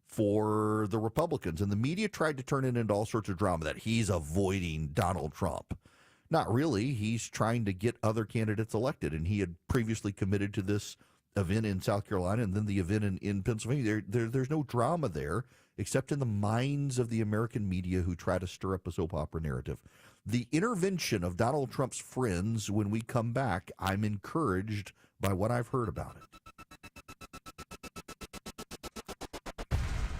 for the Republicans, and the media tried to turn it into all sorts of drama that he's avoiding Donald Trump. Not really. He's trying to get other candidates elected, and he had previously committed to this event in South Carolina and then the event in Pennsylvania. There's no drama there, except in the minds of the American media who try to stir up a soap opera narrative. The intervention of Donald Trump's friends when we come back, I'm encouraged by what I've heard about it.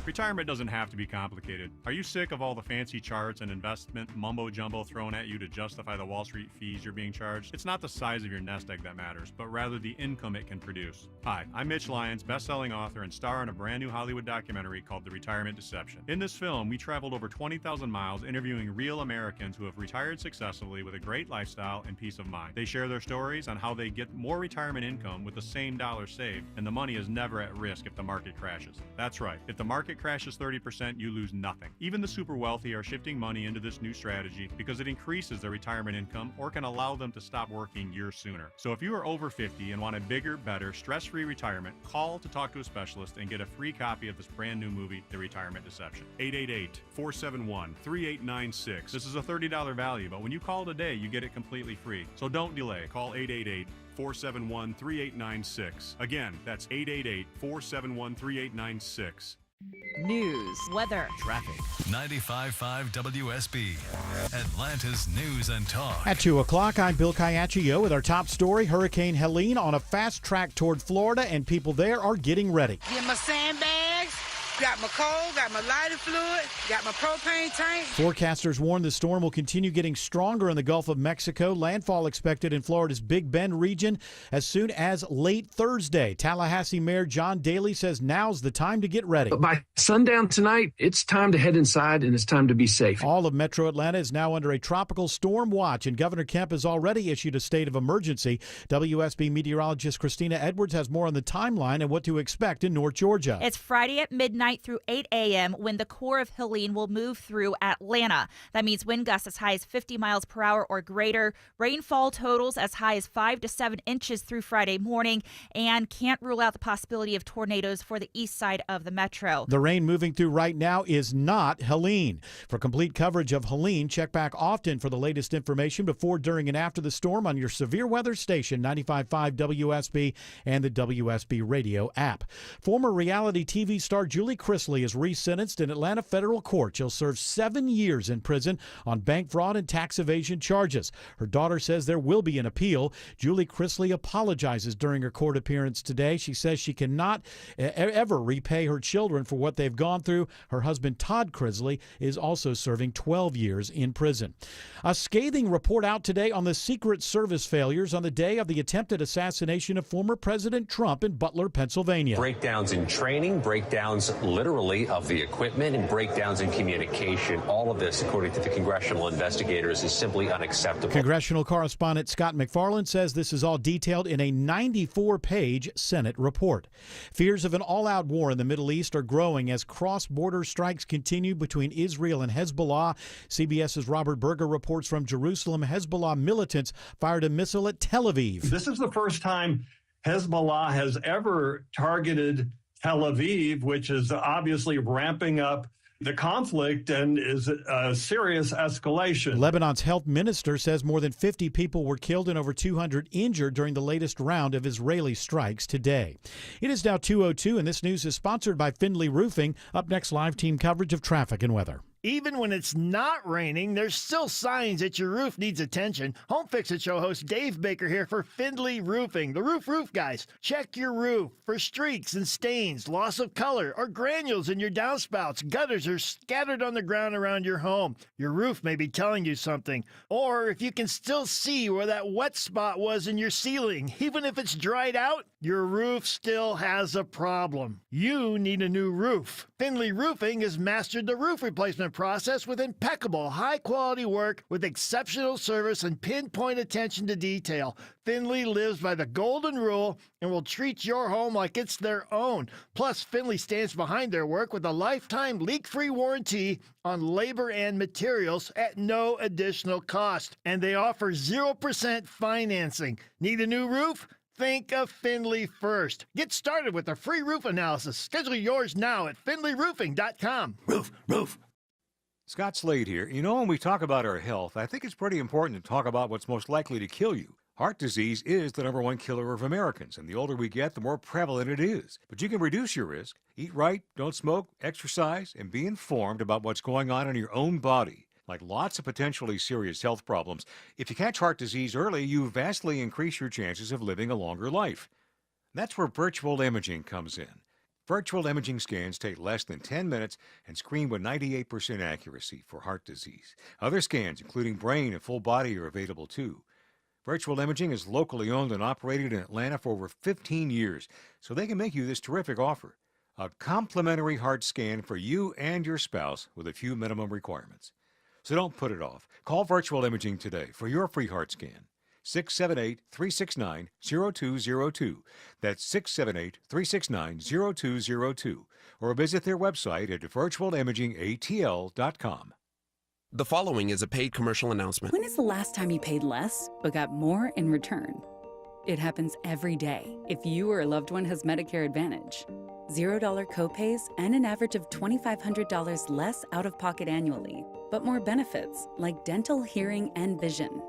Retirement doesn't have to be complicated. Are you sick of all the fancy charts and investment mumbo-jumbo thrown at you to justify the Wall Street fees you're being charged? It's not the size of your nest egg that matters, but rather the income it can produce. Hi, I'm Mitch Lyons, best-selling author and star in a brand new Hollywood documentary called The Retirement Deception. In this film, we traveled over 20,000 miles interviewing real Americans who have retired successfully with a great lifestyle and peace of mind. They share their stories on how they get more retirement income with the same dollar saved, and the money is never at risk if the market crashes. That's right. If the market crashes 30%, you lose nothing. Even the super wealthy are shifting money into this new strategy because it increases their retirement income or can allow them to stop working years sooner. So if you are over 50 and want a bigger, better, stress-free retirement, call to talk to a specialist and get a free copy of this brand new movie, The Retirement Deception. 888-471-3896. This is a $30 value, but when you call today, you get it completely free. So don't delay. Call 888-471-3896. Again, that's 888-471-3896. News, weather, traffic. 95.5 WSB, Atlanta's News and Talk. At 2 o'clock, I'm Bill Caiaccio with our top story. Hurricane Helene on a fast track toward Florida, and people there are getting ready. Get my sandbags, got my coal, got my lighter fluid, got my propane tank. Forecasters warn the storm will continue getting stronger in the Gulf of Mexico. Landfall expected in Florida's Big Bend region as soon as late Thursday. Tallahassee Mayor John Daly says now's the time to get ready. By sundown tonight, it's time to head inside and it's time to be safe. All of Metro Atlanta is now under a tropical storm watch, and Governor Kemp has already issued a state of emergency. WSB meteorologist Christina Edwards has more on the timeline and what to expect in North Georgia. It's Friday at midnight through 8 a.m. when the core of Helene will move through Atlanta. That means wind gusts as high as 50 miles per hour or greater, rainfall totals as high as 5 to 7 inches through Friday morning, and can't rule out the possibility of tornadoes for the east side of the metro. The rain moving through right now is not Helene. For complete coverage of Helene, check back often for the latest information before, during, and after the storm on your severe weather station, 95.5 WSB and the WSB radio app. Former reality TV star Julie Chrisley is resentenced in Atlanta federal court. She'll serve 7 years in prison on bank fraud and tax evasion charges. Her daughter says there will be an appeal. Julie Chrisley apologizes during her court appearance today. She says she cannot ever repay her children for what they've gone through. Her husband, Todd Chrisley, is also serving 12 years in prison. A scathing report out today on the Secret Service failures on the day of the attempted assassination of former President Trump in Butler, Pennsylvania. Breakdowns in training, breakdowns literally of the equipment, and breakdowns in communication. All of this, according to the congressional investigators, is simply unacceptable. Congressional correspondent Scott McFarland says this is all detailed in a 94-page Senate report. Fears of an all-out war in the Middle East are growing as cross-border strikes continue between Israel and Hezbollah. CBS's Robert Berger reports from Jerusalem. Hezbollah militants fired a missile at Tel Aviv. This is the first time Hezbollah has ever targeted Tel Aviv, which is obviously ramping up the conflict and is a serious escalation. Lebanon's health minister says more than 50 people were killed and over 200 injured during the latest round of Israeli strikes today. It is now 2:02, and this news is sponsored by Findlay Roofing. Up next, live team coverage of traffic and weather. Even when it's not raining, there's still signs that your roof needs attention. Home Fix It Show host Dave Baker here for Findlay Roofing, the roof guys. Check your roof for streaks and stains, loss of color, or granules in your downspouts. Gutters are scattered on the ground around your home. Your roof may be telling you something. Or if you can still see where that wet spot was in your ceiling, even if it's dried out, your roof still has a problem. You need a new roof. Findlay Roofing has mastered the roof replacement process with impeccable, high-quality work with exceptional service and pinpoint attention to detail. Findlay lives by the golden rule and will treat your home like it's their own. Plus, Findlay stands behind their work with a lifetime leak-free warranty on labor and materials at no additional cost. And they offer 0% financing. Need a new roof? Think of Findlay first. Get started with a free roof analysis. Schedule yours now at FindlayRoofing.com. Roof. Scott Slade here. You know, when we talk about our health, I think it's pretty important to talk about what's most likely to kill you. Heart disease is the number one killer of Americans, and the older we get, the more prevalent it is. But you can reduce your risk. Eat right, don't smoke, exercise, and be informed about what's going on in your own body. Like lots of potentially serious health problems, if you catch heart disease early, you vastly increase your chances of living a longer life. That's where virtual imaging comes in. Virtual imaging scans take less than 10 minutes and screen with 98% accuracy for heart disease. Other scans, including brain and full body, are available too. Virtual Imaging is locally owned and operated in Atlanta for over 15 years, so they can make you this terrific offer. A complimentary heart scan for you and your spouse with a few minimum requirements. So don't put it off. Call Virtual Imaging today for your free heart scan. 678-369-0202. That's 678-369-0202. Or visit their website at virtualimagingatl.com. The following is a paid commercial announcement. When is the last time you paid less but got more in return? It happens every day if you or a loved one has Medicare Advantage. $0 copays and an average of $2,500 less out of pocket annually, but more benefits like dental, hearing, and vision.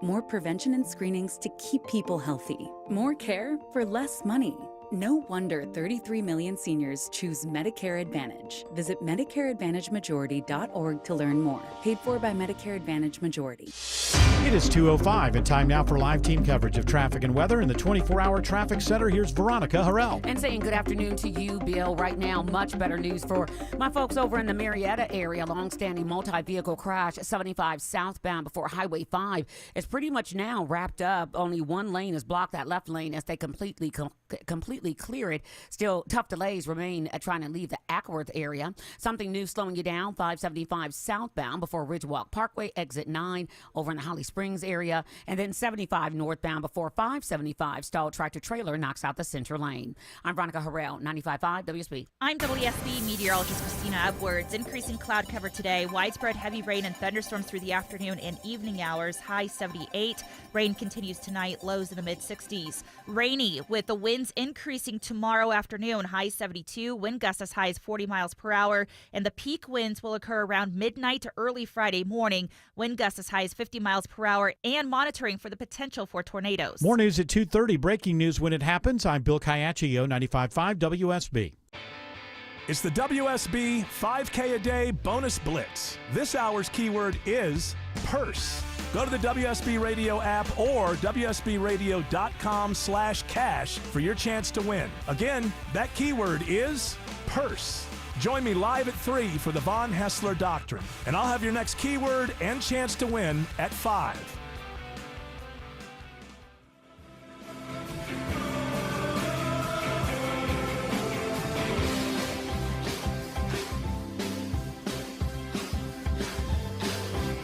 More prevention and screenings to keep people healthy. More care for less money. No wonder 33 million seniors choose Medicare Advantage. Visit MedicareAdvantageMajority.org to learn more. Paid for by Medicare Advantage Majority. It is 2:05 and time now for live team coverage of traffic and weather in the 24-hour traffic center. Here's Veronica Harrell. And saying good afternoon to you, Bill. Right now, much better news for my folks over in the Marietta area. Long-standing multi-vehicle crash, 75 southbound before Highway 5 is pretty much now wrapped up. Only one lane is blocked, that left lane, as they completely clear it. Still, tough delays remain trying to leave the Ackworth area. Something new slowing you down, 575 southbound before Ridgewalk Parkway, exit 9 over in the Holly Springs area, and then 75 northbound before 575 stalled tractor trailer knocks out the center lane. I'm Veronica Harrell, 95.5 WSB. I'm WSB meteorologist Christina Edwards. Increasing cloud cover today. Widespread heavy rain and thunderstorms through the afternoon and evening hours. High 78. Rain continues tonight. Lows in the mid-60s. Rainy with the winds increasing tomorrow afternoon. High 72. Wind gusts as high as 40 miles per hour. And the peak winds will occur around midnight to early Friday morning. Wind gusts as high as 50 miles per hour, and monitoring for the potential for tornadoes. More news at 2:30. Breaking news when it happens. I'm Bill Caiaccio, 95.5 WSB. It's the WSB 5K a day bonus blitz. This hour's keyword is purse. Go to the WSB Radio app or WSBradio.com/cash for your chance to win. Again, that keyword is purse. Join me live at 3 for the Von Hessler Doctrine, and I'll have your next keyword and chance to win at 5.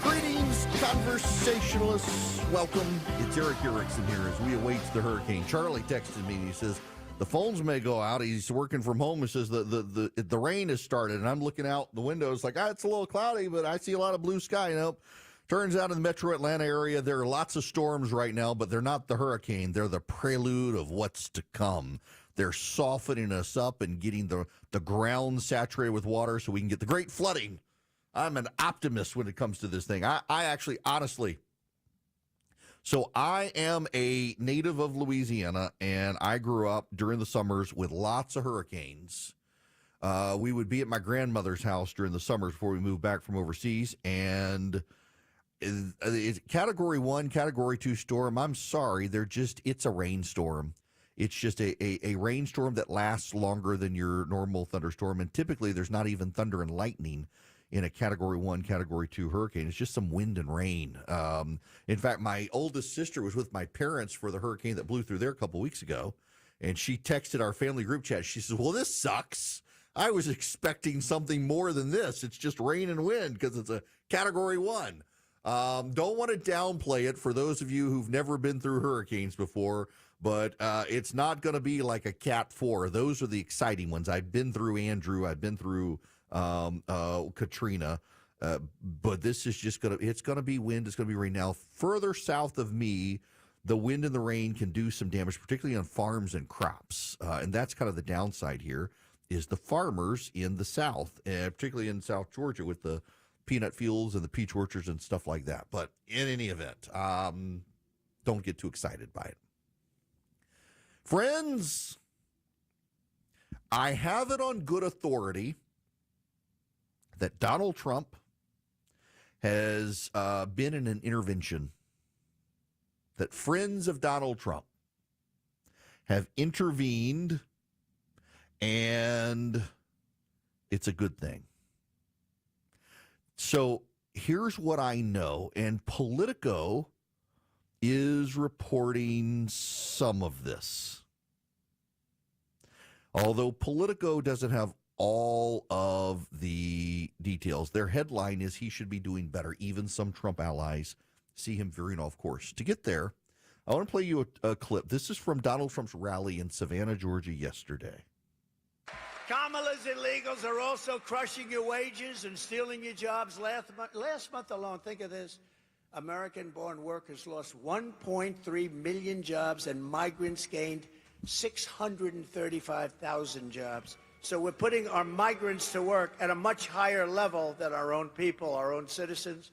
Greetings, conversationalists. Welcome. It's Eric Erickson here as we await the hurricane. Charlie texted me and he says, the phones may go out. He's working from home. He says the rain has started, and I'm looking out the window. It's like, it's a little cloudy, but I see a lot of blue sky. Nope. Turns out in the metro Atlanta area, there are lots of storms right now, but they're not the hurricane. They're the prelude of what's to come. They're softening us up and getting the ground saturated with water so we can get the great flooding. I'm an optimist when it comes to this thing. I actually, honestly... So I am a native of Louisiana, and I grew up during the summers with lots of hurricanes. We would be at my grandmother's house during the summers before we moved back from overseas, and it's Category 1, Category 2 storm. I'm sorry, it's a rainstorm. It's just a rainstorm that lasts longer than your normal thunderstorm, and typically there's not even thunder and lightning in a Category 1, Category 2 hurricane. It's just some wind and rain. In fact, my oldest sister was with my parents for the hurricane that blew through there a couple weeks ago, and she texted our family group chat. She says, well, this sucks. I was expecting something more than this. It's just rain and wind because it's a Category 1. Don't want to downplay it for those of you who've never been through hurricanes before, but it's not going to be like a Cat 4. Those are the exciting ones. I've been through Andrew. I've been through Katrina, but this is just it's going to be wind. It's going to be rain. Now, further south of me, the wind and the rain can do some damage, particularly on farms and crops. And that's kind of the downside here is the farmers in the South, particularly in South Georgia with the peanut fields and the peach orchards and stuff like that. But in any event, don't get too excited by it. Friends, I have it on good authority that Donald Trump has been in an intervention, that friends of Donald Trump have intervened, and it's a good thing. So here's what I know, and Politico is reporting some of this. Although Politico doesn't have all of the details, their headline is he should be doing better. Even some Trump allies see him veering off course. To get there, I want to play you a clip. This is from Donald Trump's rally in Savannah, Georgia yesterday. Kamala's illegals are also crushing your wages and stealing your jobs. Last month alone, think of this, American-born workers lost 1.3 million jobs and migrants gained 635,000 jobs. So we're putting our migrants to work at a much higher level than our own people, our own citizens.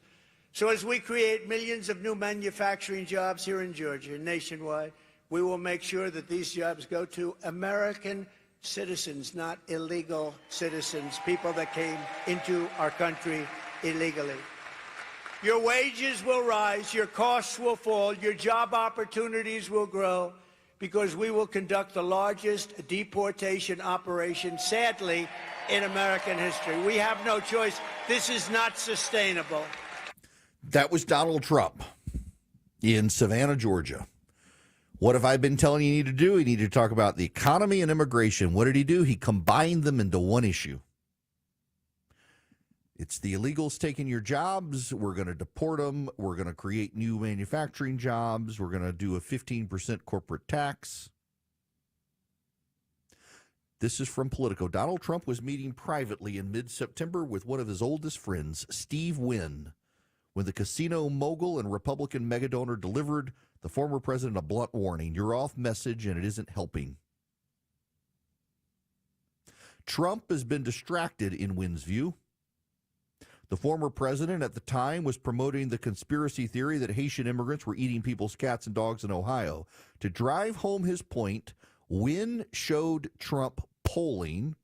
So as we create millions of new manufacturing jobs here in Georgia and nationwide, we will make sure that these jobs go to American citizens, not illegal citizens, people that came into our country illegally. Your wages will rise, your costs will fall, your job opportunities will grow, because we will conduct the largest deportation operation, sadly, in American history. We have no choice. This is not sustainable. That was Donald Trump in Savannah, Georgia. What have I been telling you need to do? You need to talk about the economy and immigration. What did he do? He combined them into one issue. It's the illegals taking your jobs. We're going to deport them. We're going to create new manufacturing jobs. We're going to do a 15% corporate tax. This is from Politico. Donald Trump was meeting privately in mid-September with one of his oldest friends, Steve Wynn, when the casino mogul and Republican megadonor delivered the former president a blunt warning. You're off message and it isn't helping. Trump has been distracted in Wynn's view. The former president at the time was promoting the conspiracy theory that Haitian immigrants were eating people's cats and dogs in Ohio. To drive home his point, Wynn showed Trump polling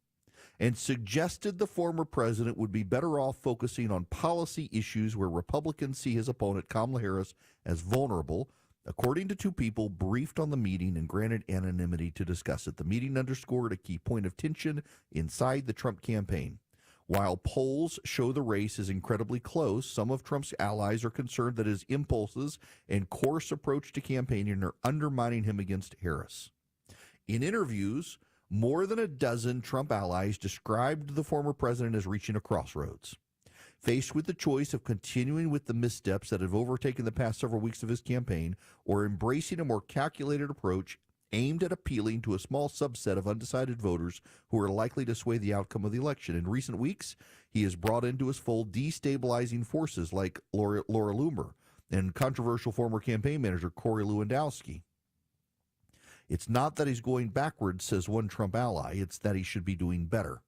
and suggested the former president would be better off focusing on policy issues where Republicans see his opponent, Kamala Harris, as vulnerable, according to two people briefed on the meeting and granted anonymity to discuss it. The meeting underscored a key point of tension inside the Trump campaign. While polls show the race is incredibly close, some of Trump's allies are concerned that his impulses and coarse approach to campaigning are undermining him against Harris. In interviews, more than a dozen Trump allies described the former president as reaching a crossroads. Faced with the choice of continuing with the missteps that have overtaken the past several weeks of his campaign or embracing a more calculated approach aimed at appealing to a small subset of undecided voters who are likely to sway the outcome of the election. In recent weeks, he has brought into his fold destabilizing forces like Laura Loomer and controversial former campaign manager Corey Lewandowski. It's not that he's going backwards, says one Trump ally. It's that he should be doing better.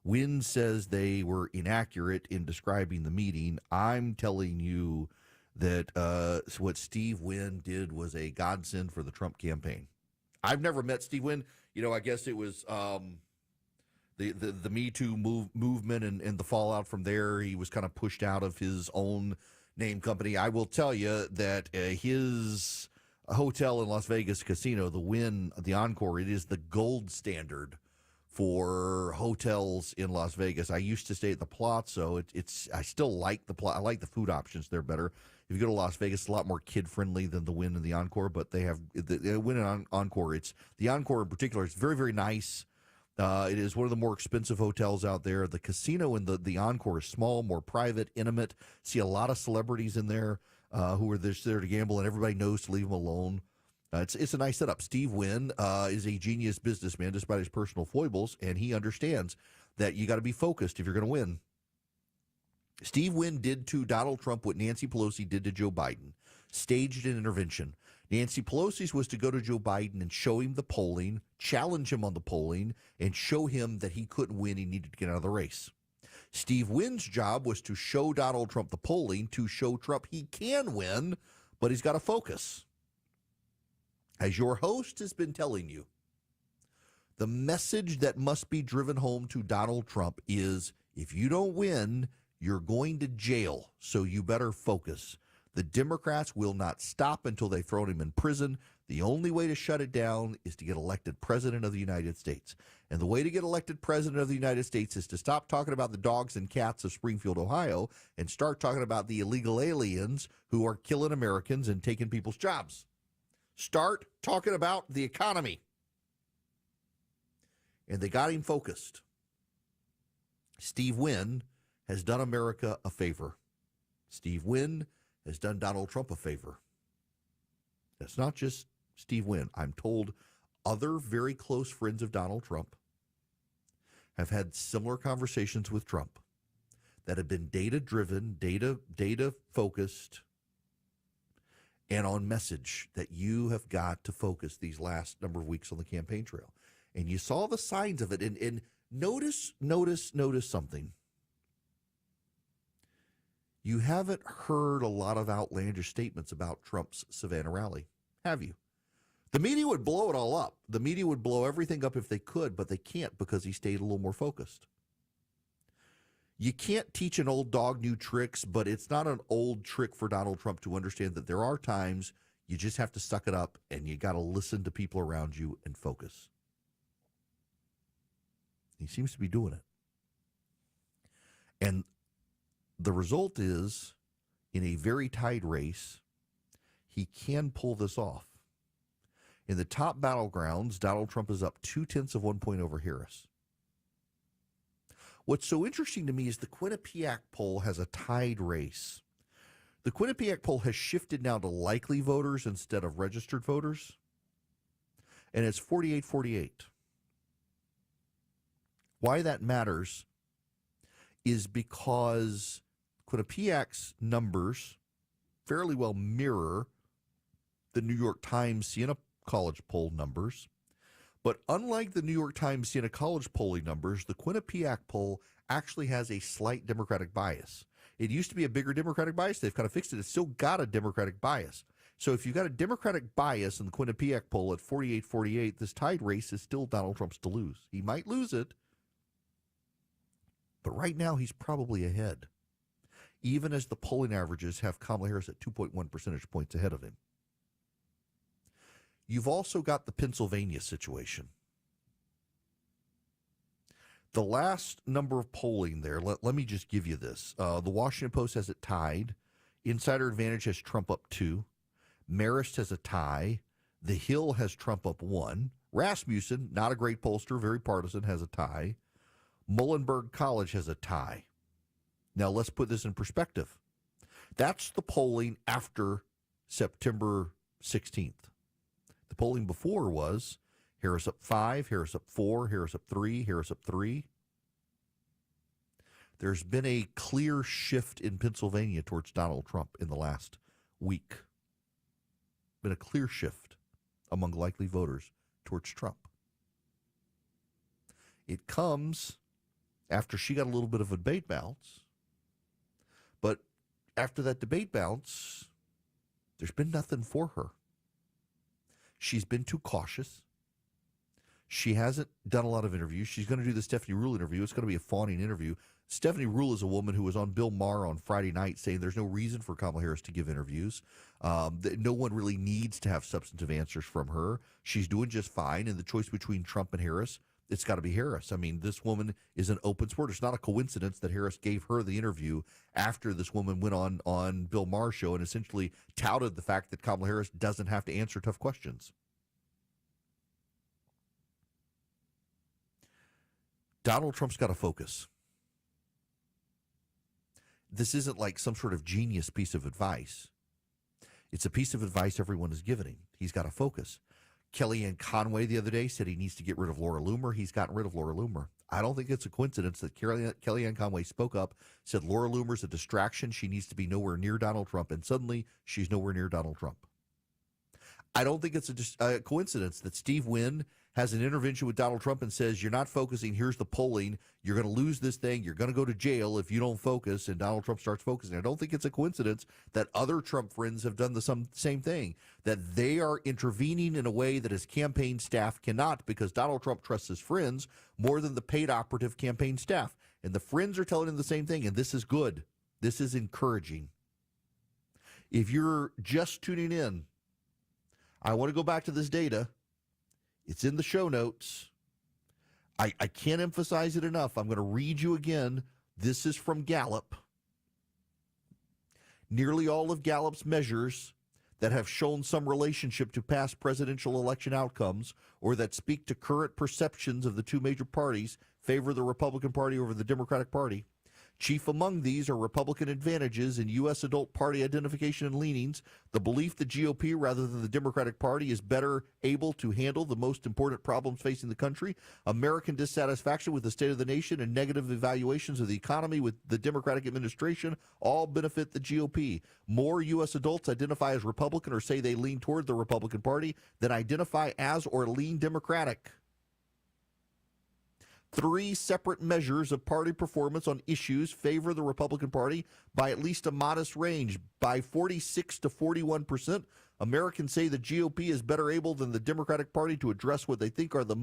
Wynn says they were inaccurate in describing the meeting. I'm telling you that what Steve Wynn did was a godsend for the Trump campaign. I've never met Steve Wynn. You know, I guess it was the Me Too movement and the fallout from there. He was kind of pushed out of his own name company. I will tell you that his hotel in Las Vegas casino, the Wynn, the Encore, it is the gold standard for hotels in Las Vegas. I used to stay at the Palazzo. I still like the Palazzo. I like the food options there better. If you go to Las Vegas, it's a lot more kid-friendly than the Wynn and the Encore, but they have the Wynn and Encore. It's the Encore in particular. It's very, very nice. It is one of the more expensive hotels out there. The casino and the Encore is small, more private, intimate. See a lot of celebrities in there who are just there to gamble, and everybody knows to leave them alone. It's a nice setup. Steve Wynn is a genius businessman despite his personal foibles, and he understands that you got to be focused if you're going to win. Steve Wynn did to Donald Trump what Nancy Pelosi did to Joe Biden, staged an intervention. Nancy Pelosi's was to go to Joe Biden and show him the polling, challenge him on the polling, and show him that he couldn't win. He needed to get out of the race. Steve Wynn's job was to show Donald Trump the polling, to show Trump he can win, but he's got to focus. As your host has been telling you, the message that must be driven home to Donald Trump is, if you don't win, you're going to jail, so you better focus. The Democrats will not stop until they've thrown him in prison. The only way to shut it down is to get elected president of the United States. And the way to get elected president of the United States is to stop talking about the dogs and cats of Springfield, Ohio, and start talking about the illegal aliens who are killing Americans and taking people's jobs. Start talking about the economy. And they got him focused. Steve Wynn has done America a favor. Steve Wynn has done Donald Trump a favor. That's not just Steve Wynn. I'm told other very close friends of Donald Trump have had similar conversations with Trump that have been data-driven, data-focused, and on message that you have got to focus these last number of weeks on the campaign trail. And you saw the signs of it. And notice something. You haven't heard a lot of outlandish statements about Trump's Savannah rally, have you? The media would blow it all up. The media would blow everything up if they could, but they can't because he stayed a little more focused. You can't teach an old dog new tricks, but it's not an old trick for Donald Trump to understand that there are times you just have to suck it up and you got to listen to people around you and focus. He seems to be doing it. And the result is, in a very tight race, he can pull this off. In the top battlegrounds, Donald Trump is up 0.2 of 1 point over Harris. What's so interesting to me is the Quinnipiac poll has a tied race. The Quinnipiac poll has shifted now to likely voters instead of registered voters, and it's 48-48. Why that matters is because Quinnipiac's numbers fairly well mirror the New York Times Siena College poll numbers. But unlike the New York Times Siena College polling numbers, the Quinnipiac poll actually has a slight Democratic bias. It used to be a bigger Democratic bias. They've kind of fixed it. It's still got a Democratic bias. So if you've got a Democratic bias in the Quinnipiac poll at 48-48, this tied race is still Donald Trump's to lose. He might lose it, but right now he's probably ahead, even as the polling averages have Kamala Harris at 2.1 percentage points ahead of him. You've also got the Pennsylvania situation. The last number of polling there, let me just give you this. The Washington Post has it tied. Insider Advantage has Trump up 2. Marist has a tie. The Hill has Trump up 1. Rasmussen, not a great pollster, very partisan, has a tie. Muhlenberg College has a tie. Now let's put this in perspective. That's the polling after September 16th. The polling before was Harris up 5, Harris up 4, Harris up 3, Harris up 3. There's been a clear shift in Pennsylvania towards Donald Trump in the last week. Been a clear shift among likely voters towards Trump. It comes after she got a little bit of a debate bounce. But after that debate bounce, there's been nothing for her. She's been too cautious. She hasn't done a lot of interviews. She's going to do the Stephanie Ruhle interview. It's going to be a fawning interview. Stephanie Ruhle is a woman who was on Bill Maher on Friday night saying there's no reason for Kamala Harris to give interviews. No one really needs to have substantive answers from her. She's doing just fine. And the choice between Trump and Harris, it's got to be Harris. I mean, this woman is an open sport. It's not a coincidence that Harris gave her the interview after this woman went on Bill Maher's show and essentially touted the fact that Kamala Harris doesn't have to answer tough questions. Donald Trump's got to focus. This isn't like some sort of genius piece of advice. It's a piece of advice everyone is giving him. He's got to focus. Kellyanne Conway the other day said he needs to get rid of Laura Loomer. He's gotten rid of Laura Loomer. I don't think it's a coincidence that Kellyanne Conway spoke up, said Laura Loomer's a distraction. She needs to be nowhere near Donald Trump, and suddenly she's nowhere near Donald Trump. I don't think it's a coincidence that Steve Wynn has an intervention with Donald Trump and says, you're not focusing, here's the polling, you're going to lose this thing, you're going to go to jail if you don't focus, and Donald Trump starts focusing. I don't think it's a coincidence that other Trump friends have done the same thing, that they are intervening in a way that his campaign staff cannot, because Donald Trump trusts his friends more than the paid operative campaign staff. And the friends are telling him the same thing, and this is good. This is encouraging. If you're just tuning in, I want to go back to this data. It's in the show notes. I can't emphasize it enough. I'm going to read you again. This is from Gallup. Nearly all of Gallup's measures that have shown some relationship to past presidential election outcomes or that speak to current perceptions of the two major parties favor the Republican Party over the Democratic Party. Chief among these are Republican advantages in U.S. adult party identification and leanings, the belief the GOP rather than the Democratic Party is better able to handle the most important problems facing the country, American dissatisfaction with the state of the nation, and negative evaluations of the economy with the Democratic administration all benefit the GOP. More U.S. adults identify as Republican or say they lean toward the Republican Party than identify as or lean Democratic. 3 separate measures of party performance on issues favor the Republican Party by at least a modest range. By 46 to 41%, Americans say the GOP is better able than the Democratic Party to address what they think are the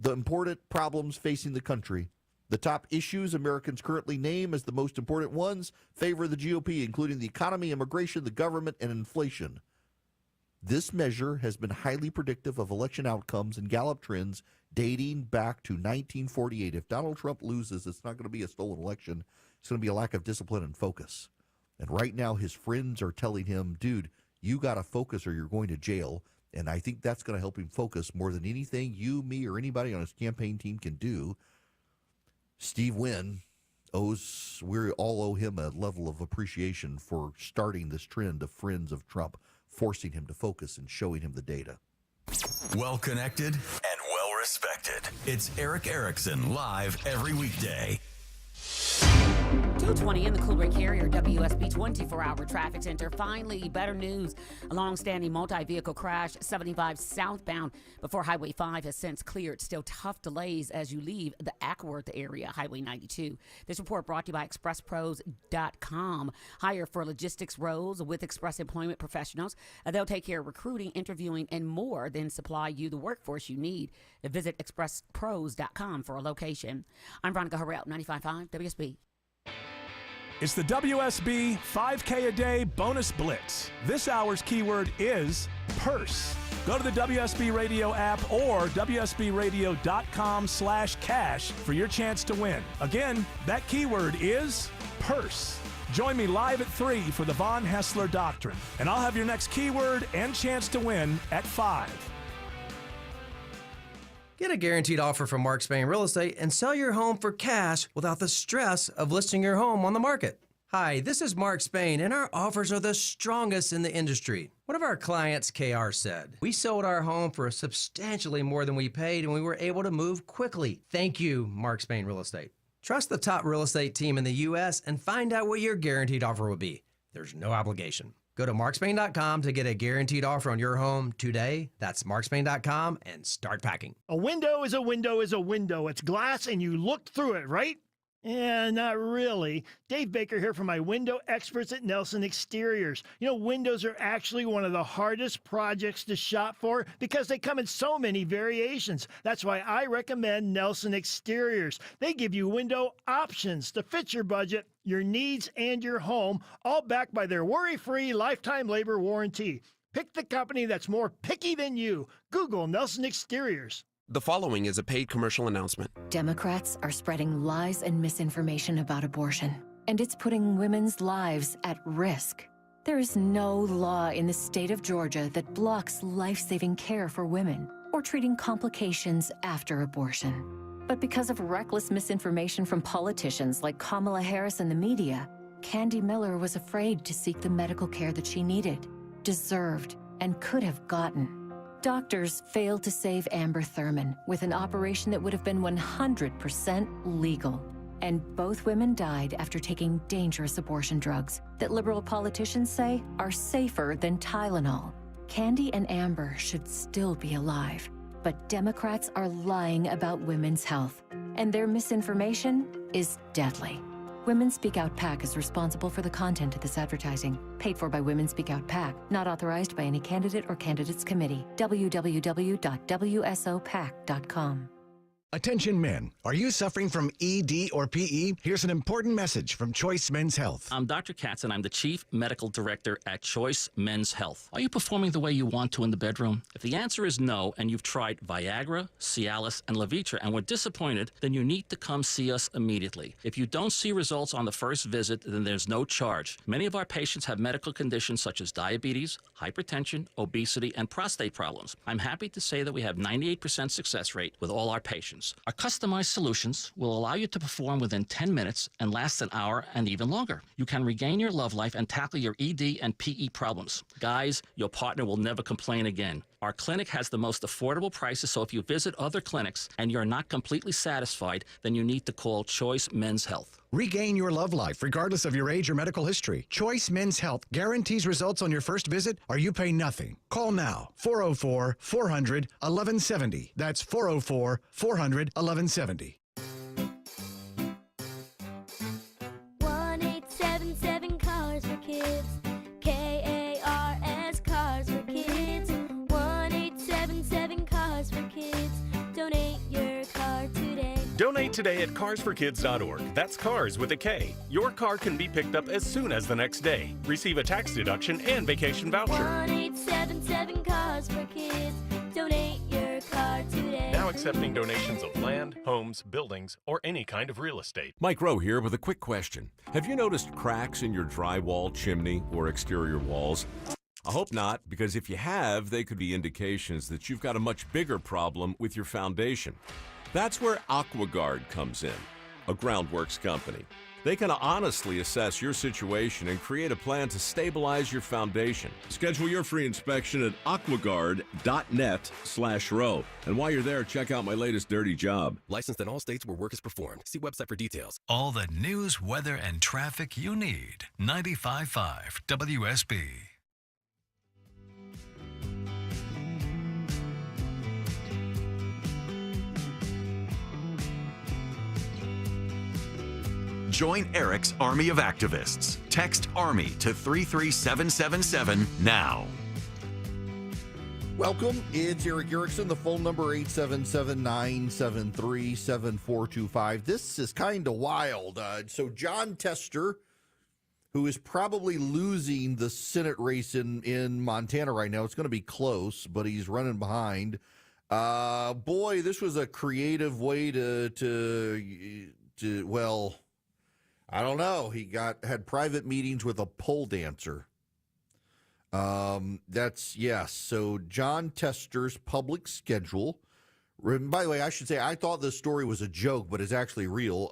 important problems facing the country. The top issues Americans currently name as the most important ones favor the GOP, including the economy, immigration, the government, and inflation. This measure has been highly predictive of election outcomes and Gallup trends dating back to 1948. If Donald Trump loses, it's not going to be a stolen election. It's going to be a lack of discipline and focus. And right now, his friends are telling him, dude, you got to focus or you're going to jail. And I think that's going to help him focus more than anything you, me, or anybody on his campaign team can do. Steve Wynn we all owe him a level of appreciation for starting this trend of friends of Trump, forcing him to focus and showing him the data. Well connected and well respected. It's Eric Erickson live every weekday. 220 in the Cool Break Carrier WSB 24-hour traffic center. Finally, better news. A long-standing multi-vehicle crash 75 southbound before Highway 5 has since cleared. Still tough delays as you leave the Ackworth area, Highway 92. This report brought to you by ExpressPros.com. Hire for logistics roles with Express Employment Professionals. They'll take care of recruiting, interviewing, and more than supply you the workforce you need. Visit ExpressPros.com for a location. I'm Veronica Harrell, 95.5 WSB. It's the WSB 5K a day bonus blitz. This hour's keyword is purse. Go to the WSB Radio app or WSBradio.com/cash for your chance to win. Again, that keyword is purse. Join me live at 3 for the Von Haessler Doctrine, and I'll have your next keyword and chance to win at 5. Get a guaranteed offer from Mark Spain Real Estate and sell your home for cash without the stress of listing your home on the market. Hi, this is Mark Spain, and our offers are the strongest in the industry. One of our clients, KR, said, "We sold our home for substantially more than we paid, and we were able to move quickly. Thank you, Mark Spain Real Estate." Trust the top real estate team in the U.S. and find out what your guaranteed offer will be. There's no obligation. Go to markspain.com to get a guaranteed offer on your home today. That's markspain.com and start packing. A window is a window is a window. It's glass and you looked through it, right? Yeah, not really. Dave Baker here from my window experts at Nelson Exteriors. You know, windows are actually one of the hardest projects to shop for because they come in so many variations. That's why I recommend Nelson Exteriors. They give you window options to fit your budget, your needs, and your home, all backed by their worry-free lifetime labor warranty. Pick the company that's more picky than you. Google Nelson Exteriors. The following is a paid commercial announcement. Democrats are spreading lies and misinformation about abortion, and it's putting women's lives at risk. There is no law in the state of Georgia that blocks life-saving care for women or treating complications after abortion. But because of reckless misinformation from politicians like Kamala Harris and the media, Candy Miller was afraid to seek the medical care that she needed, deserved, and could have gotten. Doctors failed to save Amber Thurman with an operation that would have been 100% legal. And both women died after taking dangerous abortion drugs that liberal politicians say are safer than Tylenol. Candy and Amber should still be alive. But Democrats are lying about women's health, and their misinformation is deadly. Women Speak Out PAC is responsible for the content of this advertising. Paid for by Women Speak Out PAC. Not authorized by any candidate or candidates committee. www.wsopac.com. Attention men, are you suffering from ED or PE? Here's an important message from Choice Men's Health. I'm Dr. Katz, and I'm the Chief Medical Director at Choice Men's Health. Are you performing the way you want to in the bedroom? If the answer is no, and you've tried Viagra, Cialis, and Levitra and were disappointed, then you need to come see us immediately. If you don't see results on the first visit, then there's no charge. Many of our patients have medical conditions such as diabetes, hypertension, obesity, and prostate problems. I'm happy to say that we have 98% success rate with all our patients. Our customized solutions will allow you to perform within 10 minutes and last an hour and even longer. You can regain your love life and tackle your ED and PE problems. Guys, your partner will never complain again. Our clinic has the most affordable prices, so if you visit other clinics and you're not completely satisfied, then you need to call Choice Men's Health. Regain your love life regardless of your age or medical history. Choice Men's Health guarantees results on your first visit or you pay nothing. Call now. 404-400-1170. That's 404-400-1170. 1877 Cars for Kids. KARS Cars for Kids. 1877 Cars for Kids. Donate your car today. Donate today at carsforkids.org. That's cars with a K. Your car can be picked up as soon as the next day. Receive a tax deduction and vacation voucher. 1877 Cars for Kids. Donate your car today. Now accepting donations of land, homes, buildings, or any kind of real estate. Mike Rowe here with a quick question. Have you noticed cracks in your drywall, chimney, or exterior walls? I hope not, because if you have, they could be indications that you've got a much bigger problem with your foundation. That's where AquaGuard comes in, a groundworks company. They can honestly assess your situation and create a plan to stabilize your foundation. Schedule your free inspection at aquaguard.net/row. And while you're there, check out my latest dirty job. Licensed in all states where work is performed. See website for details. All the news, weather, and traffic you need. 95.5 WSB. Join Eric's Army of Activists. Text ARMY to 33777 now. Welcome. It's Eric Erickson. The phone number 877-973-7425. This is kind of wild. So Jon Tester, who is probably losing the Senate race in Montana right now. It's going to be close, but he's running behind. Boy, this was a creative way to well, I don't know. He had private meetings with a pole dancer. Yes. So Jon Tester's public schedule. By the way, I should say I thought this story was a joke, but it's actually real.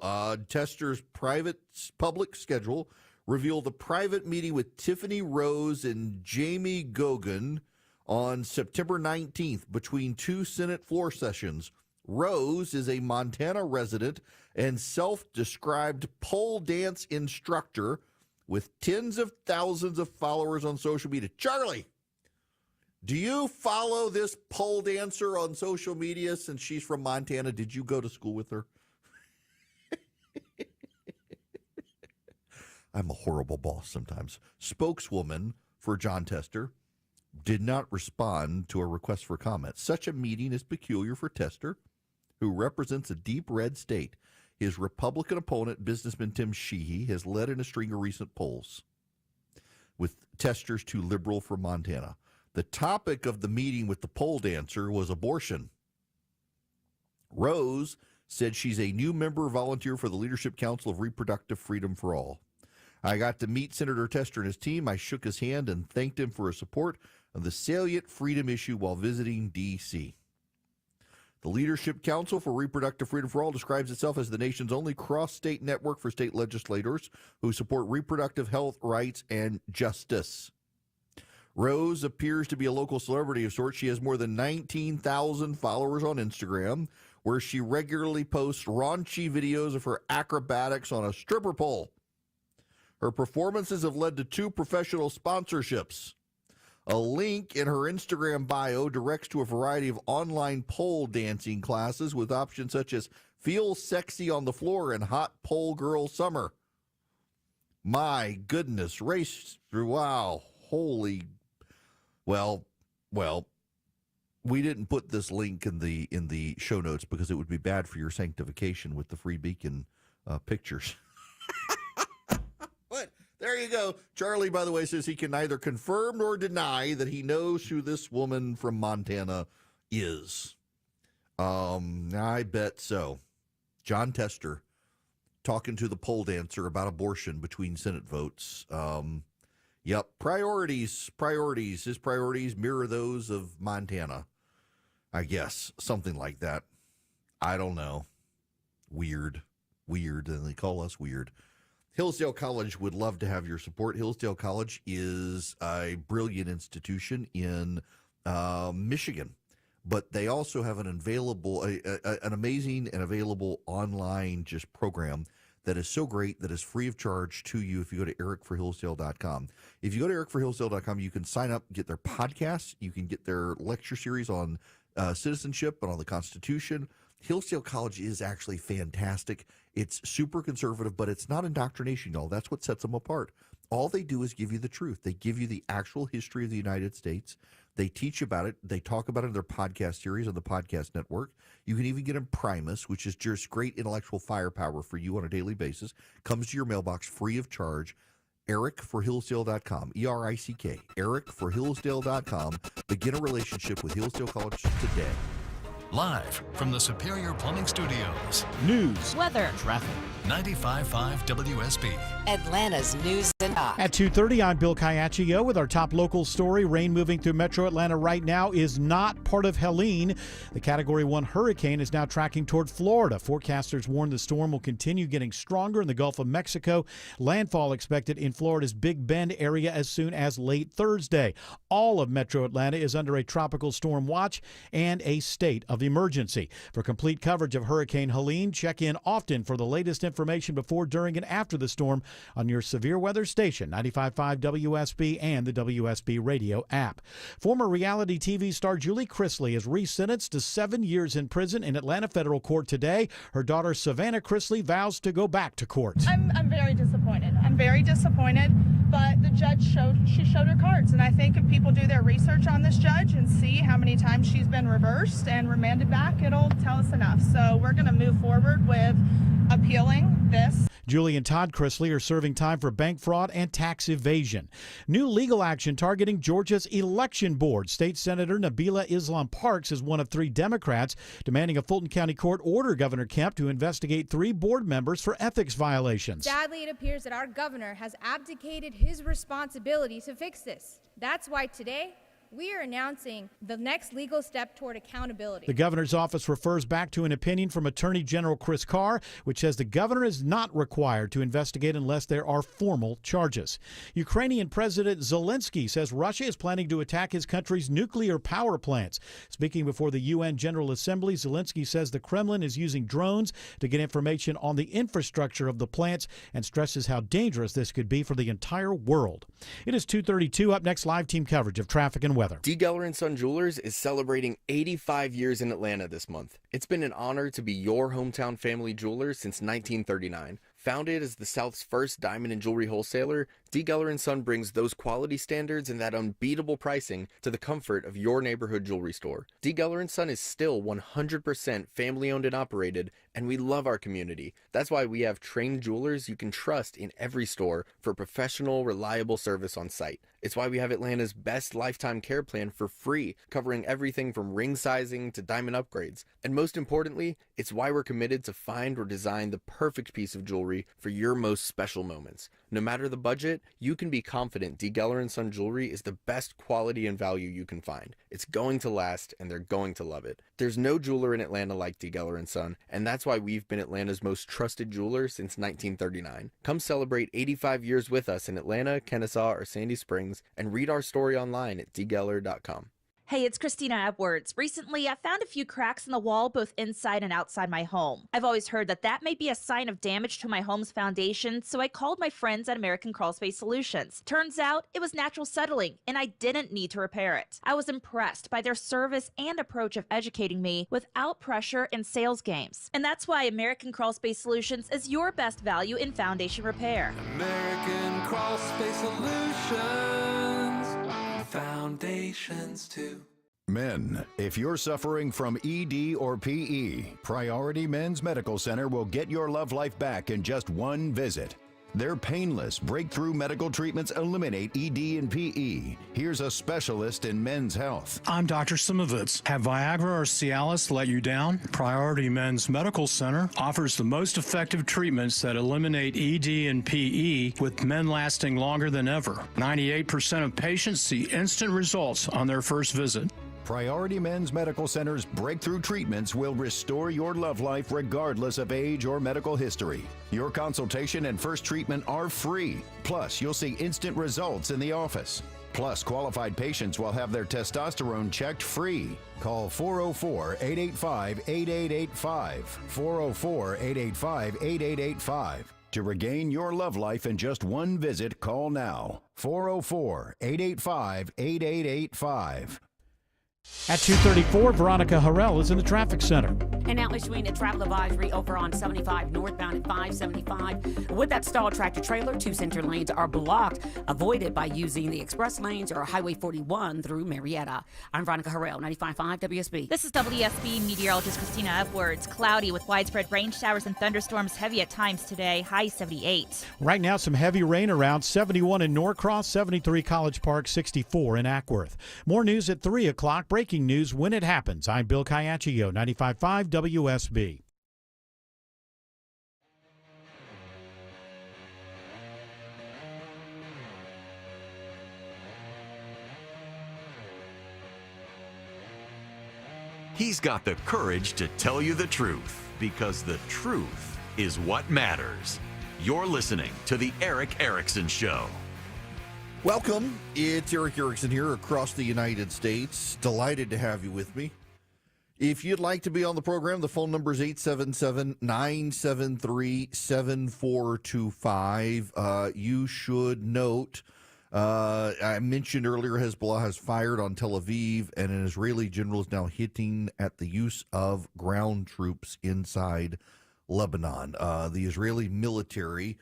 Tester's public schedule revealed a private meeting with Tiffany Rose and Jamie Gogan on September 19th between two Senate floor sessions. Rose is a Montana resident and self-described pole dance instructor with tens of thousands of followers on social media. Charlie, do you follow this pole dancer on social media since she's from Montana? Did you go to school with her? I'm a horrible boss sometimes. Spokeswoman for Jon Tester did not respond to a request for comment. Such a meeting is peculiar for Tester, who represents a deep red state. His Republican opponent, businessman Tim Sheehy, has led in a string of recent polls, with Tester's too liberal for Montana. The topic of the meeting with the pole dancer was abortion. Rose said she's a new member volunteer for the Leadership Council of Reproductive Freedom for All. I got to meet Senator Tester and his team. I shook his hand and thanked him for his support of the salient freedom issue while visiting D.C. The Leadership Council for Reproductive Freedom for All describes itself as the nation's only cross-state network for state legislators who support reproductive health rights and justice. Rose appears to be a local celebrity of sorts. She has more than 19,000 followers on Instagram, where she regularly posts raunchy videos of her acrobatics on a stripper pole. Her performances have led to 2 professional sponsorships. A link in her Instagram bio directs to a variety of online pole dancing classes with options such as Feel Sexy on the Floor and Hot Pole Girl Summer. My goodness, wow, holy, well, we didn't put this link in the show notes because it would be bad for your sanctification with the Free Beacon pictures. But there you go. Charlie, by the way, says he can neither confirm nor deny that he knows who this woman from Montana is. I bet so. John Tester talking to the pole dancer about abortion between Senate votes. Yep, priorities. His priorities mirror those of Montana, I guess. Something like that. I don't know. Weird. And they call us weird. Hillsdale College would love to have your support. Hillsdale College is a brilliant institution in Michigan, but they also have an amazing and available online just program that is so great that is free of charge to you if you go to ericforhillsdale.com. If you go to ericforhillsdale.com, you can sign up, get their podcasts, you can get their lecture series on citizenship and on the Constitution. Hillsdale College is actually fantastic. It's super conservative, but it's not indoctrination, y'all. That's what sets them apart. All they do is give you the truth. They give you the actual history of the United States. They teach about it. They talk about it in their podcast series on the podcast network. You can even get them Primus, which is just great intellectual firepower for you on a daily basis. Comes to your mailbox free of charge. EricForHillsdale.com, ERICK, EricForHillsdale.com. Begin a relationship with Hillsdale College today. Live from the Superior Plumbing Studios. News, weather, traffic. 95.5 WSB. Atlanta's news and talk. At 2:30, I'm Bill Caiaccio with our top local story. Rain moving through metro Atlanta right now is not part of Helene. The Category 1 hurricane is now tracking toward Florida. Forecasters warn the storm will continue getting stronger in the Gulf of Mexico. Landfall expected in Florida's Big Bend area as soon as late Thursday. All of metro Atlanta is under a tropical storm watch and a state of emergency. For complete coverage of Hurricane Helene, check in often for the latest information before, during, and after the storm on your severe weather station, 95.5 WSB and the WSB radio app. Former reality TV star Julie Chrisley is resentenced to 7 years in prison in Atlanta federal court today. Her daughter Savannah Chrisley vows to go back to court. I'm very disappointed. But the judge showed her cards, and I think if people do their research on this judge and see how many times she's been reversed and remanded back, it'll tell us enough. So we're going to move forward with appealing this. Julie and Todd Chrisley are serving time for bank fraud and tax evasion. New legal action targeting Georgia's election board. State Senator Nabila Islam Parks is one of 3 Democrats demanding a Fulton County court order Governor Kemp to investigate 3 board members for ethics violations. Sadly, it appears that our governor has abdicated his responsibility to fix this. That's why today we are announcing the next legal step toward accountability. The governor's office refers back to an opinion from Attorney General Chris Carr, which says the governor is not required to investigate unless there are formal charges. Ukrainian President Zelensky says Russia is planning to attack his country's nuclear power plants. Speaking before the UN General Assembly, Zelensky says the Kremlin is using drones to get information on the infrastructure of the plants and stresses how dangerous this could be for the entire world. It is 2:32. Up next, live team coverage of traffic and weather. D. Geller & Son Jewelers is celebrating 85 years in Atlanta this month. It's been an honor to be your hometown family jeweler since 1939. Founded as the South's first diamond and jewelry wholesaler, D. Geller & Son brings those quality standards and that unbeatable pricing to the comfort of your neighborhood jewelry store. D. Geller & Son is still 100% family-owned and operated, and we love our community. That's why we have trained jewelers you can trust in every store for professional, reliable service on site. It's why we have Atlanta's best lifetime care plan for free, covering everything from ring sizing to diamond upgrades. And most importantly, it's why we're committed to find or design the perfect piece of jewelry for your most special moments. No matter the budget, you can be confident D. Geller & Son Jewelry is the best quality and value you can find. It's going to last, and they're going to love it. There's no jeweler in Atlanta like D. Geller & Son, and that's why we've been Atlanta's most trusted jeweler since 1939. Come celebrate 85 years with us in Atlanta, Kennesaw, or Sandy Springs, and read our story online at dgeller.com. Hey, it's Christina Edwards. Recently, I found a few cracks in the wall both inside and outside my home. I've always heard that may be a sign of damage to my home's foundation, so I called my friends at American Crawl Space Solutions. Turns out it was natural settling, and I didn't need to repair it. I was impressed by their service and approach of educating me without pressure and sales games. And that's why American Crawl Space Solutions is your best value in foundation repair. American Crawl Space Solutions. Foundations too. Men, if you're suffering from ED or PE, Priority Men's Medical Center will get your love life back in just one visit. Their painless breakthrough medical treatments eliminate ED and PE. Here's a specialist in men's health. I'm Dr. Simovitz. Have Viagra or Cialis let you down? Priority Men's Medical Center offers the most effective treatments that eliminate ED and PE, with men lasting longer than ever. 98% of patients see instant results on their first visit. Priority Men's Medical Center's breakthrough treatments will restore your love life regardless of age or medical history. Your consultation and first treatment are free. Plus, you'll see instant results in the office. Plus, qualified patients will have their testosterone checked free. Call 404-885-8885. 404-885-8885. To regain your love life in just one visit, call now. 404-885-8885. At 2:34, Veronica Harrell is in the traffic center. And now issuing a travel advisory over on 75 northbound at 575. With that stalled tractor trailer, two center lanes are blocked. Avoid it by using the express lanes or Highway 41 through Marietta. I'm Veronica Harrell, 95.5 WSB. This is WSB meteorologist Christina Edwards. Cloudy with widespread rain showers and thunderstorms, heavy at times today, high 78. Right now, some heavy rain around, 71 in Norcross, 73 College Park, 64 in Ackworth. More news at 3 o'clock. Breaking news when it happens. I'm Bill Caiaccio, 95.5 WSB. He's got the courage to tell you the truth, because the truth is what matters. You're listening to The Eric Erickson Show. Welcome. It's Eric Erickson here across the United States. Delighted to have you with me. If you'd like to be on the program, the phone number is 877-973-7425. You should note, I mentioned earlier, Hezbollah has fired on Tel Aviv, and an Israeli general is now hinting at the use of ground troops inside Lebanon. The Israeli military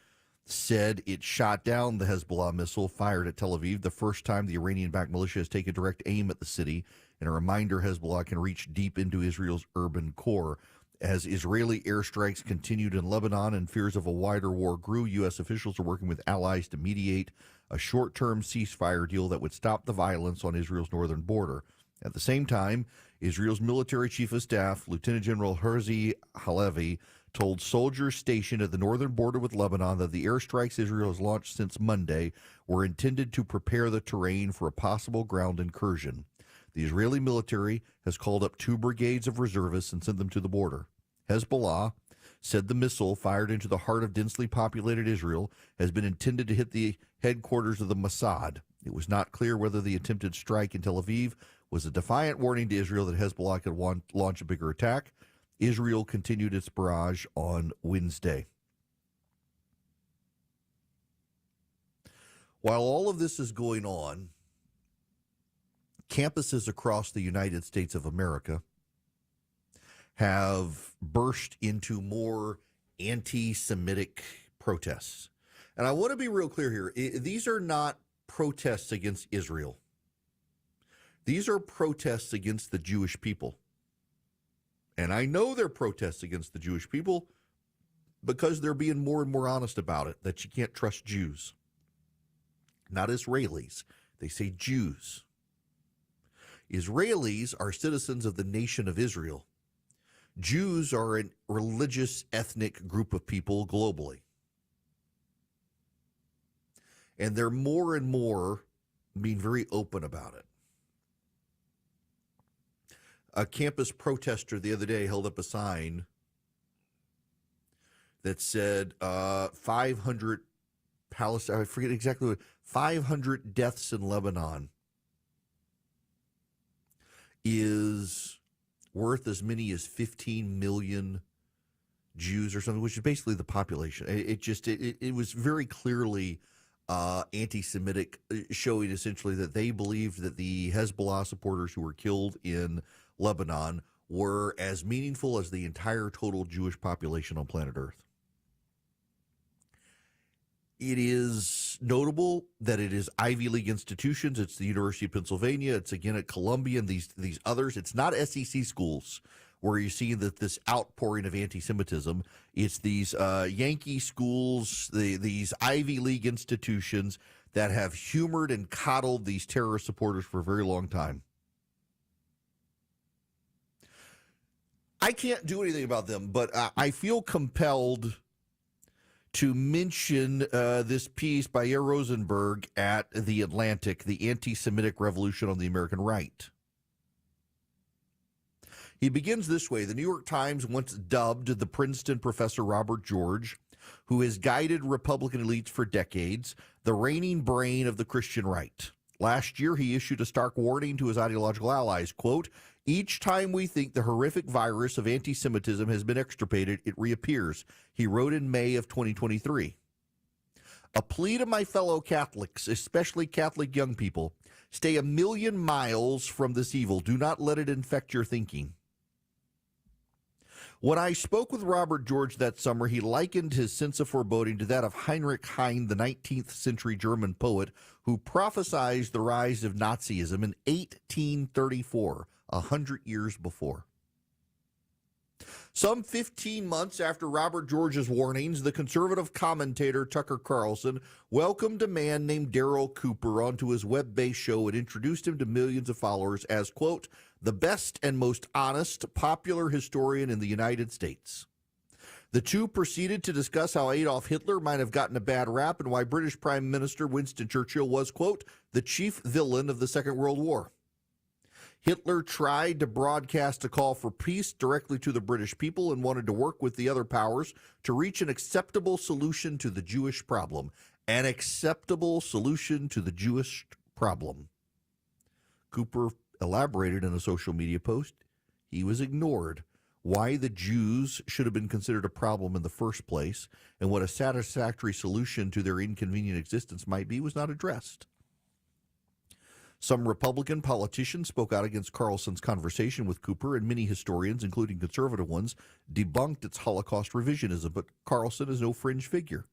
said it shot down the Hezbollah missile fired at Tel Aviv, the first time the Iranian-backed militia has taken direct aim at the city. And a reminder, Hezbollah can reach deep into Israel's urban core. As Israeli airstrikes continued in Lebanon and fears of a wider war grew, U.S. officials are working with allies to mediate a short-term ceasefire deal that would stop the violence on Israel's northern border. At the same time, Israel's military chief of staff, Lieutenant General Herzi Halevi, told soldiers stationed at the northern border with Lebanon that the airstrikes Israel has launched since Monday were intended to prepare the terrain for a possible ground incursion. The Israeli military has called up 2 brigades of reservists and sent them to the border. Hezbollah said the missile, fired into the heart of densely populated Israel, has been intended to hit the headquarters of the Mossad. It was not clear whether the attempted strike in Tel Aviv was a defiant warning to Israel that Hezbollah could launch a bigger attack. Israel continued its barrage on Wednesday. While all of this is going on, campuses across the United States of America have burst into more anti-Semitic protests. And I want to be real clear here. These are not protests against Israel. These are protests against the Jewish people. And I know they're protests against the Jewish people because they're being more and more honest about it, that you can't trust Jews. Not Israelis. They say Jews. Israelis are citizens of the nation of Israel. Jews are a religious, ethnic group of people globally. And they're more and more being very open about it. A campus protester the other day held up a sign that said 500 Palestine, I forget exactly what, 500 deaths in Lebanon. is worth as many as 15 million Jews or something, which is basically the population. It was very clearly anti-Semitic, showing essentially that they believed that the Hezbollah supporters who were killed in Lebanon were as meaningful as the entire total Jewish population on planet Earth. It is notable that it is Ivy League institutions. It's the University of Pennsylvania. It's again at Columbia and these others. It's not SEC schools where you see that this outpouring of anti-Semitism. It's these Yankee schools, these Ivy League institutions that have humored and coddled these terrorist supporters for a very long time. I can't do anything about them, but I feel compelled to mention this piece by Yair Rosenberg at The Atlantic, The Anti-Semitic Revolution on the American Right. He begins this way. The New York Times once dubbed the Princeton professor Robert George, who has guided Republican elites for decades, the reigning brain of the Christian right. Last year, he issued a stark warning to his ideological allies, quote, "Each time we think the horrific virus of anti-Semitism has been extirpated, it reappears," he wrote in May of 2023. A plea to my fellow Catholics, especially Catholic young people, stay a million miles from this evil. Do not let it infect your thinking. When I spoke with Robert George that summer, he likened his sense of foreboding to that of Heinrich Heine, the 19th century German poet who prophesied the rise of Nazism in 1834, 100 years before. Some 15 months after Robert George's warnings, the conservative commentator Tucker Carlson welcomed a man named Daryl Cooper onto his web-based show and introduced him to millions of followers as, quote, "the best and most honest popular historian in the United States." The two proceeded to discuss how Adolf Hitler might have gotten a bad rap and why British Prime Minister Winston Churchill was, quote, "the chief villain of the Second World War." Hitler tried to broadcast a call for peace directly to the British people and wanted to work with the other powers to reach an acceptable solution to the Jewish problem. An acceptable solution to the Jewish problem. Cooper elaborated in a social media post. He was ignored. Why the Jews should have been considered a problem in the first place and what a satisfactory solution to their inconvenient existence might be was not addressed. Some Republican politicians spoke out against Carlson's conversation with Cooper, and many historians, including conservative ones, debunked its Holocaust revisionism, but Carlson is no fringe figure.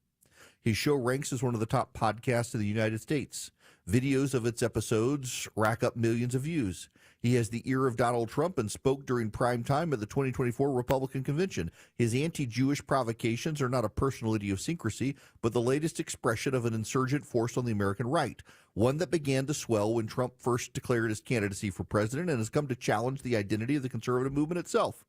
His show ranks as one of the top podcasts in the United States. Videos of its episodes rack up millions of views. He has the ear of Donald Trump and spoke during prime time at the 2024 Republican Convention. His anti-Jewish provocations are not a personal idiosyncrasy, but the latest expression of an insurgent force on the American right, one that began to swell when Trump first declared his candidacy for president and has come to challenge the identity of the conservative movement itself.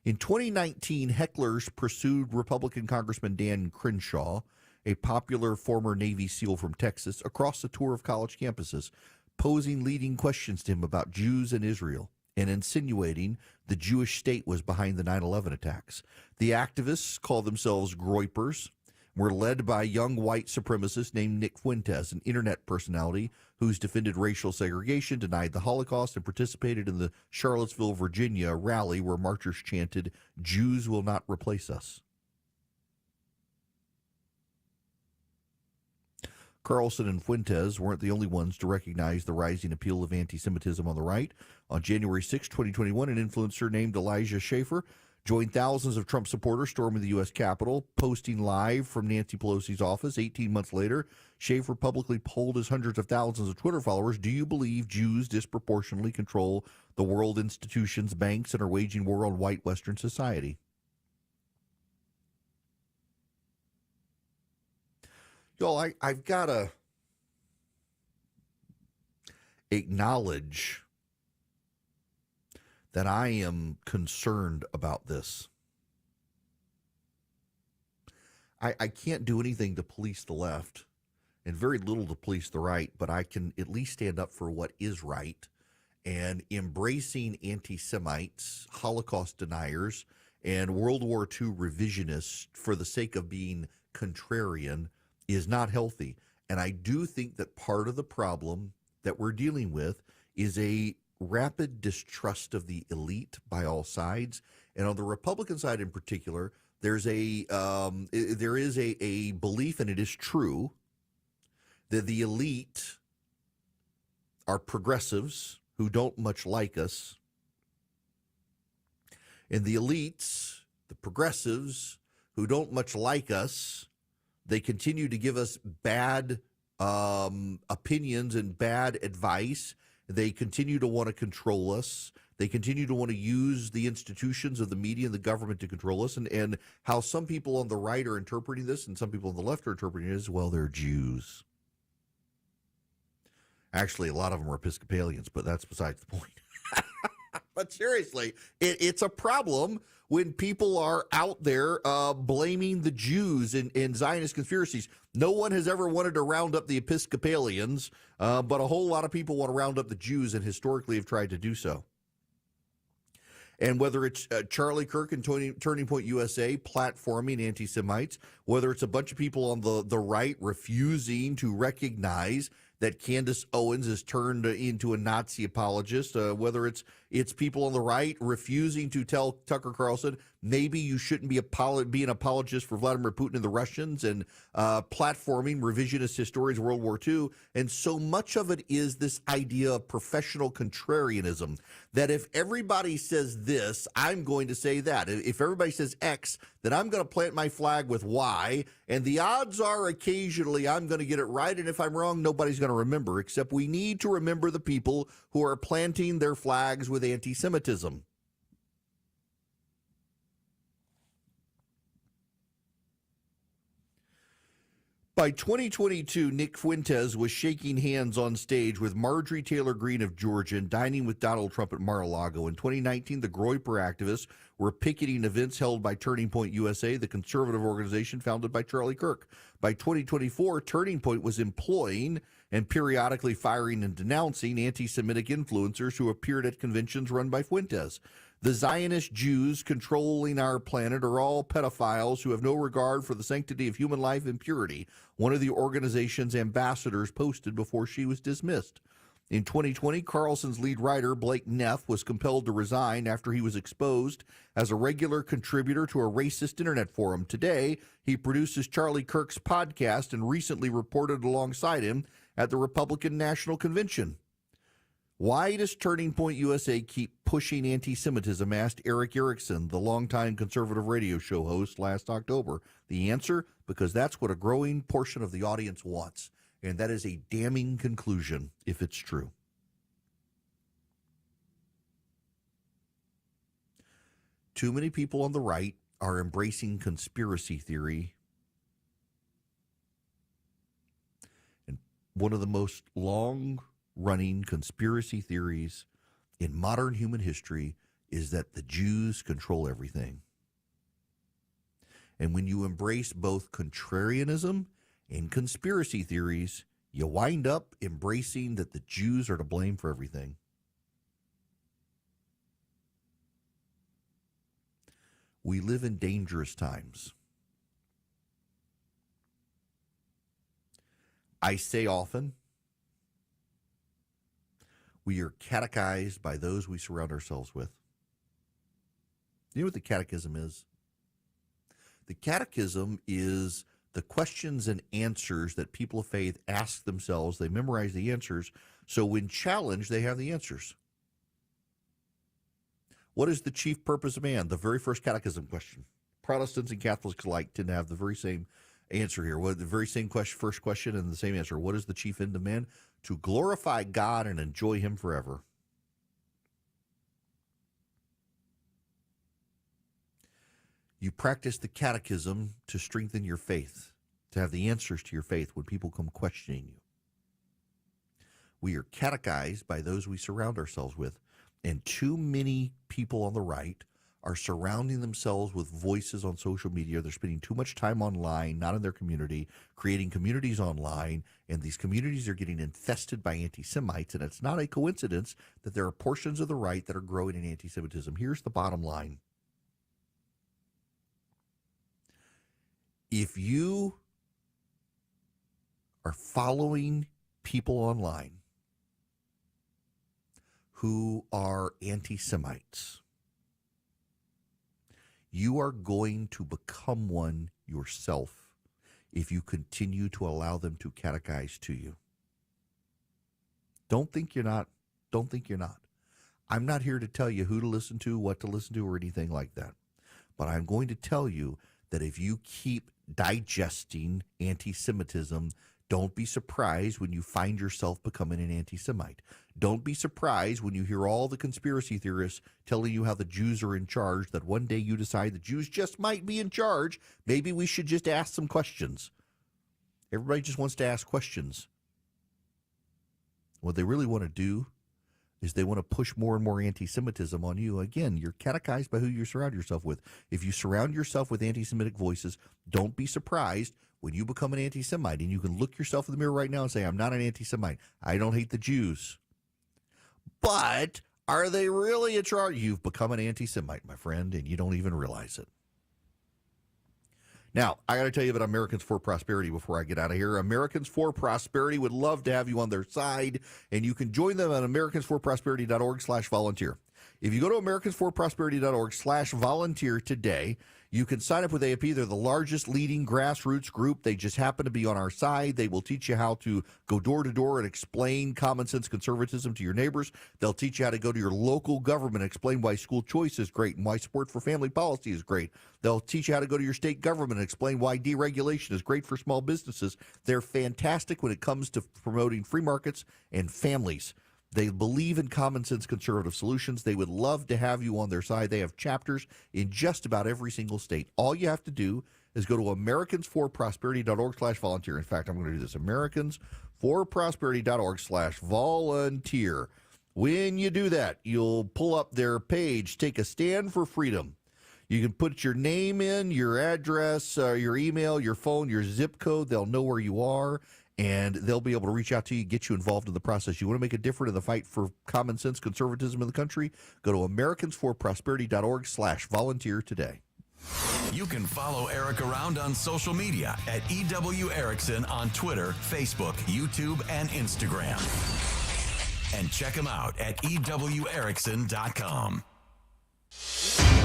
In 2019, hecklers pursued Republican Congressman Dan Crenshaw, a popular former Navy SEAL from Texas, across a tour of college campuses, posing leading questions to him about Jews and Israel and insinuating the Jewish state was behind the 9/11 attacks. The activists call themselves Groypers, were led by a young white supremacist named Nick Fuentes, an internet personality who's defended racial segregation, denied the Holocaust, and participated in the Charlottesville, Virginia rally where marchers chanted, "Jews will not replace us." Carlson and Fuentes weren't the only ones to recognize the rising appeal of anti-Semitism on the right. On January 6, 2021, an influencer named Elijah Schaffer joined thousands of Trump supporters storming the U.S. Capitol, posting live from Nancy Pelosi's office. 18 months later, Schaffer publicly polled his hundreds of thousands of Twitter followers, "Do you believe Jews disproportionately control the world institutions, banks, and are waging war on white Western society?" Y'all, I've got to acknowledge that I am concerned about this. I can't do anything to police the left and very little to police the right, but I can at least stand up for what is right. And embracing anti-Semites, Holocaust deniers, and World War II revisionists for the sake of being contrarian is not healthy. And I do think that part of the problem that we're dealing with is a rapid distrust of the elite by all sides. And on the Republican side in particular, there is a belief, and it is true, that the elite are progressives who don't much like us. And the elites, the progressives who don't much like us, they continue to give us bad opinions and bad advice. They continue to want to control us. They continue to want to use the institutions of the media and the government to control us. And how some people on the right are interpreting this and some people on the left are interpreting it as, well, they're Jews. Actually, a lot of them are Episcopalians, but that's besides the point. But seriously, it's a problem when people are out there blaming the Jews in Zionist conspiracies. No one has ever wanted to round up the Episcopalians, but a whole lot of people want to round up the Jews and historically have tried to do so. And whether it's Charlie Kirk and Turning Point USA platforming anti-Semites, whether it's a bunch of people on the right refusing to recognize that Candace Owens is turned into a Nazi apologist, whether it's people on the right refusing to tell Tucker Carlson, maybe you shouldn't be an apologist for Vladimir Putin and the Russians, and platforming revisionist historians of World War II. And so much of it is this idea of professional contrarianism, that if everybody says this, I'm going to say that. If everybody says X, then I'm going to plant my flag with Y, and the odds are occasionally I'm going to get it right, and if I'm wrong, nobody's going to remember, except we need to remember the people who are planting their flags with anti-Semitism. By 2022, Nick Fuentes was shaking hands on stage with Marjorie Taylor Greene of Georgia and dining with Donald Trump at Mar-a-Lago. In 2019, the Groyper activists were picketing events held by Turning Point USA, the conservative organization founded by Charlie Kirk. By 2024, Turning Point was employing and periodically firing and denouncing anti-Semitic influencers who appeared at conventions run by Fuentes. The Zionist Jews controlling our planet are all pedophiles who have no regard for the sanctity of human life and purity, one of the organization's ambassadors posted before she was dismissed. In 2020, Carlson's lead writer, Blake Neff, was compelled to resign after he was exposed as a regular contributor to a racist internet forum. Today, he produces Charlie Kirk's podcast and recently reported alongside him at the Republican National Convention. Why does Turning Point USA keep pushing anti-Semitism? Asked Eric Erickson, the longtime conservative radio show host, last October. The answer, because that's what a growing portion of the audience wants. And that is a damning conclusion if it's true. Too many people on the right are embracing conspiracy theory. And one of the most long-running conspiracy theories in modern human history is that the Jews control everything. And when you embrace both contrarianism and conspiracy theories, you wind up embracing that the Jews are to blame for everything. We live in dangerous times. I say often, we are catechized by those we surround ourselves with. You know what the catechism is? The catechism is the questions and answers that people of faith ask themselves. They memorize the answers, so when challenged, they have the answers. What is the chief purpose of man? The very first catechism question. Protestants and Catholics alike tend to have the very same answer here. The very same question, first question and the same answer. What is the chief end of man? To glorify God and enjoy him forever. You practice the catechism to strengthen your faith, to have the answers to your faith when people come questioning you. We are catechized by those we surround ourselves with, and too many people on the right are surrounding themselves with voices on social media. They're spending too much time online, not in their community, creating communities online, and these communities are getting infested by anti-Semites, and it's not a coincidence that there are portions of the right that are growing in anti-Semitism. Here's the bottom line. If you are following people online who are anti-Semites. You are going to become one yourself if you continue to allow them to catechize to you. Don't think you're not. Don't think you're not. I'm not here to tell you who to listen to, what to listen to, or anything like that. But I'm going to tell you that if you keep digesting anti-Semitism, don't be surprised when you find yourself becoming an anti-Semite. Don't be surprised when you hear all the conspiracy theorists telling you how the Jews are in charge, that one day you decide the Jews just might be in charge. Maybe we should just ask some questions. Everybody just wants to ask questions. What they really want to do is they want to push more and more anti-Semitism on you. Again, you're catechized by who you surround yourself with. If you surround yourself with anti-Semitic voices, don't be surprised when you become an anti-Semite. And you can look yourself in the mirror right now and say, I'm not an anti-Semite. I don't hate the Jews. But are they really in charge? You've become an anti-Semite, my friend, and you don't even realize it. Now, I got to tell you about Americans for Prosperity before I get out of here. Americans for Prosperity would love to have you on their side, and you can join them at americansforprosperity.org/volunteer. If you go to americansforprosperity.org/volunteer today, you can sign up with AFP. They're the largest leading grassroots group. They just happen to be on our side. They will teach you how to go door to door and explain common sense conservatism to your neighbors. They'll teach you how to go to your local government and explain why school choice is great and why support for family policy is great. They'll teach you how to go to your state government and explain why deregulation is great for small businesses. They're fantastic when it comes to promoting free markets and families. They believe in common sense conservative solutions. They would love to have you on their side. They have chapters in just about every single state. All you have to do is go to americansforprosperity.org/volunteer. In fact, I'm going to do this, americansforprosperity.org/volunteer. When you do that, you'll pull up their page, Take a Stand for Freedom. You can put your name in, your address, your email, your phone, your zip code. They'll know where you are, and they'll be able to reach out to you, get you involved in the process. You want to make a difference in the fight for common sense conservatism in the country? Go to americansforprosperity.org/volunteer today. You can follow Eric around on social media at EW Erickson on Twitter, Facebook, YouTube, and Instagram. And check him out at EWErickson.com.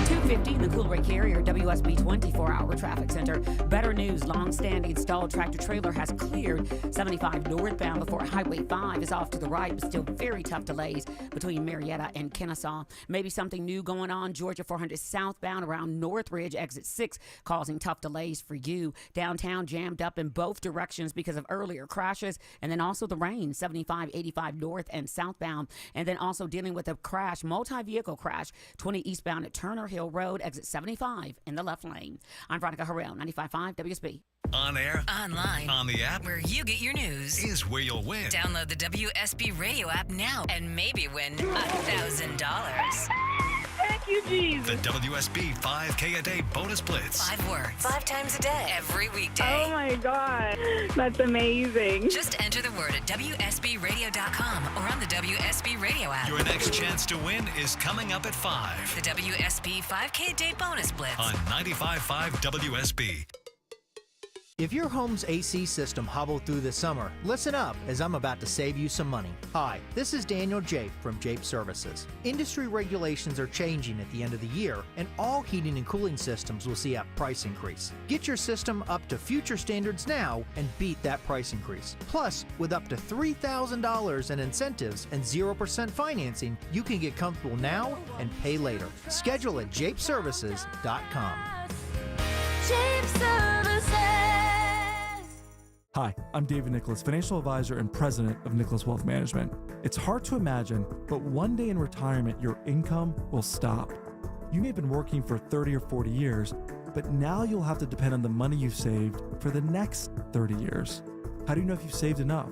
250, the Coolray Carrier WSB 24-hour traffic center. Better news, long-standing stalled tractor-trailer has cleared. 75 northbound before Highway 5 is off to the right, but still very tough delays between Marietta and Kennesaw. Maybe something new going on. Georgia 400 southbound around Northridge, exit 6, causing tough delays for you. Downtown jammed up in both directions because of earlier crashes, and then also the rain. 75, 85 north and southbound, and then also dealing with a crash, multi-vehicle crash, 20 eastbound at Turner Hill Road, exit 75 in the left lane. I'm Veronica Harrell, 95.5 WSB. On air, online, on the app, where you get your news, is where you'll win. Download the WSB radio app now and maybe win $1,000. Thank you, Jesus. The WSB 5K a day bonus blitz. 5 words, 5 times a day, every weekday. Oh my God, that's amazing. Just enter the word at WSBradio.com or on the WSB radio app. Your next chance to win is coming up at 5. The WSB 5K a day bonus blitz on 95.5 WSB. If your home's AC system hobbled through this summer, listen up as I'm about to save you some money. Hi, this is Daniel Jape from Jape Services. Industry regulations are changing at the end of the year, and all heating and cooling systems will see a price increase. Get your system up to future standards now and beat that price increase. Plus, with up to $3,000 in incentives and 0% financing, you can get comfortable now and pay later. Schedule at japeservices.com. Jape Services. Hi, I'm David Nicholas, financial advisor and president of Nicholas Wealth Management. It's hard to imagine, but one day in retirement, your income will stop. You may have been working for 30 or 40 years, but now you'll have to depend on the money you've saved for the next 30 years. How do you know if you've saved enough?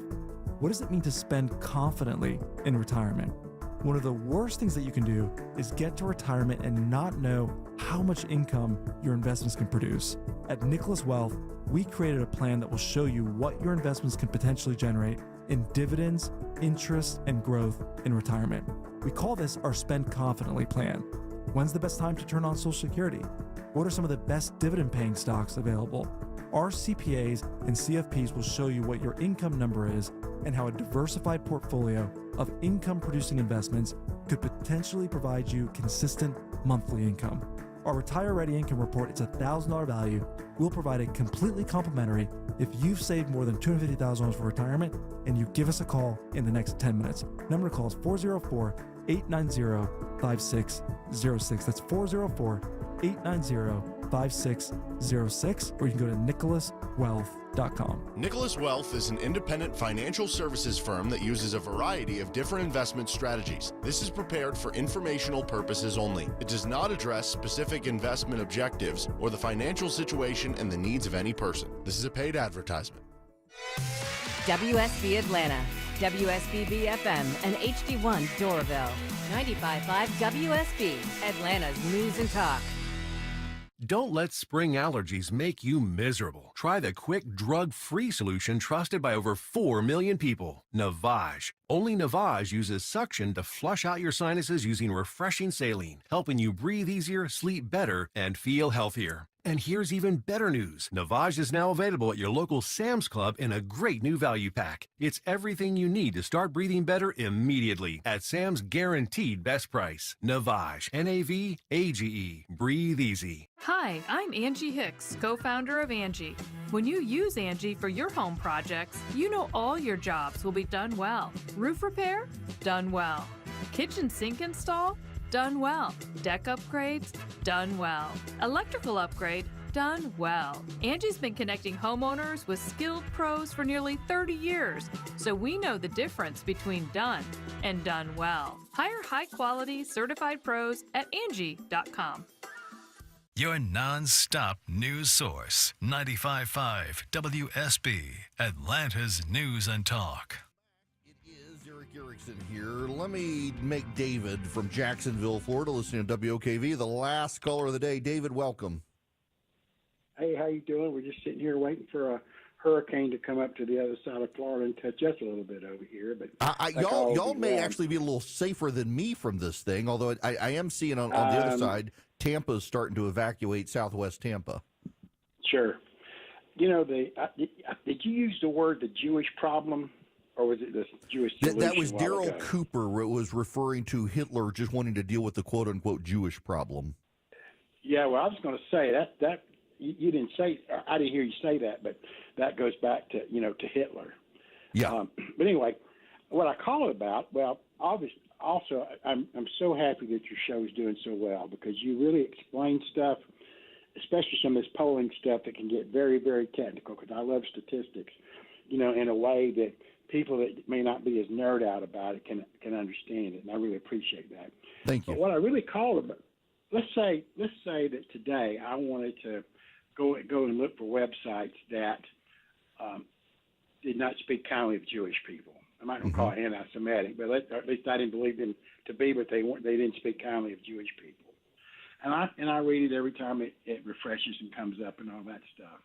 What does it mean to spend confidently in retirement? One of the worst things that you can do is get to retirement and not know how much income your investments can produce. At Nicholas Wealth, we created a plan that will show you what your investments can potentially generate in dividends, interest, and growth in retirement. We call this our Spend Confidently plan. When's the best time to turn on Social Security? What are some of the best dividend-paying stocks available? Our CPAs and CFPs will show you what your income number is and how a diversified portfolio of income-producing investments could potentially provide you consistent monthly income. Our Retire Ready Income Report is a $1,000 value. We'll provide it completely complimentary if you've saved more than $250,000 for retirement and you give us a call in the next 10 minutes. Number to call is 404-890-5606. That's 404-890-5606, or you can go to nicholaswealth.com. Nicholas Wealth is an independent financial services firm that uses a variety of different investment strategies. This is prepared for informational purposes only. It does not address specific investment objectives or the financial situation and the needs of any person. This is a paid advertisement. WSB Atlanta, WSB BFM, and HD1 Doraville. 95.5 WSB, Atlanta's News and Talk. Don't let spring allergies make you miserable. Try the quick, drug-free solution trusted by over 4 million people, Navage. Only Navage uses suction to flush out your sinuses using refreshing saline, helping you breathe easier, sleep better, and feel healthier. And here's even better news. Navage is now available at your local Sam's Club in a great new value pack. It's everything you need to start breathing better immediately at Sam's guaranteed best price. Navage, Navage, breathe easy. Hi, I'm Angie Hicks, co-founder of Angie. When you use Angie for your home projects, you know all your jobs will be done well. Roof repair? Done well. Kitchen sink install? Done well. Deck upgrades? Done well. Electrical upgrade? Done well. Angie's been connecting homeowners with skilled pros for nearly 30 years, so we know the difference between done and done well. Hire high-quality certified pros at Angie.com. Your non-stop news source, 95.5 WSB, Atlanta's News and Talk. Erickson here. Let me make David from Jacksonville, Florida, listening to WOKV, the last caller of the day. David, welcome. Hey, how you doing? We're just sitting here waiting for a hurricane to come up to the other side of Florida and touch us a little bit over here. But y'all may actually be a little safer than me from this thing, although I am seeing on the other side, Tampa's starting to evacuate southwest Tampa. Sure. You know, did you use the word the Jewish problem? Or was it the Jewish solution? That was Daryl Cooper. It was referring to Hitler just wanting to deal with the quote-unquote Jewish problem. Yeah, well, I was going to say that you didn't say. I didn't hear you say that, but that goes back to to Hitler. Yeah. But anyway, what I call it about, well, obviously, also I'm so happy that your show is doing so well because you really explain stuff, especially some of this polling stuff that can get very, very technical. Because I love statistics, in a way that people that may not be as nerd out about it can understand it, and I really appreciate that. Thank you. But what I really call it, let's say that today I wanted to go and look for websites that did not speak kindly of Jewish people. I'm not going to call it anti-Semitic, but at least I didn't believe them to be, but they didn't speak kindly of Jewish people. And I read it every time it refreshes and comes up and all that stuff.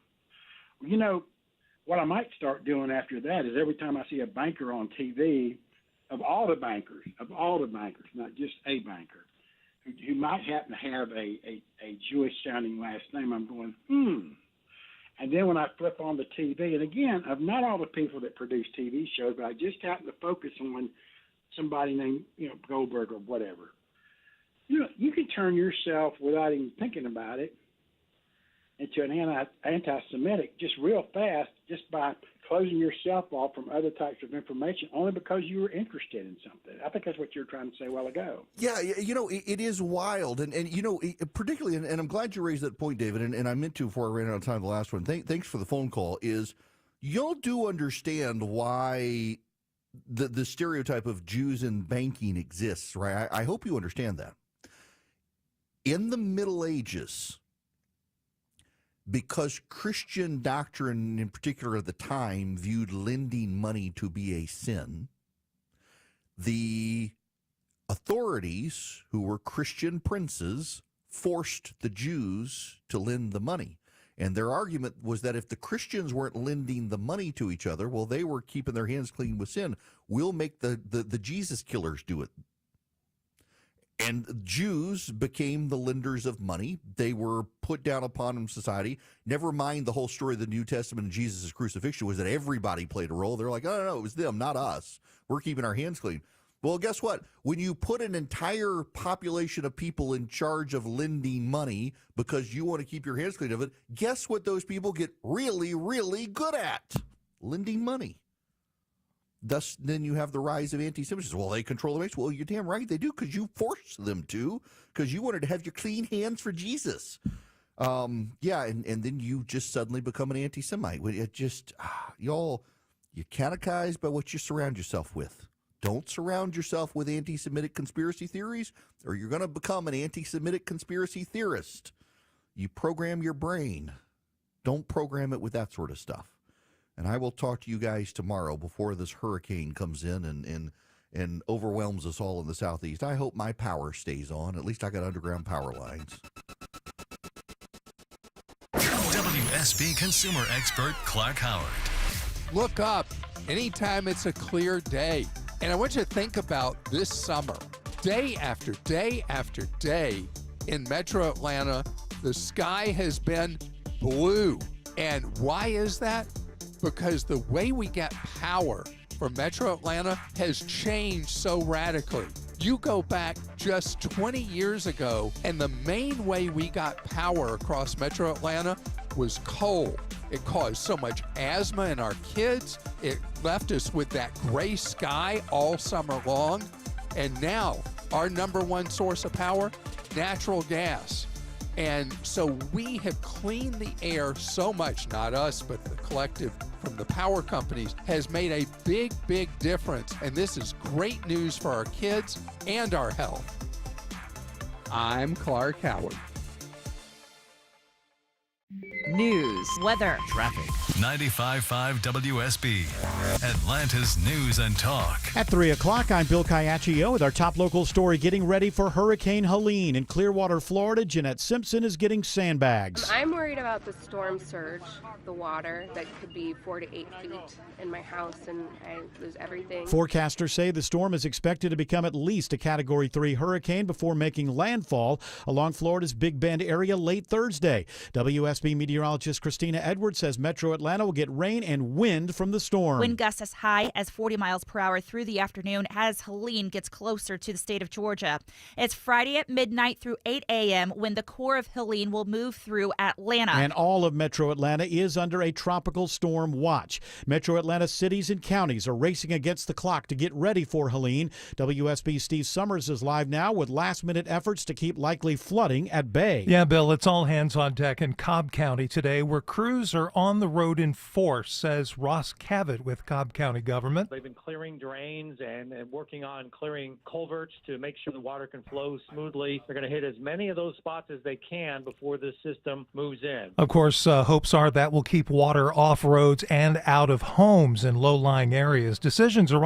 Well, what I might start doing after that is every time I see a banker on TV, of all the bankers, not just a banker, who might happen to have a Jewish-sounding last name, I'm going, And then when I flip on the TV, and again, of not all the people that produce TV shows, but I just happen to focus on somebody named, Goldberg or whatever. You can turn yourself, without even thinking about it, into an anti-Semitic just real fast, just by closing yourself off from other types of information only because you were interested in something. I think that's what you were trying to say a while ago. Yeah, it is wild. And particularly, and I'm glad you raised that point, David, and I meant to before I ran out of time the last one. Thanks for the phone call, is y'all do understand why the stereotype of Jews in banking exists, right? I hope you understand that. In the Middle Ages, because Christian doctrine, in particular at the time, viewed lending money to be a sin, the authorities, who were Christian princes, forced the Jews to lend the money. And their argument was that if the Christians weren't lending the money to each other, well, they were keeping their hands clean with sin. We'll make the Jesus killers do it. And Jews became the lenders of money. They were put down upon in society. Never mind the whole story of the New Testament and Jesus' crucifixion was that everybody played a role. They're like, oh, no, it was them, not us. We're keeping our hands clean. Well, guess what? When you put an entire population of people in charge of lending money because you want to keep your hands clean of it, guess what those people get really, really good at? Lending money. Thus, then you have the rise of anti-Semitism. Well, they control the race. Well, you're damn right they do because you forced them to because you wanted to have your clean hands for Jesus. And then you just suddenly become an anti-Semite. It just, you're catechized by what you surround yourself with. Don't surround yourself with anti-Semitic conspiracy theories or you're going to become an anti-Semitic conspiracy theorist. You program your brain. Don't program it with that sort of stuff. And I will talk to you guys tomorrow before this hurricane comes in and overwhelms us all in the southeast. I hope my power stays on. At least I got underground power lines. WSB consumer expert Clark Howard. Look up anytime it's a clear day. And I want you to think about this summer. Day after day after day in Metro Atlanta, the sky has been blue. And why is that? Because the way we get power from Metro Atlanta has changed so radically. You go back just 20 years ago, and the main way we got power across Metro Atlanta was coal. It caused so much asthma in our kids. It left us with that gray sky all summer long. And now, our number one source of power, natural gas. And so we have cleaned the air so much, not us, but the collective from the power companies has made a big, big difference. And this is great news for our kids and our health. I'm Clark Howard. News, weather, traffic. 95.5 WSB, Atlanta's news and talk. At 3 o'clock, I'm Bill Caiaccio with our top local story. Getting ready for Hurricane Helene in Clearwater, Florida. Jeanette Simpson is getting sandbags. I'm worried about the storm surge, the water that could be 4 to 8 feet in my house, and I lose everything. Forecasters say the storm is expected to become at least a Category 3 hurricane before making landfall along Florida's Big Bend area late Thursday. WSB meteorologist Christina Edwards says Metro Atlanta will get rain and wind from the storm. Wind gusts as high as 40 miles per hour through the afternoon as Helene gets closer to the state of Georgia. It's Friday at midnight through 8 a.m. when the core of Helene will move through Atlanta. And all of Metro Atlanta is under a tropical storm watch. Metro Atlanta cities and counties are racing against the clock to get ready for Helene. WSB Steve Summers is live now with last-minute efforts to keep likely flooding at bay. Yeah, Bill, it's all hands on deck in Cobb County today, where crews are on the road in force, says Ross Cavett with Cobb County government. They've been clearing drains and working on clearing culverts to make sure the water can flow smoothly. They're going to hit as many of those spots as they can before this system moves in. Of course, hopes are that will keep water off roads and out of homes in low-lying areas. Decisions are all